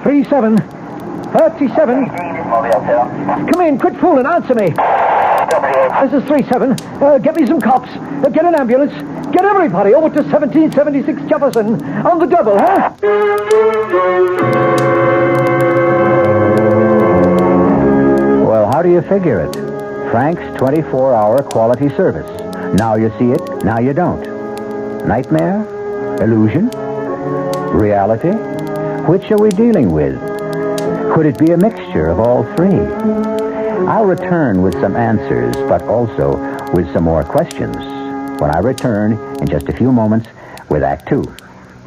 K: 37. 37. Come in, quit fooling, answer me. This is 37. Get me some cops. Get an ambulance. Get everybody over to 1776 Jefferson on the double, huh?
A: Well, how do you figure it? Frank's 24-hour quality service. Now you see it, now you don't. Nightmare? Illusion? Reality? Which are we dealing with? Could it be a mixture of all three? I'll return with some answers, but also with some more questions when I return in just a few moments with Act 2.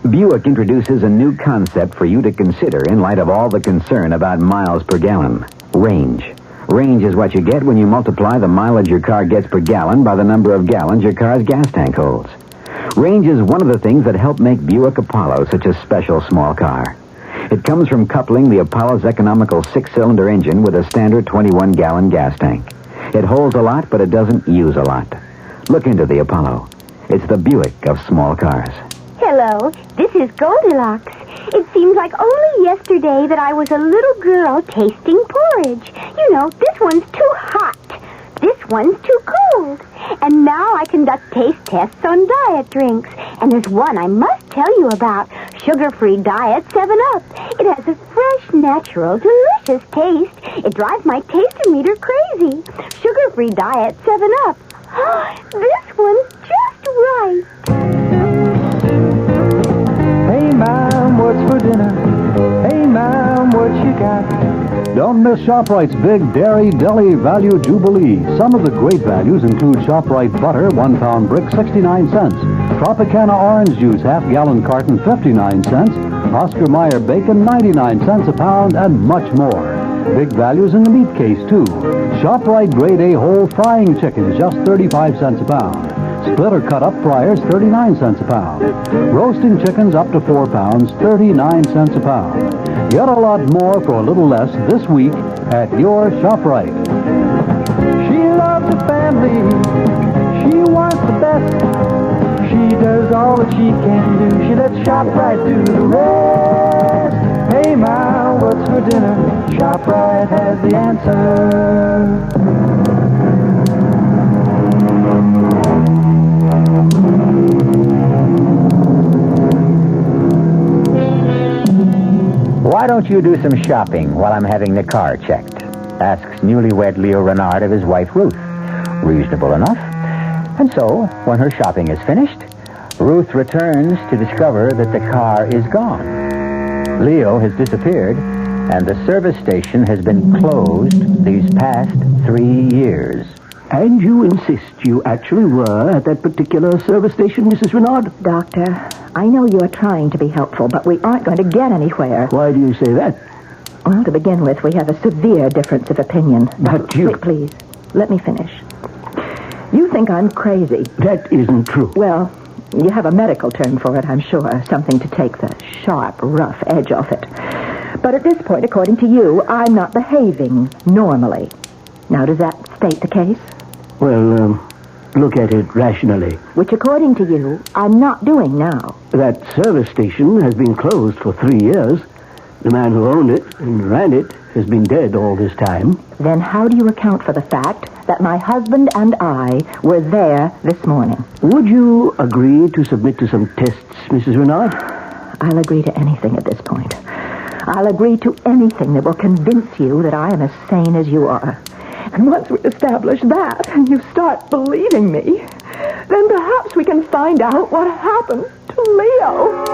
A: Buick introduces a new concept for you to consider in light of all the concern about miles per gallon. Range. Range is what you get when you multiply the mileage your car gets per gallon by the number of gallons your car's gas tank holds. Range is one of the things that help make Buick Apollo such a special small car. It comes from coupling the Apollo's economical 6-cylinder engine with a standard 21-gallon gas tank. It holds a lot, but it doesn't use a lot. Look into the Apollo. It's the Buick of small cars.
G: Hello, this is Goldilocks. It seems like only yesterday that I was a little girl tasting porridge. You know, this one's too hot. This one's too cold. And now I conduct taste tests on diet drinks. And there's one I must tell you about. Sugar-free Diet 7-Up. It has a fresh, natural, delicious taste. It drives my taster meter crazy. Sugar-free Diet 7-Up. This one's just right.
S: Hey, Mom, what's for dinner? Hey, Mom, what you got?
T: Don't miss ShopRite's Big Dairy Deli Value Jubilee. Some of the great values include ShopRite butter, 1-pound brick, 69 cents. Tropicana orange juice, half-gallon carton, 59 cents. Oscar Mayer bacon, 99 cents a pound, and much more. Big values in the meat case, too. ShopRite Grade A whole frying chicken, just 35 cents a pound. Split or cut up fryers, 39 cents a pound. Roasting chickens up to 4 pounds, 39 cents a pound. Get a lot more for a little less this week at your ShopRite.
S: She loves the family. She wants the best. She does all that she can do. She lets ShopRite do the rest. Hey, Ma, what's for dinner? ShopRite has the answer.
A: Why don't you do some shopping while I'm having the car checked? Asks newlywed Leo Renard of his wife Ruth. Reasonable enough. And so, when her shopping is finished, Ruth returns to discover that the car is gone. Leo has disappeared, and the service station has been closed these past 3 years.
Q: And you insist you actually were at that particular service station, Mrs. Renard?
C: Doctor, I know you're trying to be helpful, but we aren't going to get anywhere.
Q: Why do you say that?
C: Well, to begin with, we have a severe difference of opinion.
Q: But you...
C: Wait, please, let me finish. You think I'm crazy.
Q: That isn't true.
C: Well, you have a medical term for it, I'm sure. Something to take the sharp, rough edge off it. But at this point, according to you, I'm not behaving normally. Now, does that state the case?
Q: Well, look at it rationally.
C: Which, according to you, I'm not doing now.
Q: That service station has been closed for 3 years. The man who owned it and ran it has been dead all this time.
C: Then how do you account for the fact that my husband and I were there this morning?
Q: Would you agree to submit to some tests, Mrs. Renard?
C: I'll agree to anything at this point. I'll agree to anything that will convince you that I am as sane as you are. And once we establish that, and you start believing me, then perhaps we can find out what happened to Leo.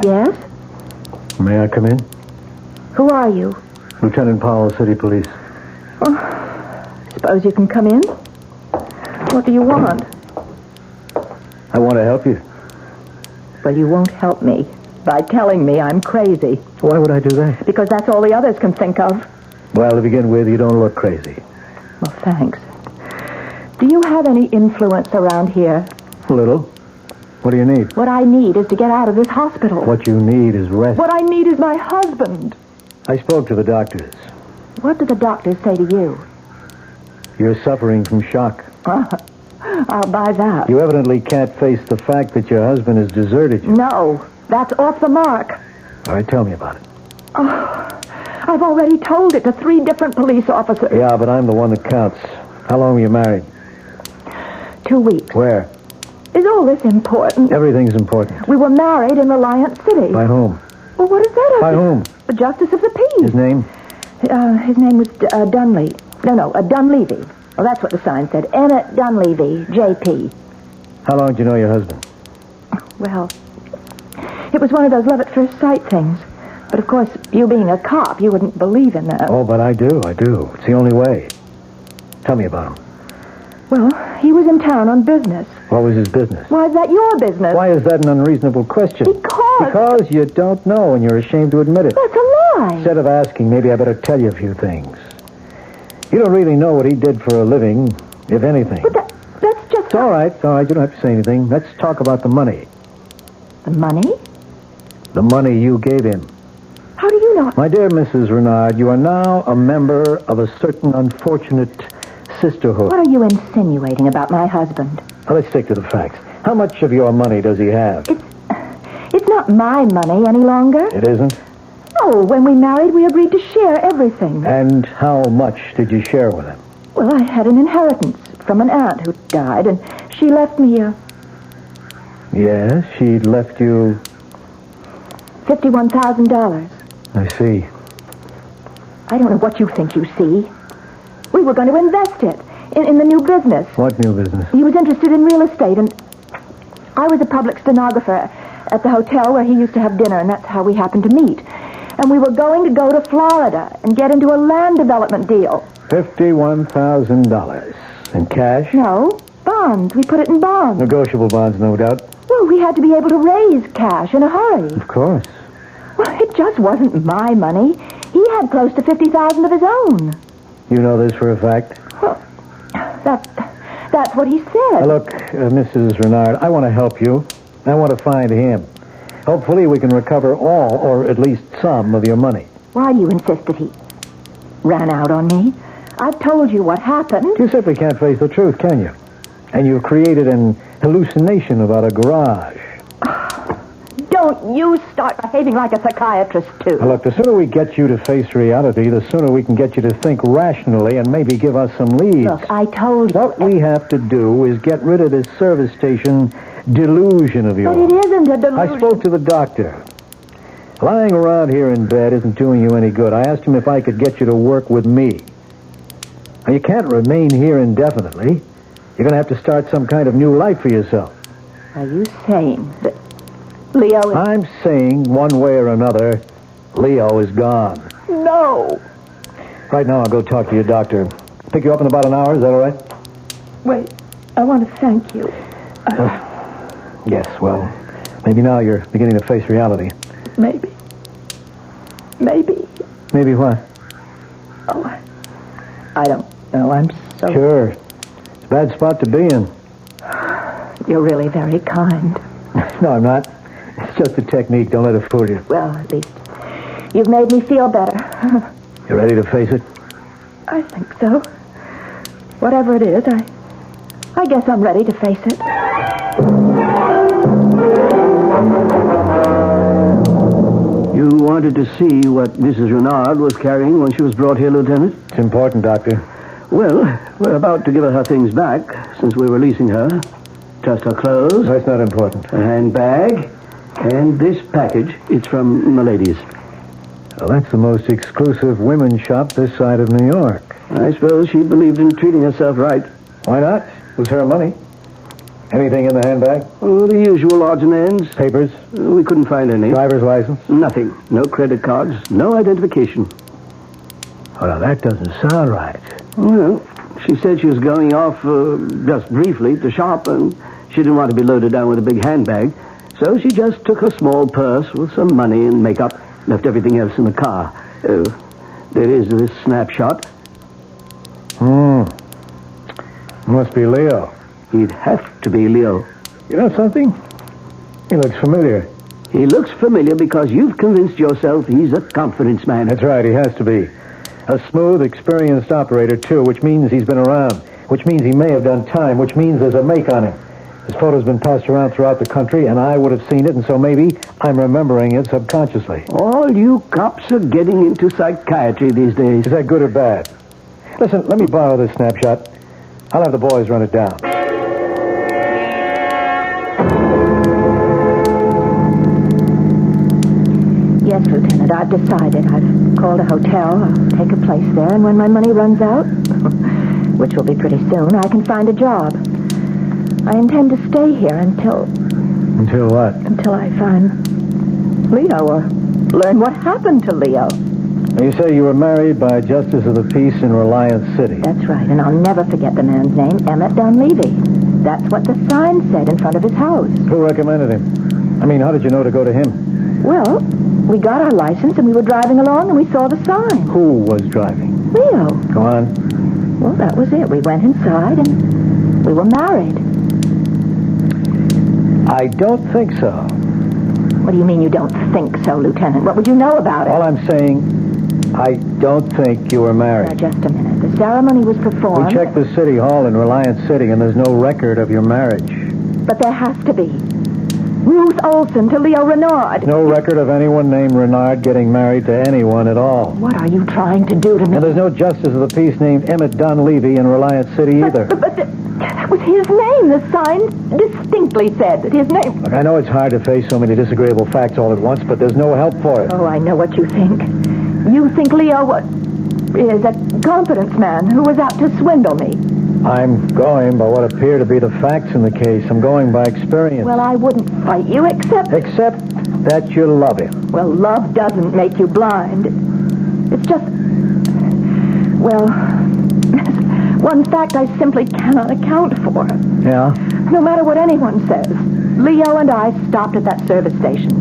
C: Yes?
K: May I come in?
C: Who are you?
K: Lieutenant Powell, City Police.
C: Oh, suppose you can come in? What do you want?
K: I want to help you.
C: Well, you won't help me by telling me I'm crazy.
K: Why would I do that?
C: Because that's all the others can think of.
K: Well, to begin with, you don't look crazy.
C: Well, thanks. Do you have any influence around here?
K: A little. What do you need?
C: What I need is to get out of this hospital.
K: What you need is rest.
C: What I need is my husband.
K: I spoke to the doctors.
C: What did the doctors say to you?
K: You're suffering from shock.
C: I'll buy that.
K: You evidently can't face the fact that your husband has deserted you.
C: No, that's off the mark.
K: All right, tell me about it.
C: Oh, I've already told it to 3 different police officers.
K: Yeah, but I'm the one that counts. How long were you married?
C: 2 weeks.
K: Where?
C: Is all this important?
K: Everything's important.
C: We were married in Reliance City.
K: By whom?
C: Well, what is that?
K: By whom?
C: The Justice of the Peace.
K: His name?
C: His name was Dunley. No, Dunleavy. Well, that's what the sign said. Emmett Dunleavy, J.P.
K: How long did you know your husband?
C: Well, it was one of those love at first sight things. But, of course, you being a cop, you wouldn't believe in that.
K: Oh, but I do. It's the only way. Tell me about him.
C: Well, he was in town on business.
K: What was his business?
C: Why is that your business?
K: Why is that an unreasonable question? Because you don't know and you're ashamed to admit it.
C: That's a lie.
K: Instead of asking, maybe I better tell you a few things. You don't really know what he did for a living, if anything.
C: But that's just...
K: It's all right. You don't have to say anything. Let's talk about the money.
C: The money?
K: The money you gave him.
C: How do you know?
K: My dear Mrs. Renard, you are now a member of a certain unfortunate sisterhood.
C: What are you insinuating about my husband?
K: Well, let's stick to the facts. How much of your money does he have?
C: It's not my money any longer.
K: It isn't?
C: No, when we married, we agreed to share everything.
K: And how much did you share with him?
C: Well, I had an inheritance from an aunt who died, and she left me
K: Yes, she left you...
C: $51,000.
K: I see.
C: I don't know what you think you see. We were going to invest it in the new business.
K: What new business?
C: He was interested in real estate, and I was a public stenographer at the hotel where he used to have dinner, and that's how we happened to meet. And we were going to go to Florida and get into a land development deal.
K: $51,000. In cash?
C: No, bonds. We put it in bonds.
K: Negotiable bonds, no doubt.
C: Well, we had to be able to raise cash in a hurry.
K: Of course.
C: Well, it just wasn't my money. He had close to $50,000 of his own.
K: You know this for a fact?
C: Well, that's what he said.
K: Look, Mrs. Renard, I want to help you. I want to find him. Hopefully we can recover all, or at least some, of your money.
C: Why do you insist that he ran out on me? I've told you what happened.
K: You simply can't face the truth, can you? And you've created an hallucination about a garage.
C: Don't you start behaving like a psychiatrist, too.
K: Now, look, the sooner we get you to face reality, the sooner we can get you to think rationally and maybe give us some leads.
C: Look, I told you.
K: What we have to do is get rid of this service station delusion of yours.
C: But it isn't a delusion.
K: I spoke to the doctor. Lying around here in bed isn't doing you any good. I asked him if I could get you to work with me. Now, you can't remain here indefinitely. You're going to have to start some kind of new life for yourself.
C: Are you saying that Leo is...
K: I'm saying, one way or another, Leo is gone.
C: No.
K: Right now, I'll go talk to your doctor. Pick you up in about an hour, is that all right?
C: Wait, I want to thank you.
K: Yes, well, maybe now you're beginning to face reality.
C: Maybe. Maybe.
K: Maybe what?
C: Oh, I don't know. I'm so...
K: Sure. It's a bad spot to be in.
C: You're really very kind.
K: No, I'm not. It's just a technique. Don't let it fool you.
C: Well, at least you've made me feel better.
K: You ready to face it?
C: I think so. Whatever it is, I guess I'm ready to face it.
U: You wanted to see what Mrs. Renard was carrying when she was brought here, Lieutenant?
K: It's important, Doctor.
U: Well, we're about to give her things back, since we're releasing her. Just her clothes.
K: That's not important.
U: Her handbag. And this package. It's from Milady's.
K: Well, that's the most exclusive women's shop this side of New York.
U: I suppose she believed in treating herself right.
K: Why not? It was her money. Anything in the handbag?
U: Oh, the usual odds and ends.
K: Papers?
U: We couldn't find any.
K: Driver's license?
U: Nothing. No credit cards. No identification.
K: Oh, now that doesn't sound right.
U: Well, she said she was going off just briefly to shop, and she didn't want to be loaded down with a big handbag. So she just took her small purse with some money and makeup, left everything else in the car. There is this snapshot.
K: Must be Leo.
U: He'd have to be Leo.
K: You know something? He looks familiar.
U: He looks familiar because you've convinced yourself he's a confidence man.
K: That's right, he has to be. A smooth, experienced operator, too, which means he's been around, which means he may have done time, which means there's a make on him. His photo's been passed around throughout the country, and I would have seen it, and so maybe I'm remembering it subconsciously.
U: All you cops are getting into psychiatry these days.
K: Is that good or bad? Listen, let me borrow this snapshot. I'll have the boys run it down.
C: Yes, Lieutenant, I've decided. I've called a hotel. I'll take a place there, and when my money runs out, which will be pretty soon, I can find a job. I intend to stay here until...
K: Until what?
C: Until I find Leo, or learn what happened to Leo.
K: You say you were married by a justice of the peace in Reliance City.
C: That's right, and I'll never forget the man's name, Emmett Dunleavy. That's what the sign said in front of his house.
K: Who recommended him? I mean, how did you know to go to him?
C: Well, we got our license, and we were driving along, and we saw the sign.
K: Who was driving?
C: Leo.
K: Go on.
C: Well, that was it. We went inside, and we were married.
K: I don't think so.
C: What do you mean you don't think so, Lieutenant? What would you know about it?
K: All I'm saying, I don't think you were married.
C: Now, just a minute. The ceremony was performed.
K: We checked the city hall in Reliance City, and there's no record of your marriage.
C: But there has to be. Ruth Olson to Leo Renard.
K: No record of anyone named Renard getting married to anyone at all.
C: What are you trying to do to me?
K: And there's no justice of the peace named Emmett Dunleavy in Reliance City either.
C: But that was his name. The sign distinctly said that his name...
K: Look, I know it's hard to face so many disagreeable facts all at once, but there's no help for it.
C: Oh, I know what you think. You think Leo is a confidence man who was out to swindle me.
K: I'm going by what appear to be the facts in the case. I'm going by experience.
C: Well, I wouldn't fight you except
K: that you love him.
C: Well, love doesn't make you blind. It's just... Well, one fact I simply cannot account for.
K: Yeah?
C: No matter what anyone says, Leo and I stopped at that service station.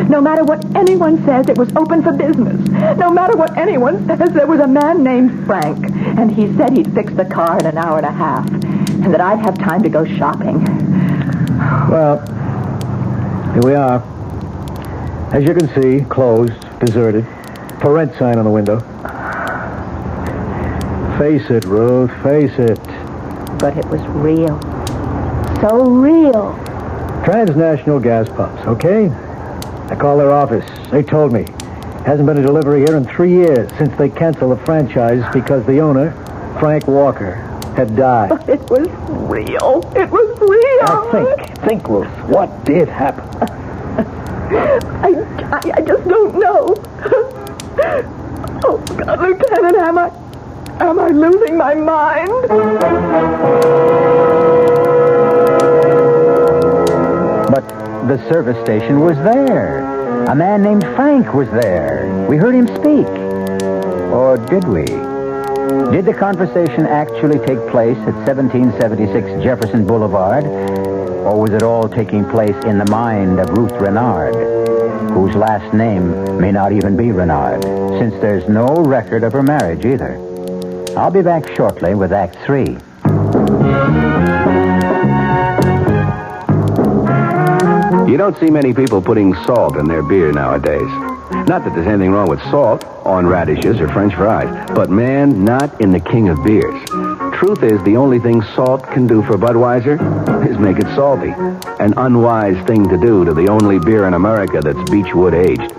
C: No matter what anyone says, it was open for business. No matter what anyone says, there was a man named Frank, and he said he'd fix the car in an hour and a half, and that I'd have time to go shopping.
K: Well, here we are. As you can see, closed, deserted, for rent sign on the window. Face it, Ruth, face it.
C: But it was real. So real.
K: Transnational gas pumps, okay? I called their office. They told me. Hasn't been a delivery here in 3 years since they canceled the franchise because the owner, Frank Walker, had died.
C: But it was real. It was real.
K: Now think, Ruth. What did happen?
C: I just don't know. Oh, God, Lieutenant, am I losing my mind?
K: But
A: The service station was there. A man named Frank was there. We heard him speak. Or did we? Did the conversation actually take place at 1776 Jefferson Boulevard? Or was it all taking place in the mind of Ruth Renard, whose last name may not even be Renard, since there's no record of her marriage either? I'll be back shortly with Act 3.
Q: You don't see many people putting salt in their beer nowadays. Not that there's anything wrong with salt on radishes or French fries, but man, not in the king of beers. Truth is, the only thing salt can do for Budweiser is make it salty. An unwise thing to do to the only beer in America that's Beechwood aged.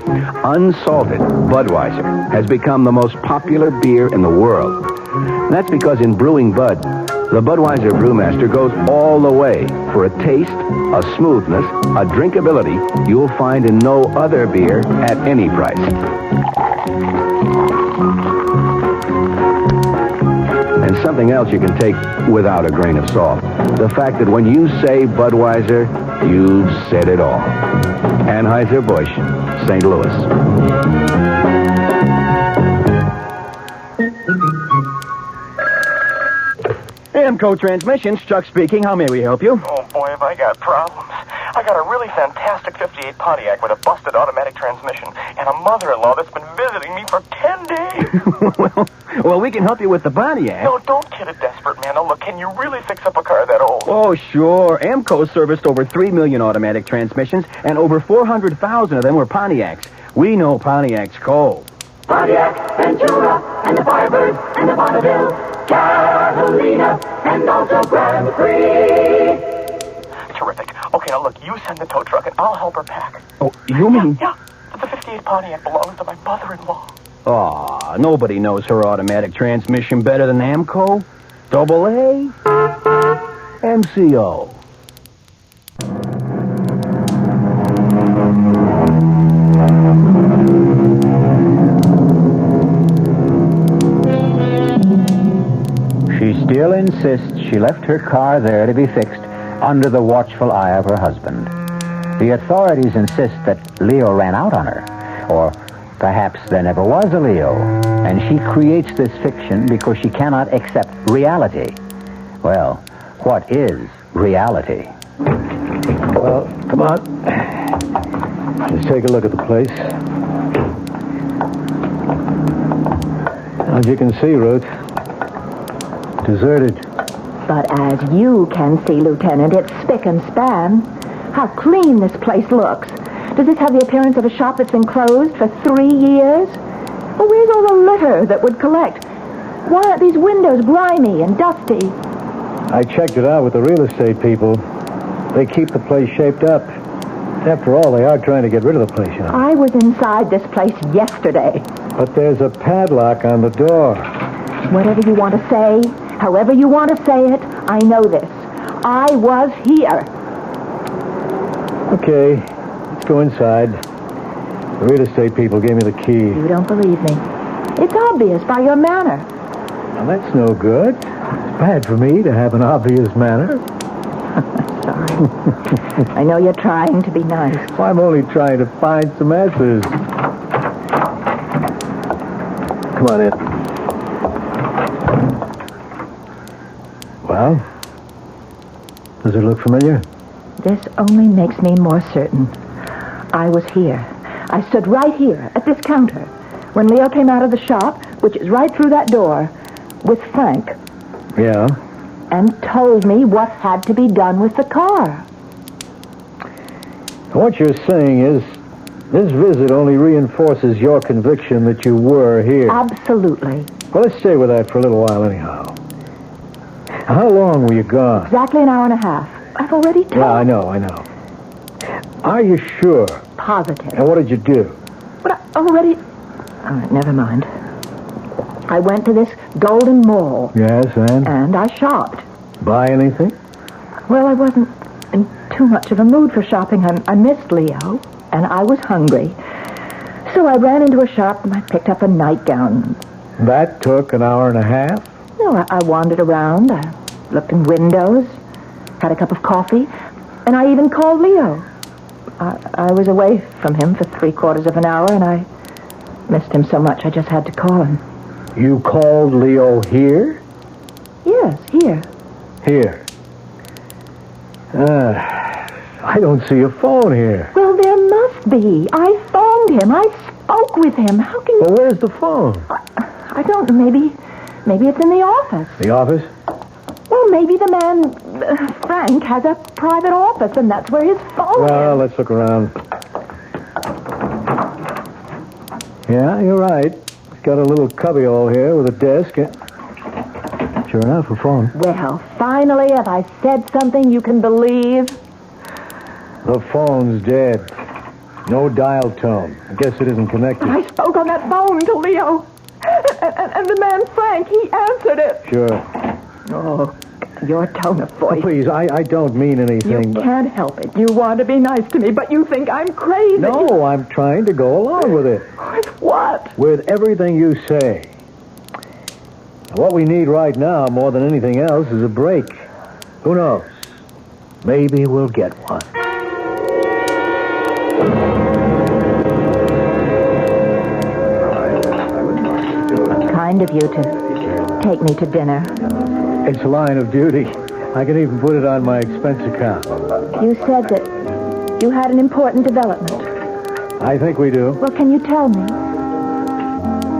Q: Unsalted Budweiser has become the most popular beer in the world. And that's because in brewing Bud, the Budweiser brewmaster goes all the way for a taste, a smoothness, a drinkability you'll find in no other beer at any price. And something else you can take without a grain of salt. The fact that when you say Budweiser, you've said it all. Anheuser-Busch, St. Louis.
U: AMCO Transmissions, Chuck speaking. How may we help you?
I: Oh, boy, have I got problems. I got a really fantastic 58 Pontiac with a busted automatic transmission and a mother-in-law that's been visiting me for 10 days.
U: well, we can help you with the Pontiac.
I: No, don't kid a desperate man. Now, look, can you really fix up a car that old?
U: Oh, sure. AMCO serviced over 3 million automatic transmissions, and over 400,000 of them were Pontiacs. We know Pontiac's cold.
S: Pontiac, Ventura, and the Firebird, and the Bonneville, Catalina, and also Grand Prix.
I: Terrific. Okay, now look, you send the tow truck and I'll help her pack.
U: Oh, you mean?
I: Yeah, the 58 Pontiac belongs to my mother-in-law.
U: Aw, nobody knows her automatic transmission better than AMCO. Double A, MCO.
A: She still insists she left her car there to be fixed under the watchful eye of her husband. The authorities insist that Leo ran out on her, or perhaps there never was a Leo, and she creates this fiction because she cannot accept reality. Well, what is reality?
K: Well, come on. Let's take a look at the place. As you can see, Ruth, deserted.
L: But as you can see, Lieutenant, it's spick and span. How clean this place looks. Does this have the appearance of a shop that's been closed for 3 years? Well, where's all the litter that would collect? Why aren't these windows grimy and dusty?
K: I checked it out with the real estate people. They keep the place shaped up. After all, they are trying to get rid of the place, you know.
L: I was inside this place yesterday.
K: But there's a padlock on the door.
L: Whatever you want to say, however you want to say it, I know this. I was here.
K: Okay, let's go inside. The real estate people gave me the key.
L: You don't believe me. It's obvious by your manner.
K: Well, that's no good. It's bad for me to have an obvious manner.
L: Sorry. I know you're trying to be nice.
K: Well, I'm only trying to find some answers. Come on in. Well, does it look familiar?
L: This only makes me more certain. I was here. I stood right here at this counter when Leo came out of the shop, which is right through that door, with Frank.
K: Yeah?
L: And told me what had to be done with the car.
K: What you're saying is, this visit only reinforces your conviction that you were here.
L: Absolutely.
K: Well, let's stay with that for a little while anyhow. How long were you gone?
L: Exactly an hour and a half. I've already told.
K: Yeah, I know. Are you sure?
L: Positive.
K: And what did you do?
L: But I already... All right, never mind. I went to this Golden Mall.
K: Yes, and?
L: And I shopped.
K: Buy anything?
L: Well, I wasn't in too much of a mood for shopping. I missed Leo, and I was hungry. So I ran into a shop and I picked up a nightgown.
K: That took an hour and a half?
L: No, I wandered around. I looked in windows, had a cup of coffee, and I even called Leo. I was away from him for 3/4 of an hour, and I missed him so much I just had to call him.
K: You called Leo here?
L: Yes, here.
K: Here. I don't see a phone here.
L: Well, there must be. I phoned him. I spoke with him. How can you...
K: Well, where's the phone?
L: I don't know. Maybe it's in the office.
K: The office?
L: Well, maybe the man, Frank, has a private office, and that's where his phone
K: Well, let's look around. Yeah, you're right. It's got a little cubbyhole here with a desk. Sure enough, a phone.
L: Well, finally, have I said something you can believe?
K: The phone's dead. No dial tone. I guess it isn't connected.
C: I spoke on that phone to Leo. And the man, Frank, he answered it.
K: Sure.
C: Oh, your tone of voice.
K: Oh, please, I don't mean anything.
C: You can't help it. You want to be nice to me, but you think I'm crazy.
K: No, I'm trying to go along with it.
C: With what?
K: With everything you say. What we need right now, more than anything else, is a break. Who knows? Maybe we'll get one.
L: Kind of you to take me to dinner.
K: It's a line of duty. I can even put it on my expense account.
L: You said that you had an important development.
K: I think we do.
L: Well, can you tell me?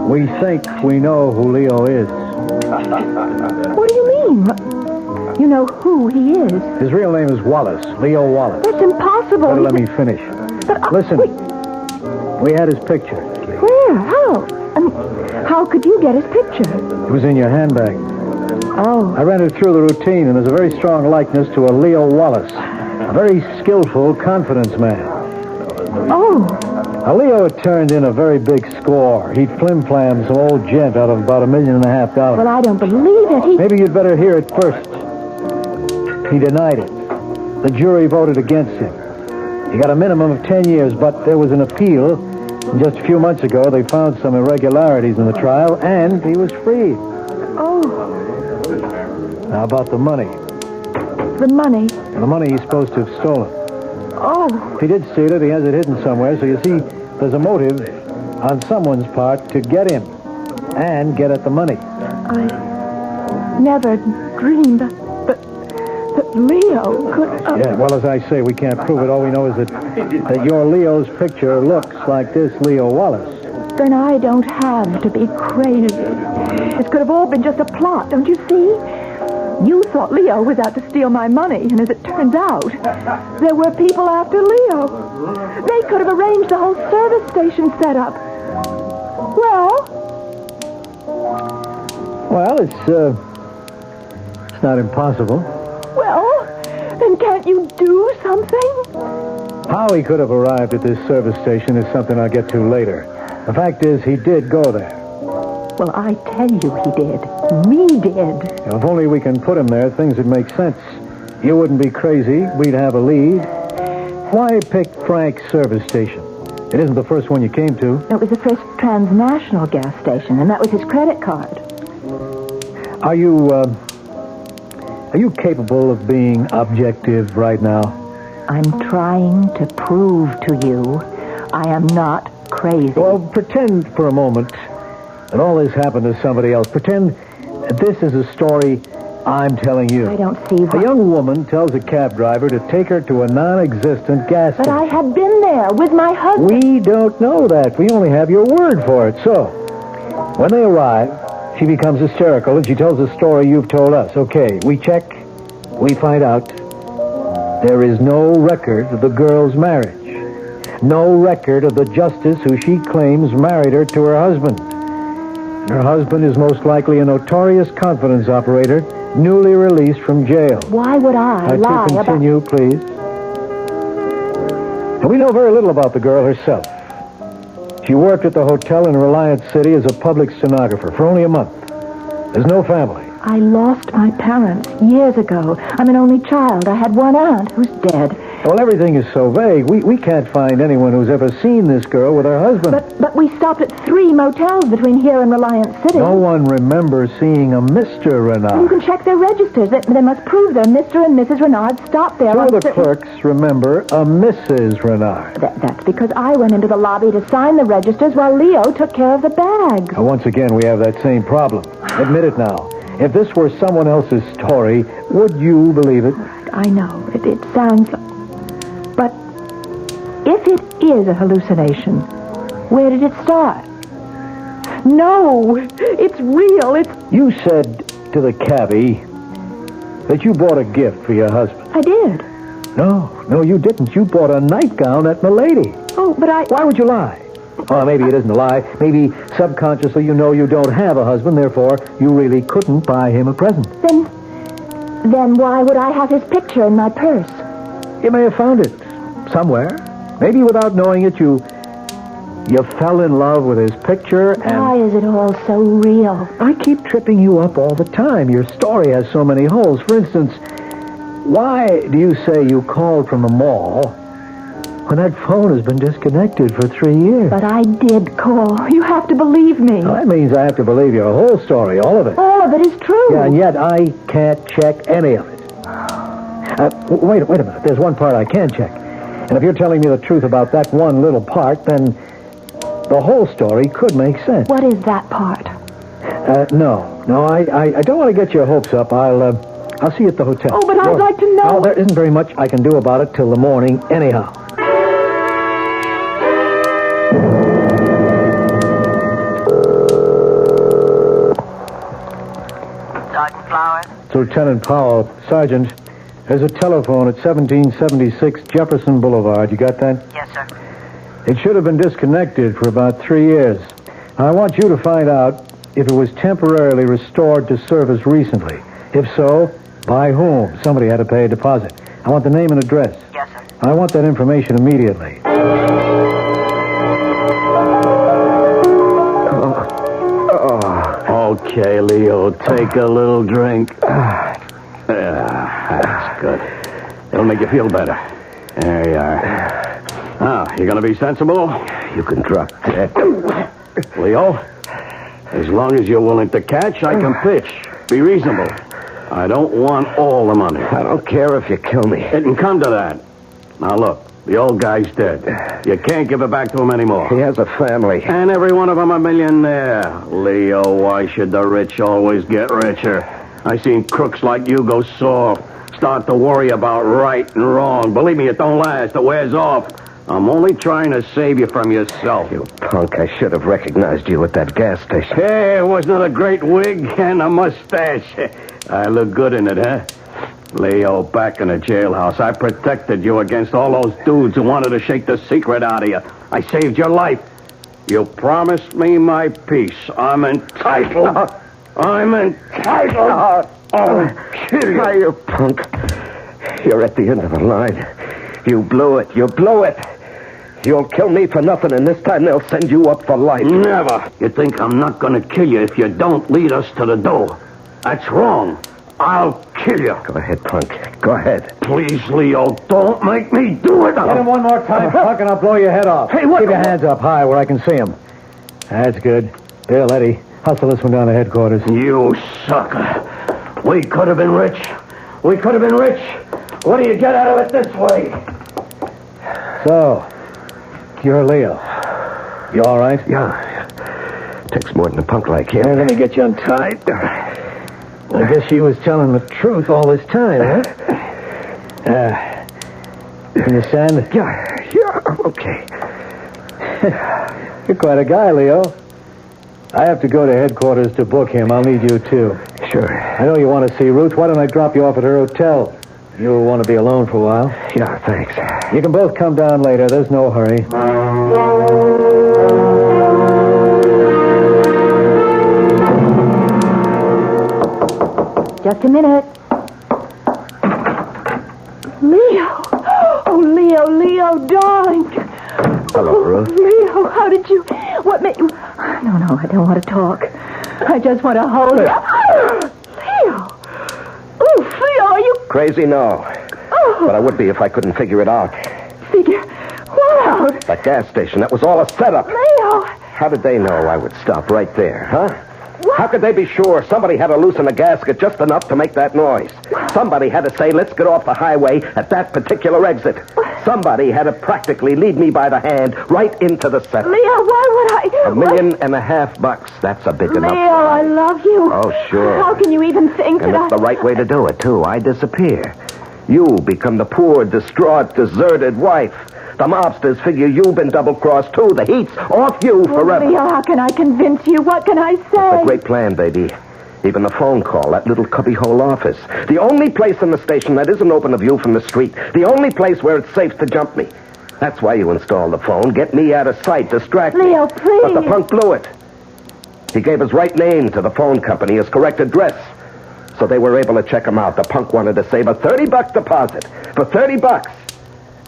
K: We think we know who Leo is.
L: What do you mean? You know who he is?
K: His real name is Wallace, Leo Wallace.
L: That's impossible.
K: Better let me finish.
L: But,
K: listen, we had his picture.
L: Where? How? How could you get his picture?
K: It was in your handbag.
L: Oh.
K: I ran it through the routine, and there's a very strong likeness to a Leo Wallace. A very skillful confidence man.
L: Oh.
K: Now, Leo had turned in a very big score. He'd flim-flammed some old gent out of about $1.5 million.
L: Well, I don't believe it.
K: Maybe you'd better hear it first. He denied it. The jury voted against him. He got a minimum of 10 years, but there was an appeal. And just a few months ago, they found some irregularities in the trial, and he was freed.
L: Oh.
K: How about the money?
L: The money?
K: The money he's supposed to have stolen.
L: Oh.
K: If he did steal it, he has it hidden somewhere, so you see, there's a motive on someone's part to get him and get at the money.
C: I never dreamed that Leo could...
K: Yeah, well, as I say, we can't prove it. All we know is that your Leo's picture looks like this Leo Wallace.
C: Then I don't have to be crazy. It could have all been just a plot, don't you see? You thought Leo was out to steal my money, and as it turns out, there were people after Leo. They could have arranged the whole service station setup.
K: Well, it's not impossible.
C: Well, then can't you do something?
K: How he could have arrived at this service station is something I'll get to later. The fact is, he did go there.
C: Well, I tell you he did. We did.
K: Now, if only we can put him there, things would make sense. You wouldn't be crazy. We'd have a lead. Why pick Frank's service station? It isn't the first one you came to.
L: It was the first transnational gas station, and that was his credit card.
K: Are you capable of being objective right now?
L: I'm trying to prove to you I am not crazy.
K: Well, pretend for a moment that all this happened to somebody else. Pretend that this is a story I'm telling you.
L: I don't see
K: A young woman tells a cab driver to take her to a non-existent gas
L: But
K: station.
L: I had been there with my husband.
K: We don't know that. We only have your word for it. So, when they arrive, she becomes hysterical and she tells the story you've told us. Okay, we check. We find out there is no record of the girl's marriage. No record of the justice who she claims married her to her husband. Her husband is most likely a notorious confidence operator, newly released from jail.
L: Why would I lie
K: to continue, please. And we know very little about the girl herself. She worked at the hotel in Reliance City as a public stenographer for only a month. There's no family.
L: I lost my parents years ago. I'm an only child. I had one aunt who's dead.
K: Well, everything is so vague. We can't find anyone who's ever seen this girl with her husband.
C: But we stopped at 3 motels between here and Reliance City.
K: No one remembers seeing a Mr. Renard.
C: You can check their registers. They must prove they're Mr. and Mrs. Renard stopped there.
K: Two of the clerks remember a Mrs. Renard.
C: That's because I went into the lobby to sign the registers while Leo took care of the bags.
K: Now, once again, we have that same problem. Admit it now. If this were someone else's story, would you believe it?
C: I know. It sounds... But if it is a hallucination, where did it start? No, it's real.
K: You said to the cabbie that you bought a gift for your husband.
C: I did.
K: No, you didn't. You bought a nightgown at Milady.
C: Oh, but
K: Why would you lie? Oh, maybe it isn't a lie. Maybe subconsciously you know you don't have a husband, therefore you really couldn't buy him a present.
C: Then why would I have his picture in my purse?
K: You may have found it somewhere. Maybe without knowing it, you fell in love with his picture and...
C: Why is it all so real?
K: I keep tripping you up all the time. Your story has so many holes. For instance, why do you say you called from the mall when that phone has been disconnected for 3 years?
C: But I did call. You have to believe me.
K: Well, that means I have to believe your whole story, all of it.
C: All of it is true.
K: Yeah, and yet I can't check any of it. Wait a minute. There's one part I can check. And if you're telling me the truth about that one little part, then the whole story could make sense.
C: What is that part?
K: No, I don't want to get your hopes up. I'll see you at the hotel.
C: Oh, but I'd like to know...
K: No, there isn't very much I can do about it till the morning anyhow.
E: Sergeant Flowers?
K: It's Lieutenant Powell. Sergeant, there's a telephone at 1776 Jefferson Boulevard. You got that?
E: Yes, sir.
K: It should have been disconnected for about 3 years. I want you to find out if it was temporarily restored to service recently. If so, by whom? Somebody had to pay a deposit. I want the name and address.
E: Yes, sir.
K: I want that information immediately.
U: Okay, Leo, take a little drink. That's good. It'll make you feel better. There you are. Now, you gonna be sensible?
Q: You can drop that.
U: Leo, as long as you're willing to catch, I can pitch. Be reasonable. I don't want all the money.
Q: I don't care if you kill me.
U: It can come to that. Now, look, the old guy's dead. You can't give it back to him anymore.
Q: He has a family.
U: And every one of them a millionaire. Leo, why should the rich always get richer? I seen crooks like you go soft. Start to worry about right and wrong. Believe me, it don't last. It wears off. I'm only trying to save you from yourself.
Q: You punk, I should have recognized you at that gas station.
U: Hey, wasn't it a great wig and a mustache? I look good in it, huh? Leo, back in the jailhouse, I protected you against all those dudes who wanted to shake the secret out of you. I saved your life. You promised me my peace. I'm entitled. I'm entitled. I'll kill you.
Q: You punk. You're at the end of the line. You blew it. You blew it. You'll kill me for nothing, and this time they'll send you up for life.
U: Never. You think I'm not going to kill you if you don't lead us to the door? That's wrong. I'll kill you.
Q: Go ahead, punk. Go ahead.
U: Please, Leo, don't make me do it.
K: Hit him one more time, punk, and I'll blow your head off.
U: Hey, what?
K: Keep your hands up high where I can see them. That's good. Bill, Eddie, hustle this one down to headquarters.
U: You sucker. We could have been rich. We could have been rich. What do you get out of it this way?
K: So, you're Leo. You all right?
Q: Yeah. Takes more than a punk like him.
K: Let me get you untied. I guess she was telling the truth all this time, huh? Can you stand?
Q: Yeah, okay.
K: You're quite a guy, Leo. I have to go to headquarters to book him. I'll need you, too.
Q: Sure.
K: I know you want to see Ruth. Why don't I drop you off at her hotel? You'll want to be alone for a while.
Q: Yeah, thanks.
K: You can both come down later. There's no hurry.
C: Just a minute. Leo. Oh, Leo, darling.
Q: Hello, Ruth.
C: Leo, how did you... What made you... No, I don't want to talk. I just want to hold you. Leo. Oh, Leo, are you...
Q: Crazy? No.
C: Oh. No.
Q: But I would be if I couldn't figure it out.
C: Figure what out?
Q: That gas station, that was all a setup.
C: Leo!
Q: How did they know I would stop right there, huh? What? How could they be sure? Somebody had to loosen a gasket just enough to make that noise. Somebody had to say, let's get off the highway at that particular exit. Somebody had to practically lead me by the hand right into the setup.
C: Leo, why would I...
Q: $1.5 million. That's a big enough...
C: Leo, I love you.
Q: Oh, sure.
C: How can you even think
Q: and
C: that
Q: it's the right way to do it, too. I disappear. You become the poor, distraught, deserted wife. The mobsters figure you've been double-crossed, too. The heat's off you forever.
C: Leo, how can I convince you? What can I say?
Q: It's a great plan, baby. Even the phone call, that little cubbyhole office. The only place in the station that isn't open to view from the street. The only place where it's safe to jump me. That's why you installed the phone. Get me out of sight, distract me.
C: Leo, please.
Q: But the punk blew it. He gave his right name to the phone company, his correct address. So they were able to check him out. The punk wanted to save a $30 deposit. For $30.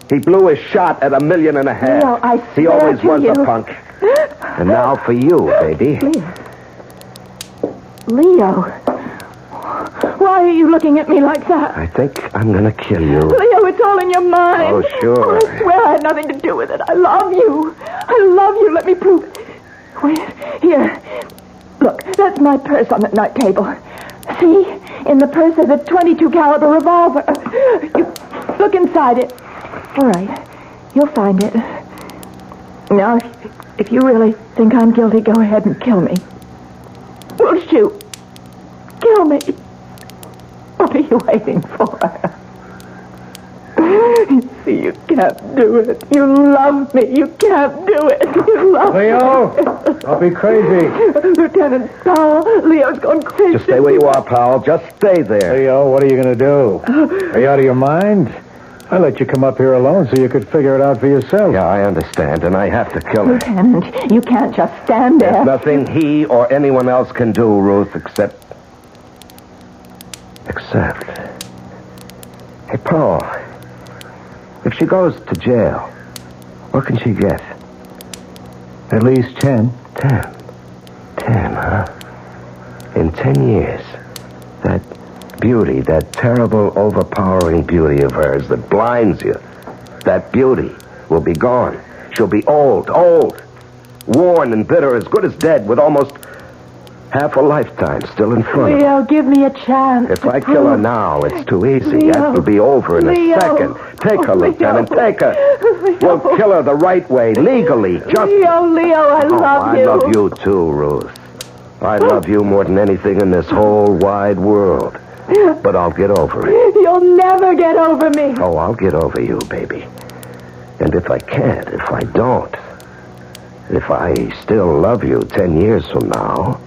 Q: He blew his shot at $1.5 million.
C: Leo, I swear
Q: he always
C: to
Q: was
C: you.
Q: a punk. And now for you, baby.
C: Leo, why are you looking at me like that?
Q: I think I'm gonna kill you.
C: Leo, it's all in your mind.
Q: Oh, sure.
C: I swear I had nothing to do with it. I love you. I love you. Let me prove it. Wait, here. Look, that's my purse on the night table. See? In the purse there's a .22 caliber revolver. You look inside it. All right. You'll find it. Now, if you really think I'm guilty, go ahead and kill me. We'll shoot. Kill me. What are you waiting for? You see, you can't do it. You love me. You can't do it. You love
P: Leo,
C: me.
P: don't be crazy.
C: Lieutenant Powell, Leo's going crazy.
Q: Just stay where you are, Powell. Just stay there.
P: Leo, what are you going to do? Are you out of your mind? I let you come up here alone so you could figure it out for yourself.
Q: Yeah, I understand, and I have to kill her.
C: Lieutenant, you can't just stand there.
Q: There's nothing he or anyone else can do, Ruth, except... Hey, Paul, if she goes to jail, what can she get?
P: At least 10.
Q: 10, huh? In 10 years, that beauty, that terrible, overpowering beauty of hers that blinds you, that beauty will be gone. She'll be old, worn and bitter, as good as dead, with almost half a lifetime still in front of her.
C: Leo, give me a chance.
Q: If I kill her now, it's too easy.
C: Leo.
Q: That will be over in a second. Take her, Lieutenant, take her. We'll kill her the right way, legally, just...
C: Leo, I love you.
Q: I love you too, Ruth. I love you more than anything in this whole wide world. But I'll get over it.
C: You'll never get over me.
Q: Oh, I'll get over you, baby. And if I can't, if I don't, if I still love you 10 years from now,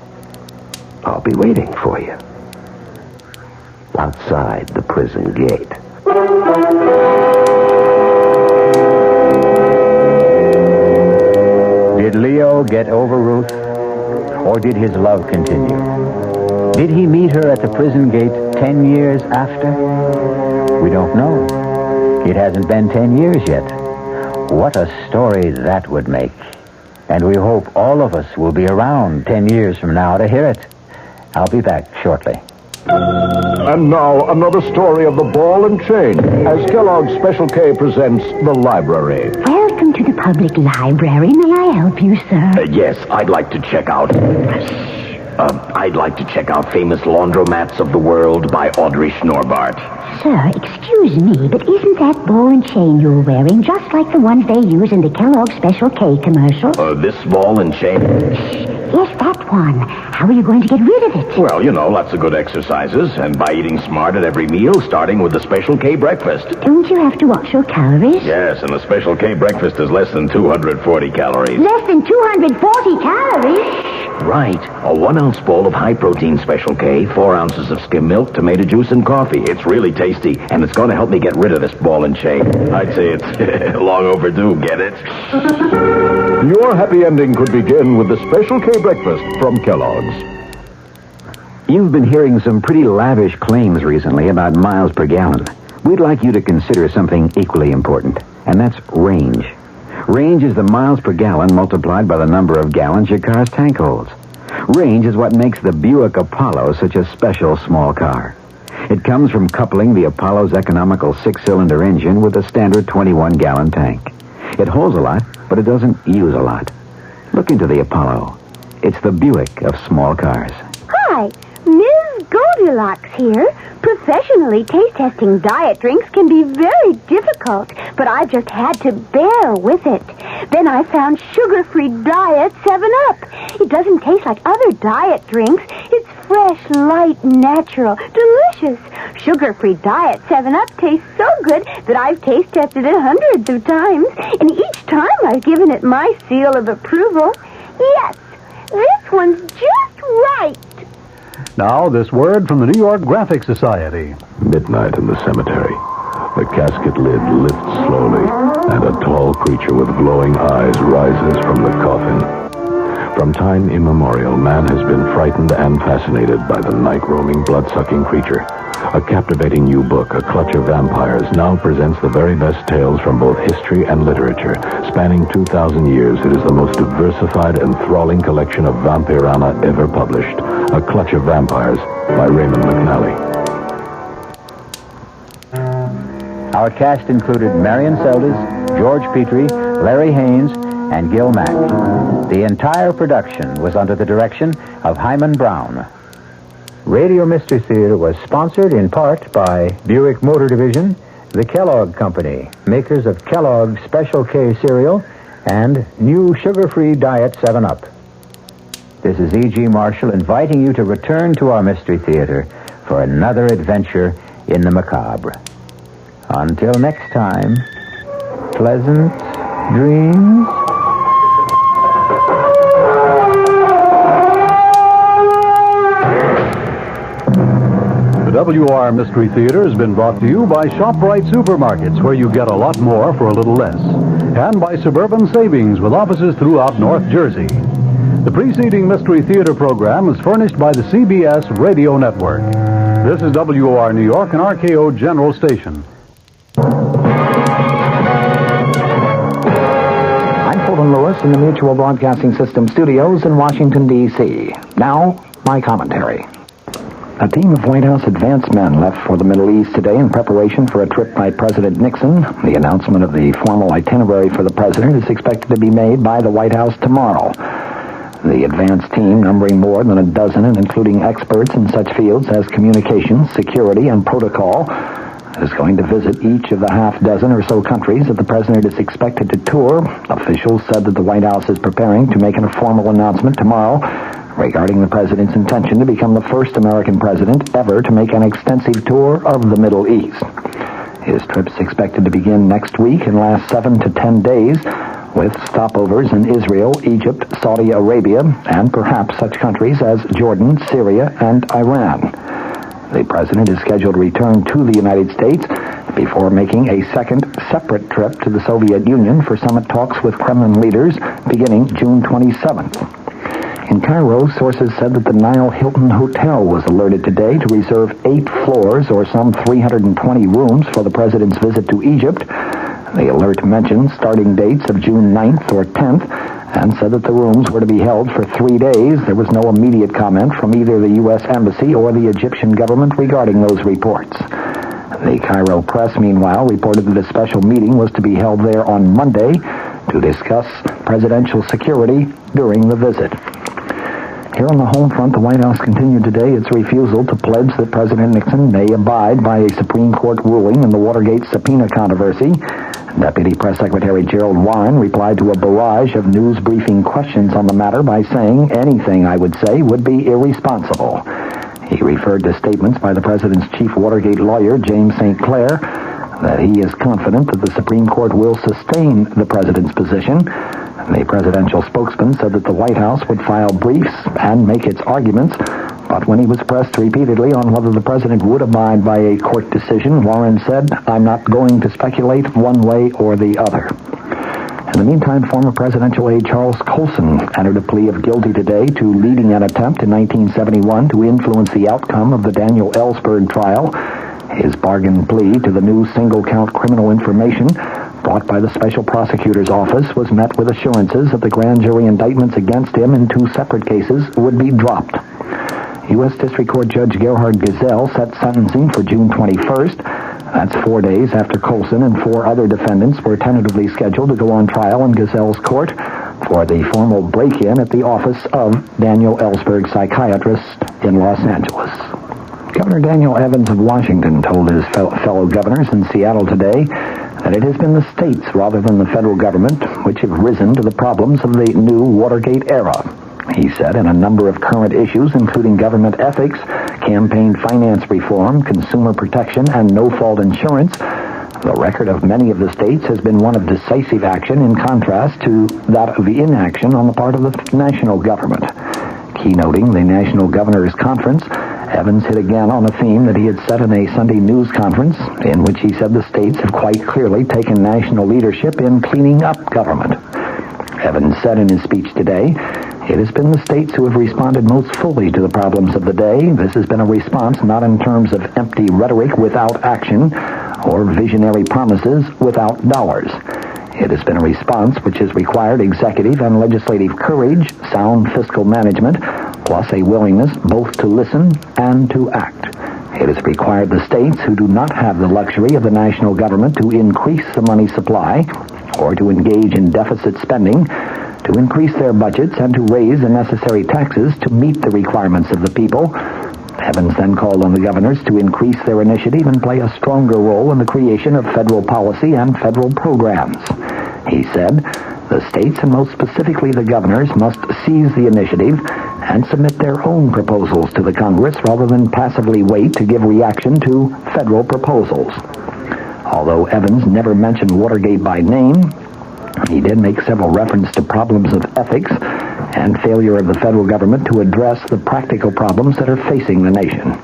Q: I'll be waiting for you. Outside the prison gate.
A: Did Leo get over Ruth? Or did his love continue? Did he meet her at the prison gate 10 years after? We don't know. It hasn't been 10 years yet. What a story that would make. And we hope all of us will be around 10 years from now to hear it. I'll be back shortly.
P: And now, another story of the ball and chain, as Kellogg's Special K presents The Library.
G: Welcome to the public library. May I help you, sir?
J: Yes, I'd like to check out... Famous Laundromats of the World by Audrey Schnorbart.
G: Sir, excuse me, but isn't that ball and chain you're wearing just like the ones they use in the Kellogg's Special K commercial?
J: This ball and chain?
G: Yes, that one. How are you going to get rid of it?
J: Well, you know, lots of good exercises, and by eating smart at every meal, starting with the Special K breakfast.
G: Don't you have to watch your calories?
J: Yes, and the Special K breakfast is less than 240 calories.
G: Less than 240 calories?
J: Right. A 1-ounce bowl of high-protein Special K, 4 ounces of skim milk, tomato juice, and coffee. It's really tasty, and it's going to help me get rid of this ball and chain. I'd say it's long overdue, get it?
P: Your happy ending could begin with the Special K breakfast from Kellogg's.
A: You've been hearing some pretty lavish claims recently about miles per gallon. We'd like you to consider something equally important, and that's range. Range is the miles per gallon multiplied by the number of gallons your car's tank holds. Range is what makes the Buick Apollo such a special small car. It comes from coupling the Apollo's economical 6-cylinder engine with a standard 21-gallon tank. It holds a lot, but it doesn't use a lot. Look into the Apollo. It's the Buick of small cars.
G: Hi, Ms. Goldilocks here. Professionally taste-testing diet drinks can be very difficult, but I just had to bear with it. Then I found sugar-free Diet 7-Up. It doesn't taste like other diet drinks. It's fresh, light, natural, delicious. Sugar-free Diet 7-Up tastes so good that I've taste-tested it hundreds of times, and each time I've given it my seal of approval. Yes, this one's just right.
T: Now, this word from the New York Graphic Society.
J: Midnight in the cemetery. The casket lid lifts slowly, and a tall creature with glowing eyes rises from the coffin. From time immemorial, man has been frightened and fascinated by the night-roaming, blood-sucking creature. A captivating new book, A Clutch of Vampires, now presents the very best tales from both history and literature. Spanning 2,000 years, it is the most diversified and enthralling collection of vampirama ever published. A Clutch of Vampires by Raymond McNally.
A: Our cast included Marion Seldes, George Petrie, Larry Haynes, and Gil Mack. The entire production was under the direction of Hyman Brown. Radio Mystery Theater was sponsored in part by Buick Motor Division, the Kellogg Company, makers of Kellogg's Special K cereal, and new sugar-free Diet 7-Up. This is E.G. Marshall inviting you to return to our Mystery Theater for another adventure in the macabre. Until next time, pleasant dreams.
T: The WR Mystery Theater has been brought to you by ShopRite Supermarkets, where you get a lot more for a little less, and by Suburban Savings, with offices throughout North Jersey. The preceding Mystery Theater program is furnished by the CBS Radio Network. This is WR New York and RKO General Station.
M: I'm Fulton Lewis in the Mutual Broadcasting System studios in Washington, D.C. Now, my commentary. A team of White House advance men left for the Middle East today in preparation for a trip by President Nixon. The announcement of the formal itinerary for the president is expected to be made by the White House tomorrow. The advance team, numbering more than a dozen and including experts in such fields as communications, security, and protocol, is going to visit each of the half-dozen or so countries that the president is expected to tour. Officials said that the White House is preparing to make a formal announcement tomorrow regarding the president's intention to become the first American president ever to make an extensive tour of the Middle East. His trip's expected to begin next week and last 7 to 10 days, with stopovers in Israel, Egypt, Saudi Arabia, and perhaps such countries as Jordan, Syria, and Iran. The president is scheduled to return to the United States before making a second separate trip to the Soviet Union for summit talks with Kremlin leaders beginning June 27th. In Cairo, sources said that the Nile Hilton Hotel was alerted today to reserve 8 floors or some 320 rooms for the president's visit to Egypt. The alert mentioned starting dates of June 9th or 10th and said that the rooms were to be held for 3 days. There was no immediate comment from either the U.S. Embassy or the Egyptian government regarding those reports. The Cairo Press, meanwhile, reported that a special meeting was to be held there on Monday to discuss presidential security during the visit. Here on the home front, the White House continued today its refusal to pledge that President Nixon may abide by a Supreme Court ruling in the Watergate subpoena controversy. Deputy Press Secretary Gerald Warren replied to a barrage of news briefing questions on the matter by saying anything I would say would be irresponsible. He referred to statements by the president's chief Watergate lawyer, James St. Clair, that he is confident that the Supreme Court will sustain the president's position. The presidential spokesman said that the White House would file briefs and make its arguments, but when he was pressed repeatedly on whether the president would abide by a court decision, Warren said, "I'm not going to speculate one way or the other." In the meantime, former presidential aide Charles Colson entered a plea of guilty today to leading an attempt in 1971 to influence the outcome of the Daniel Ellsberg trial. His bargain plea to the new single-count criminal information brought by the Special Prosecutor's Office was met with assurances that the grand jury indictments against him in 2 separate cases would be dropped. U.S. District Court Judge Gerhard Gesell set sentencing for June 21st. That's 4 days after Colson and 4 other defendants were tentatively scheduled to go on trial in Gesell's court for the formal break-in at the office of Daniel Ellsberg, psychiatrist in Los Angeles. Governor Daniel Evans of Washington told his fellow governors in Seattle today that it has been the states rather than the federal government which have risen to the problems of the new Watergate era. He said in a number of current issues, including government ethics, campaign finance reform, consumer protection, and no-fault insurance, the record of many of the states has been one of decisive action in contrast to that of the inaction on the part of the national government. Keynoting the National Governors Conference, Evans hit again on a theme that he had set in a Sunday news conference in which he said the states have quite clearly taken national leadership in cleaning up government. Evans said in his speech today, "It has been the states who have responded most fully to the problems of the day. This has been a response not in terms of empty rhetoric without action or visionary promises without dollars. It has been a response which has required executive and legislative courage, sound fiscal management, plus a willingness both to listen and to act. It has required the states who do not have the luxury of the national government to increase the money supply or to engage in deficit spending, to increase their budgets and to raise the necessary taxes to meet the requirements of the people." Evans then called on the governors to increase their initiative and play a stronger role in the creation of federal policy and federal programs. He said, "The states, and most specifically the governors, must seize the initiative and submit their own proposals to the Congress rather than passively wait to give reaction to federal proposals." Although Evans never mentioned Watergate by name, he did make several references to problems of ethics and failure of the federal government to address the practical problems that are facing the nation.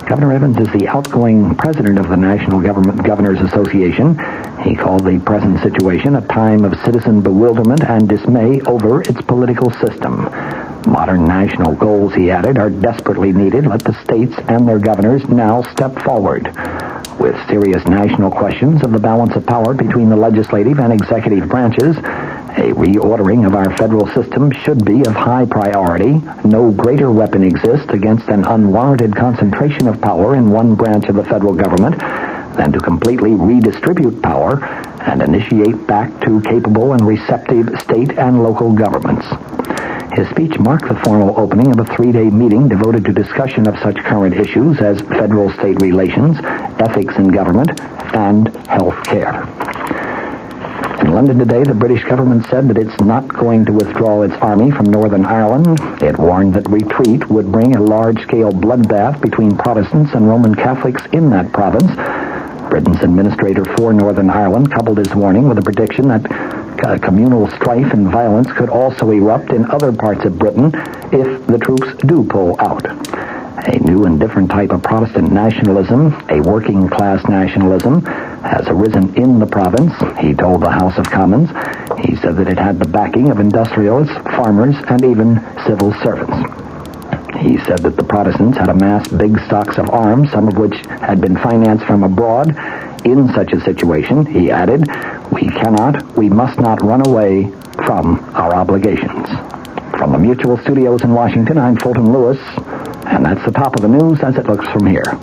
M: Governor Evans is the outgoing president of the National Governors Association. He called the present situation a time of citizen bewilderment and dismay over its political system. Modern national goals, he added, are desperately needed. Let the states and their governors now step forward. With serious national questions of the balance of power between the legislative and executive branches, a reordering of our federal system should be of high priority. No greater weapon exists against an unwarranted concentration of power in one branch of the federal government than to completely redistribute power and initiate back to capable and receptive state and local governments. His speech marked the formal opening of a 3-day meeting devoted to discussion of such current issues as federal-state relations, ethics in government, and health care. In London today, the British government said that it's not going to withdraw its army from Northern Ireland. It warned that retreat would bring a large-scale bloodbath between Protestants and Roman Catholics in that province. Britain's administrator for Northern Ireland coupled his warning with a prediction that communal strife and violence could also erupt in other parts of Britain if the troops do pull out. A new and different type of Protestant nationalism, a working-class nationalism, has arisen in the province, he told the House of Commons. He said that it had the backing of industrialists, farmers, and even civil servants. He said that the Protestants had amassed big stocks of arms, some of which had been financed from abroad. In such a situation, he added, we must not run away from our obligations. From the Mutual Studios in Washington, I'm Fulton Lewis, and that's the top of the news as it looks from here.